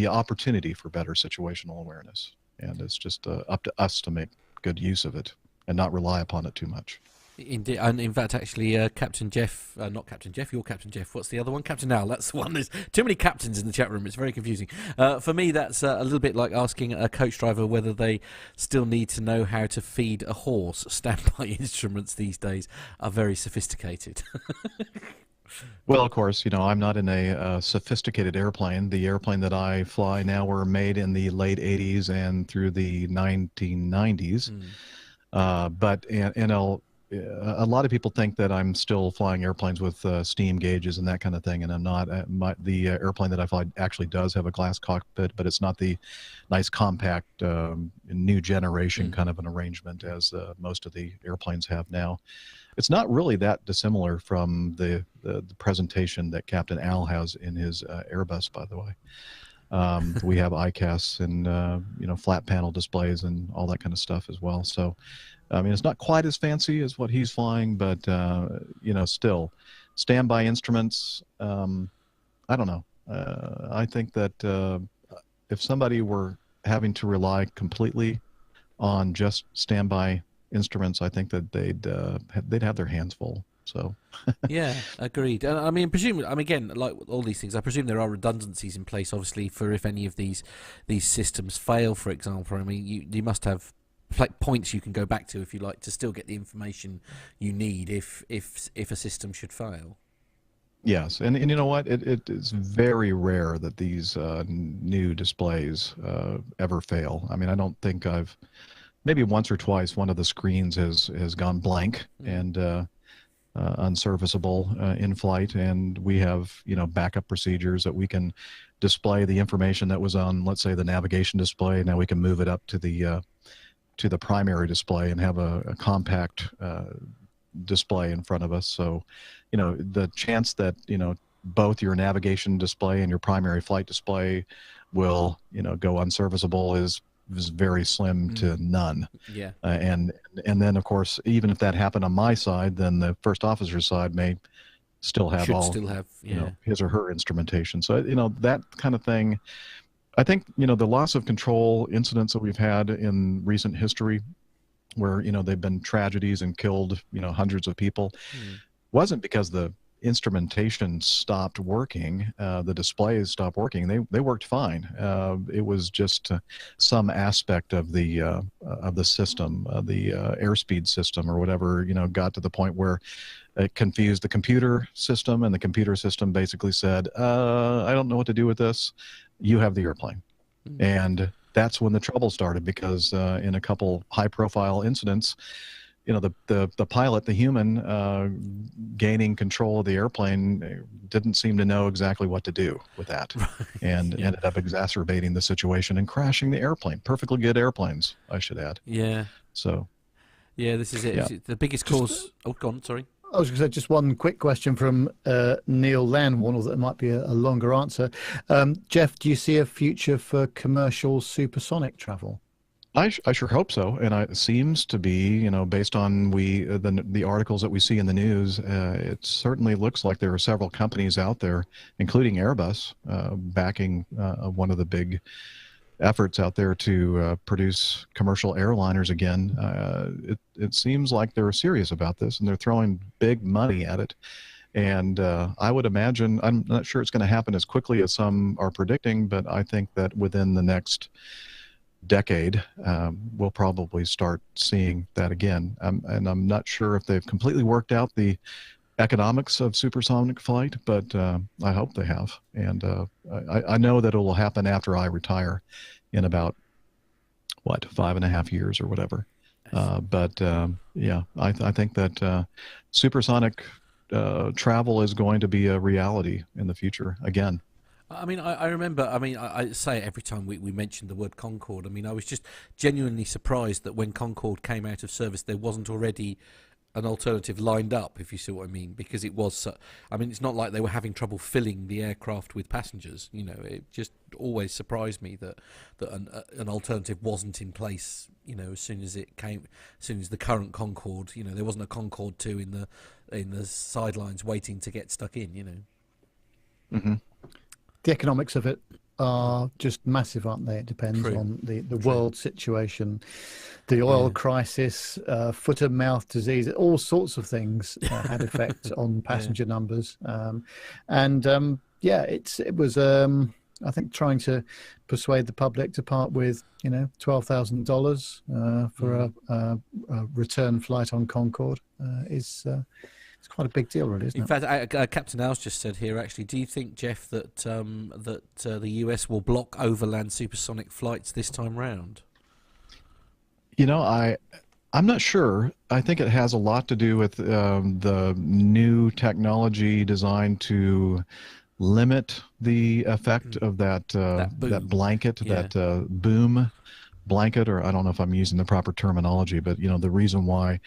opportunity for better situational awareness. And it's just up to us to make good use of it and not rely upon it too much. Indeed, and in fact, actually, Captain Jeff, not Captain Jeff, you're Captain Jeff. What's the other one? Captain Al. That's the one. There's too many captains in the chat room. It's very confusing. For me, that's a little bit like asking a coach driver whether they still need to know how to feed a horse. Standby instruments these days are very sophisticated. Well, of course, I'm not in a sophisticated airplane. The airplane that I fly now were made in the late 80s and through the 1990s. But a lot of people think that I'm still flying airplanes with steam gauges and that kind of thing, and I'm not. The airplane that I fly actually does have a glass cockpit, but it's not the nice compact new generation kind of an arrangement as most of the airplanes have now. It's not really that dissimilar from the presentation that Captain Al has in his Airbus, by the way. We have ICAS and flat panel displays and all that kind of stuff as well. So, I mean, it's not quite as fancy as what he's flying, but still, standby instruments. I don't know. I think that if somebody were having to rely completely on just standby instruments, I think that they'd have their hands full. So yeah, agreed. And I mean, again, like all these things, I presume there are redundancies in place, obviously, for if any of these systems fail, for example. I mean, you must have points you can go back to, if you like, to still get the information you need if a system should fail. Yes, and you know what? It is very rare that these new displays ever fail. I mean, I don't think I've maybe once or twice one of the screens has gone blank and unserviceable in flight, and we have backup procedures that we can display the information that was on, let's say, the navigation display. Now we can move it up to the primary display and have a compact display in front of us. So, the chance that both your navigation display and your primary flight display will go unserviceable is very slim to none. Yeah. And then of course, even if that happened on my side, then the first officer's side may still have his or her instrumentation. So that kind of thing. I think the loss of control incidents that we've had in recent history, where they've been tragedies and killed hundreds of people, wasn't because the instrumentation stopped working, the displays stopped working. They worked fine. It was just some aspect of the system, the airspeed system or whatever, got to the point where it confused the computer system, and the computer system basically said, I don't know what to do with this. You have the airplane. And that's when the trouble started, because in a couple high-profile incidents, the pilot, the human, gaining control of the airplane didn't seem to know exactly what to do with that, and ended up exacerbating the situation and crashing the airplane. Perfectly good airplanes, I should add. Yeah. So. Yeah, this is it. Yeah. The biggest cause. Oh, go on. Sorry. I was going to say just one quick question from Neil Lanwarn, although it might be a longer answer. Jeff, do you see a future for commercial supersonic travel? I sure hope so, and it seems to be, based on the articles that we see in the news, it certainly looks like there are several companies out there, including Airbus, backing one of the big efforts out there to produce commercial airliners again. It seems like they're serious about this, and they're throwing big money at it. And I would imagine, I'm not sure it's going to happen as quickly as some are predicting, but I think that within the next decade, we'll probably start seeing that again. And I'm not sure if they've completely worked out the economics of supersonic flight, but I hope they have. And I know that it will happen after I retire in about, 5.5 years or whatever. But I think that supersonic travel is going to be a reality in the future again. I mean, I remember, I say it every time we mentioned the word Concorde. I mean, I was just genuinely surprised that when Concorde came out of service, there wasn't already an alternative lined up, if you see what I mean, because it was, it's not like they were having trouble filling the aircraft with passengers. It just always surprised me that an alternative wasn't in place, as soon as it came, as soon as the current Concorde, there wasn't a Concorde 2 in the sidelines waiting to get stuck in, Mm-hmm. The economics of it are just massive, aren't they? It depends on the world situation, the oil crisis, foot and mouth disease, all sorts of things had effect on passenger numbers. It was I think trying to persuade the public to part with $12,000 for a return flight on Concorde is. It's quite a big deal, really, isn't it? In fact, Captain Al's just said here, actually, do you think, Jeff, that the US will block overland supersonic flights this time round? I'm not sure. I think it has a lot to do with the new technology designed to limit the effect of that blanket, that boom blanket, or I don't know if I'm using the proper terminology, but the reason why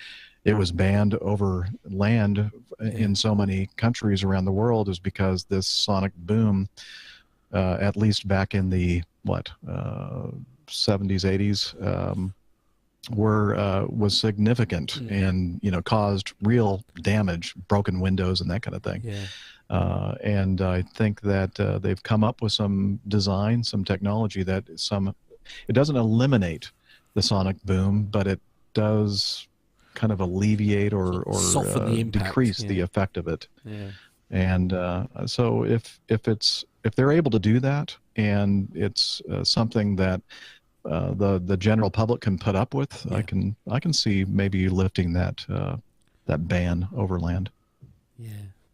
it was banned over land in so many countries around the world is because this sonic boom, at least back in the 70s, 80s, was significant and caused real damage, broken windows and that kind of thing. And I think that they've come up with some design, some technology that it doesn't eliminate the sonic boom, but it does kind of alleviate or soften the impact, decrease the effect of it. And so if they're able to do that, and it's something that the general public can put up with, I can see maybe lifting that ban over land.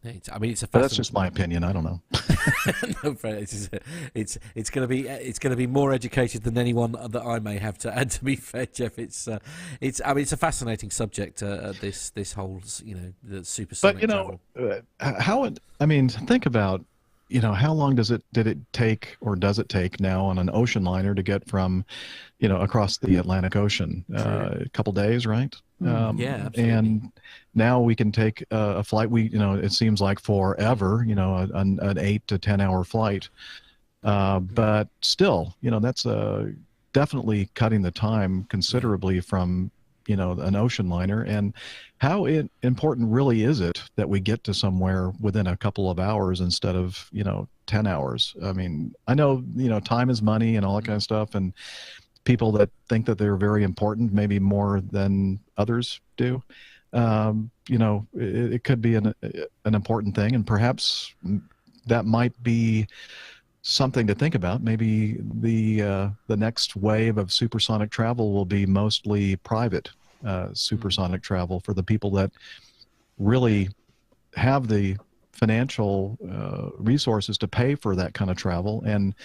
I mean, it's a But that's just my opinion. I don't know. No, it's going to be more educated than anyone that I may have to add. To be fair, Jeff, it's a fascinating subject. This whole the supersonic travel. Think about how long did it take, or does it take now on an ocean liner to get from across the Atlantic Ocean? A couple days, right? Yeah, absolutely. And now we can take a flight. It seems like forever. An 8 to 10 hour flight, but still, that's definitely cutting the time considerably from an ocean liner. And how important really is it that we get to somewhere within a couple of hours instead of 10 hours? I mean, I know time is money and all that kind of stuff, and people that think that they're very important, maybe more than others do. It could be an important thing, and perhaps that might be something to think about. Maybe the next wave of supersonic travel will be mostly private supersonic travel for the people that really have the financial resources to pay for that kind of travel, and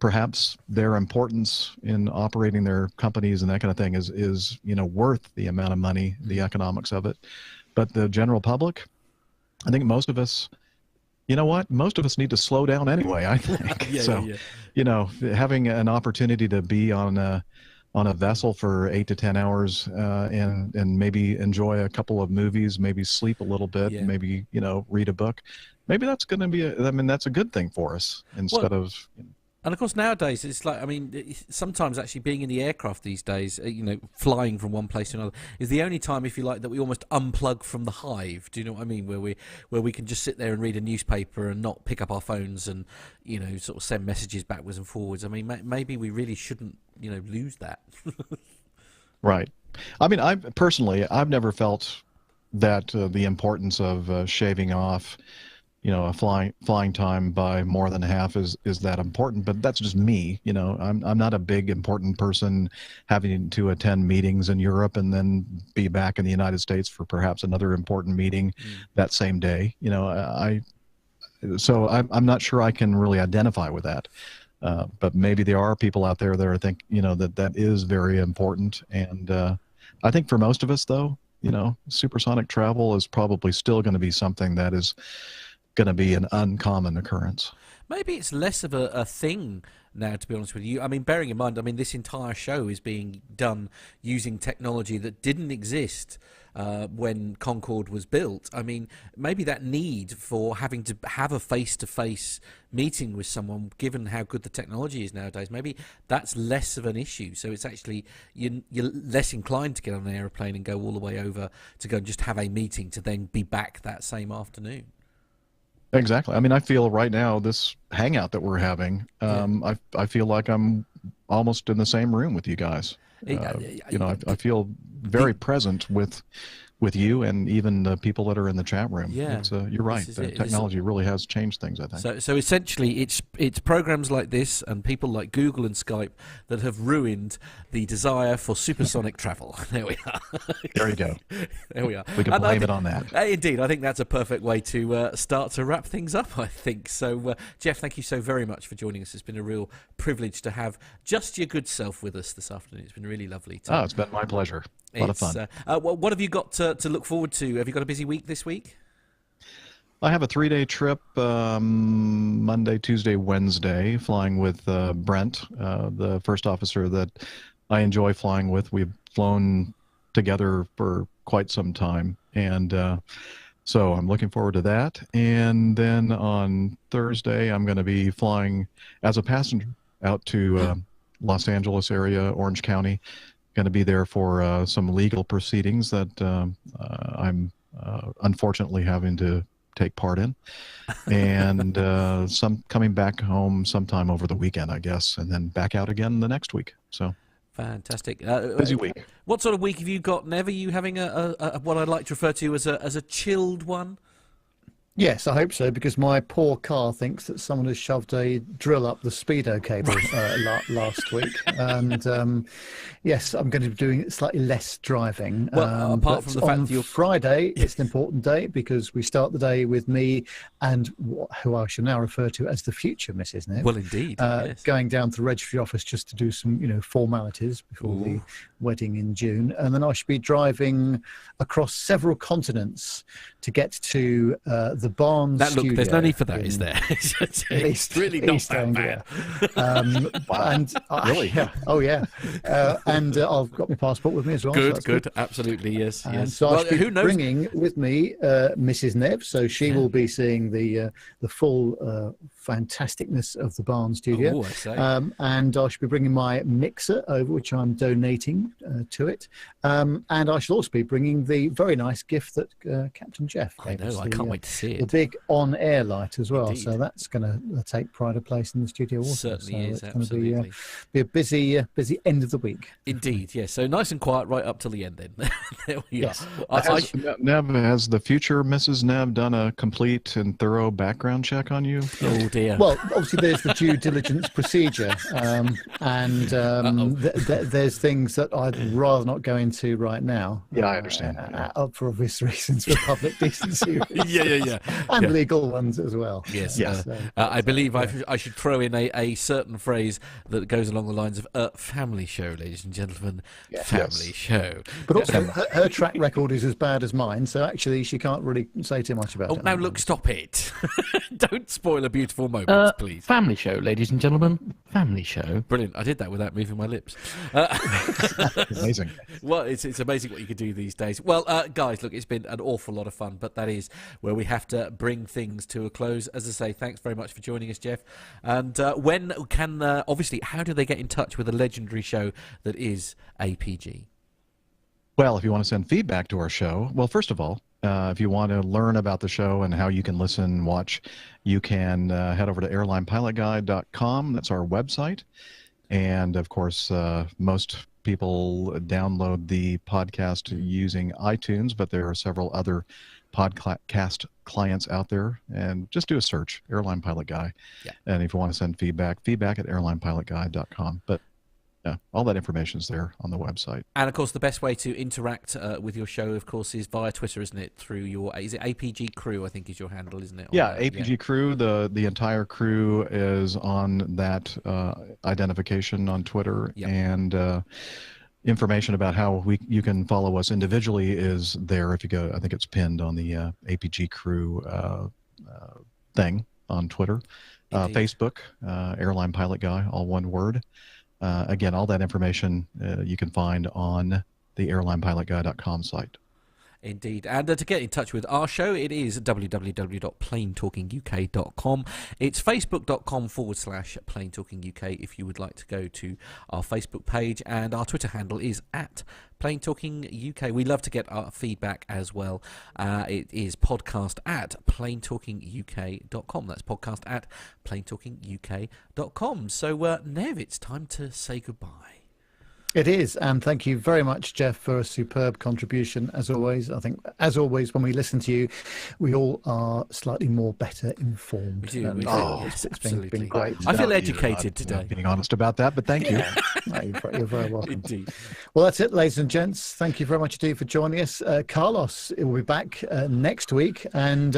perhaps their importance in operating their companies and that kind of thing is worth the amount of money, the economics of it. But the general public, I think most of us, most of us need to slow down anyway, I think. Having an opportunity to be on a vessel for 8 to 10 hours and maybe enjoy a couple of movies, maybe sleep a little bit, maybe read a book, maybe that's going to be that's a good thing for us instead of. And of course, nowadays it's like, sometimes actually being in the aircraft these days, flying from one place to another, is the only time, if you like, that we almost unplug from the hive. Do you know what I mean? Where we can just sit there and read a newspaper and not pick up our phones and sort of send messages backwards and forwards. I mean, maybe we really shouldn't lose that. Right. I mean, I've never felt that the importance of shaving off a flying time by more than half is that important, but that's just me. I'm not a big important person having to attend meetings in Europe and then be back in the United States for perhaps another important meeting that same day. So I'm not sure I can really identify with that. But maybe there are people out there that are that is very important. And I think for most of us, though, supersonic travel is probably still going to be something that is going to be an uncommon occurrence. Maybe it's less of a thing now, to be honest with you. I mean, bearing in mind, this entire show is being done using technology that didn't exist when Concorde was built. I mean, maybe that need for having to have a face-to-face meeting with someone, given how good the technology is nowadays, maybe that's less of an issue. So it's actually, you're less inclined to get on an aeroplane and go all the way over to go and just have a meeting to then be back that same afternoon. Exactly. I mean, I feel right now this hangout that we're having, I feel like I'm almost in the same room with you guys. I feel very present with you and even the people that are in the chat room. Yeah, you're right. The technology really has changed things, I think. So essentially, it's programs like this and people like Google and Skype that have ruined the desire for supersonic travel. There we are. There you go. There we are. We can blame it on that. Indeed, I think that's a perfect way to start to wrap things up, I think. So, Jeff, thank you so very much for joining us. It's been a real privilege to have just your good self with us this afternoon. It's been really lovely. It's been my pleasure. A lot of fun. What have you got to look forward to? Have you got a busy week this week? I have a 3-day trip, Monday, Tuesday, Wednesday, flying with Brent, the first officer that I enjoy flying with. We've flown together for quite some time, and so I'm looking forward to that. And then on Thursday, I'm going to be flying as a passenger out to Los Angeles area, Orange County. Going to be there for some legal proceedings that I'm unfortunately having to take part in, and some coming back home sometime over the weekend, I guess, and then back out again the next week. So fantastic. Busy week. What sort of week have you got, Nev? Are you having a what I'd like to refer to as a chilled one? Yes, I hope so, because my poor car thinks that someone has shoved a drill up the speedo cable last week. And yes, I'm going to be doing slightly less driving. Well, apart from the fact that you're... Friday, it's an important day because we start the day with me and who I shall now refer to as the future Mrs. Nib. Well, indeed. Yes. Going down to the registry office just to do some, formalities before the wedding in June. And then I should be driving across several continents to get to the Barnes studio. There's no need for that, is there? It's really not that bad. Really? Yeah. Oh, yeah. And I've got my passport with me as well. Good. Absolutely, yes. So I should be bringing with me Mrs. Nev, so she will be seeing the full fantasticness of the Barnes studio. Oh, I say. And I should be bringing my mixer over, which I'm donating to it. And I shall also be bringing the very nice gift that Captain Jeff gave us. I can't wait to see it. The big on-air light as well. Indeed. So that's going to take pride of place in the studio also. Certainly is, it's absolutely. Going to be a busy end of the week. Indeed, yes. So nice and quiet right up till the end then. There we Yes. are. Has the future Mrs. Neb done a complete and thorough background check on you? Oh, dear. Well, obviously there's the due diligence procedure, and there's things that I'd rather not go into right now. Yeah, I understand. For obvious reasons, for public decency. Yeah. And legal ones as well. Yes. I believe I should throw in a certain phrase that goes along the lines of family show, ladies and gentlemen. Family show. But also, her track record is as bad as mine, so actually she can't really say too much about it. Oh, now look, stop it. Don't spoil a beautiful moment, please. Family show, ladies and gentlemen. Family show. Brilliant. I did that without moving my lips. Amazing. Well, it's amazing what you can do these days. Well, guys, look, it's been an awful lot of fun, but that is where we have to bring things to a close. As I say, thanks very much for joining us, Jeff. And when can, obviously, how do they get in touch with a legendary show that is APG? Well, if you want to send feedback to our show, well, first of all, if you want to learn about the show and how you can listen, watch, you can head over to airlinepilotguide.com. That's our website. And, of course, most people download the podcast using iTunes, but there are several other podcast clients out there. And just do a search, Airline Pilot Guy. Yeah. And if you want to send feedback at airlinepilotguide.com. But all that information is there on the website. And, of course, the best way to interact with your show, of course, is via Twitter, isn't it? Through is it APG Crew, I think is your handle, isn't it? APG Crew. The entire crew is on that identification on Twitter. Yep. And information about how you can follow us individually is there if you go. I think it's pinned on the APG Crew thing on Twitter. Facebook, Airline Pilot Guy, all one word. Again, all that information you can find on the airlinepilotguy.com site. Indeed. And to get in touch with our show, it is www.planetalkinguk.com. It's facebook.com/planetalkinguk if you would like to go to our Facebook page. And our Twitter handle is @planetalkinguk. We love to get our feedback as well. It is podcast@planetalkinguk.com. That's podcast@planetalkinguk.com. So, Nev, it's time to say goodbye. It is, and thank you very much, Jeff, for a superb contribution, as always. I think, as always, when we listen to you, we all are slightly more better informed. We do. Yes, it's been great. I feel educated today. Being honest about that, but thank you. No, you're very welcome. Indeed. Well, that's it, ladies and gents. Thank you very much indeed for joining us. Carlos will be back next week, and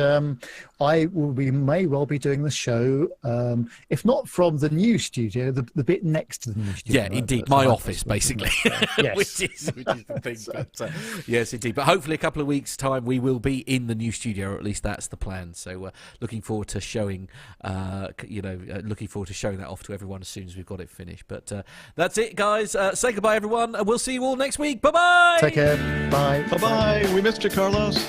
we may well be doing the show, if not from the new studio, the bit next to the new studio. Yeah, indeed. My office, basically. Yes. which is the thing. But, yes, indeed. But hopefully a couple of weeks' time we will be in the new studio, or at least that's the plan. So looking forward to showing, looking forward to showing that off to everyone as soon as we've got it finished. But that's it, guys. Say goodbye, everyone, and we'll see you all next week. Bye-bye. Take care. Bye. Bye-bye. We missed you, Carlos.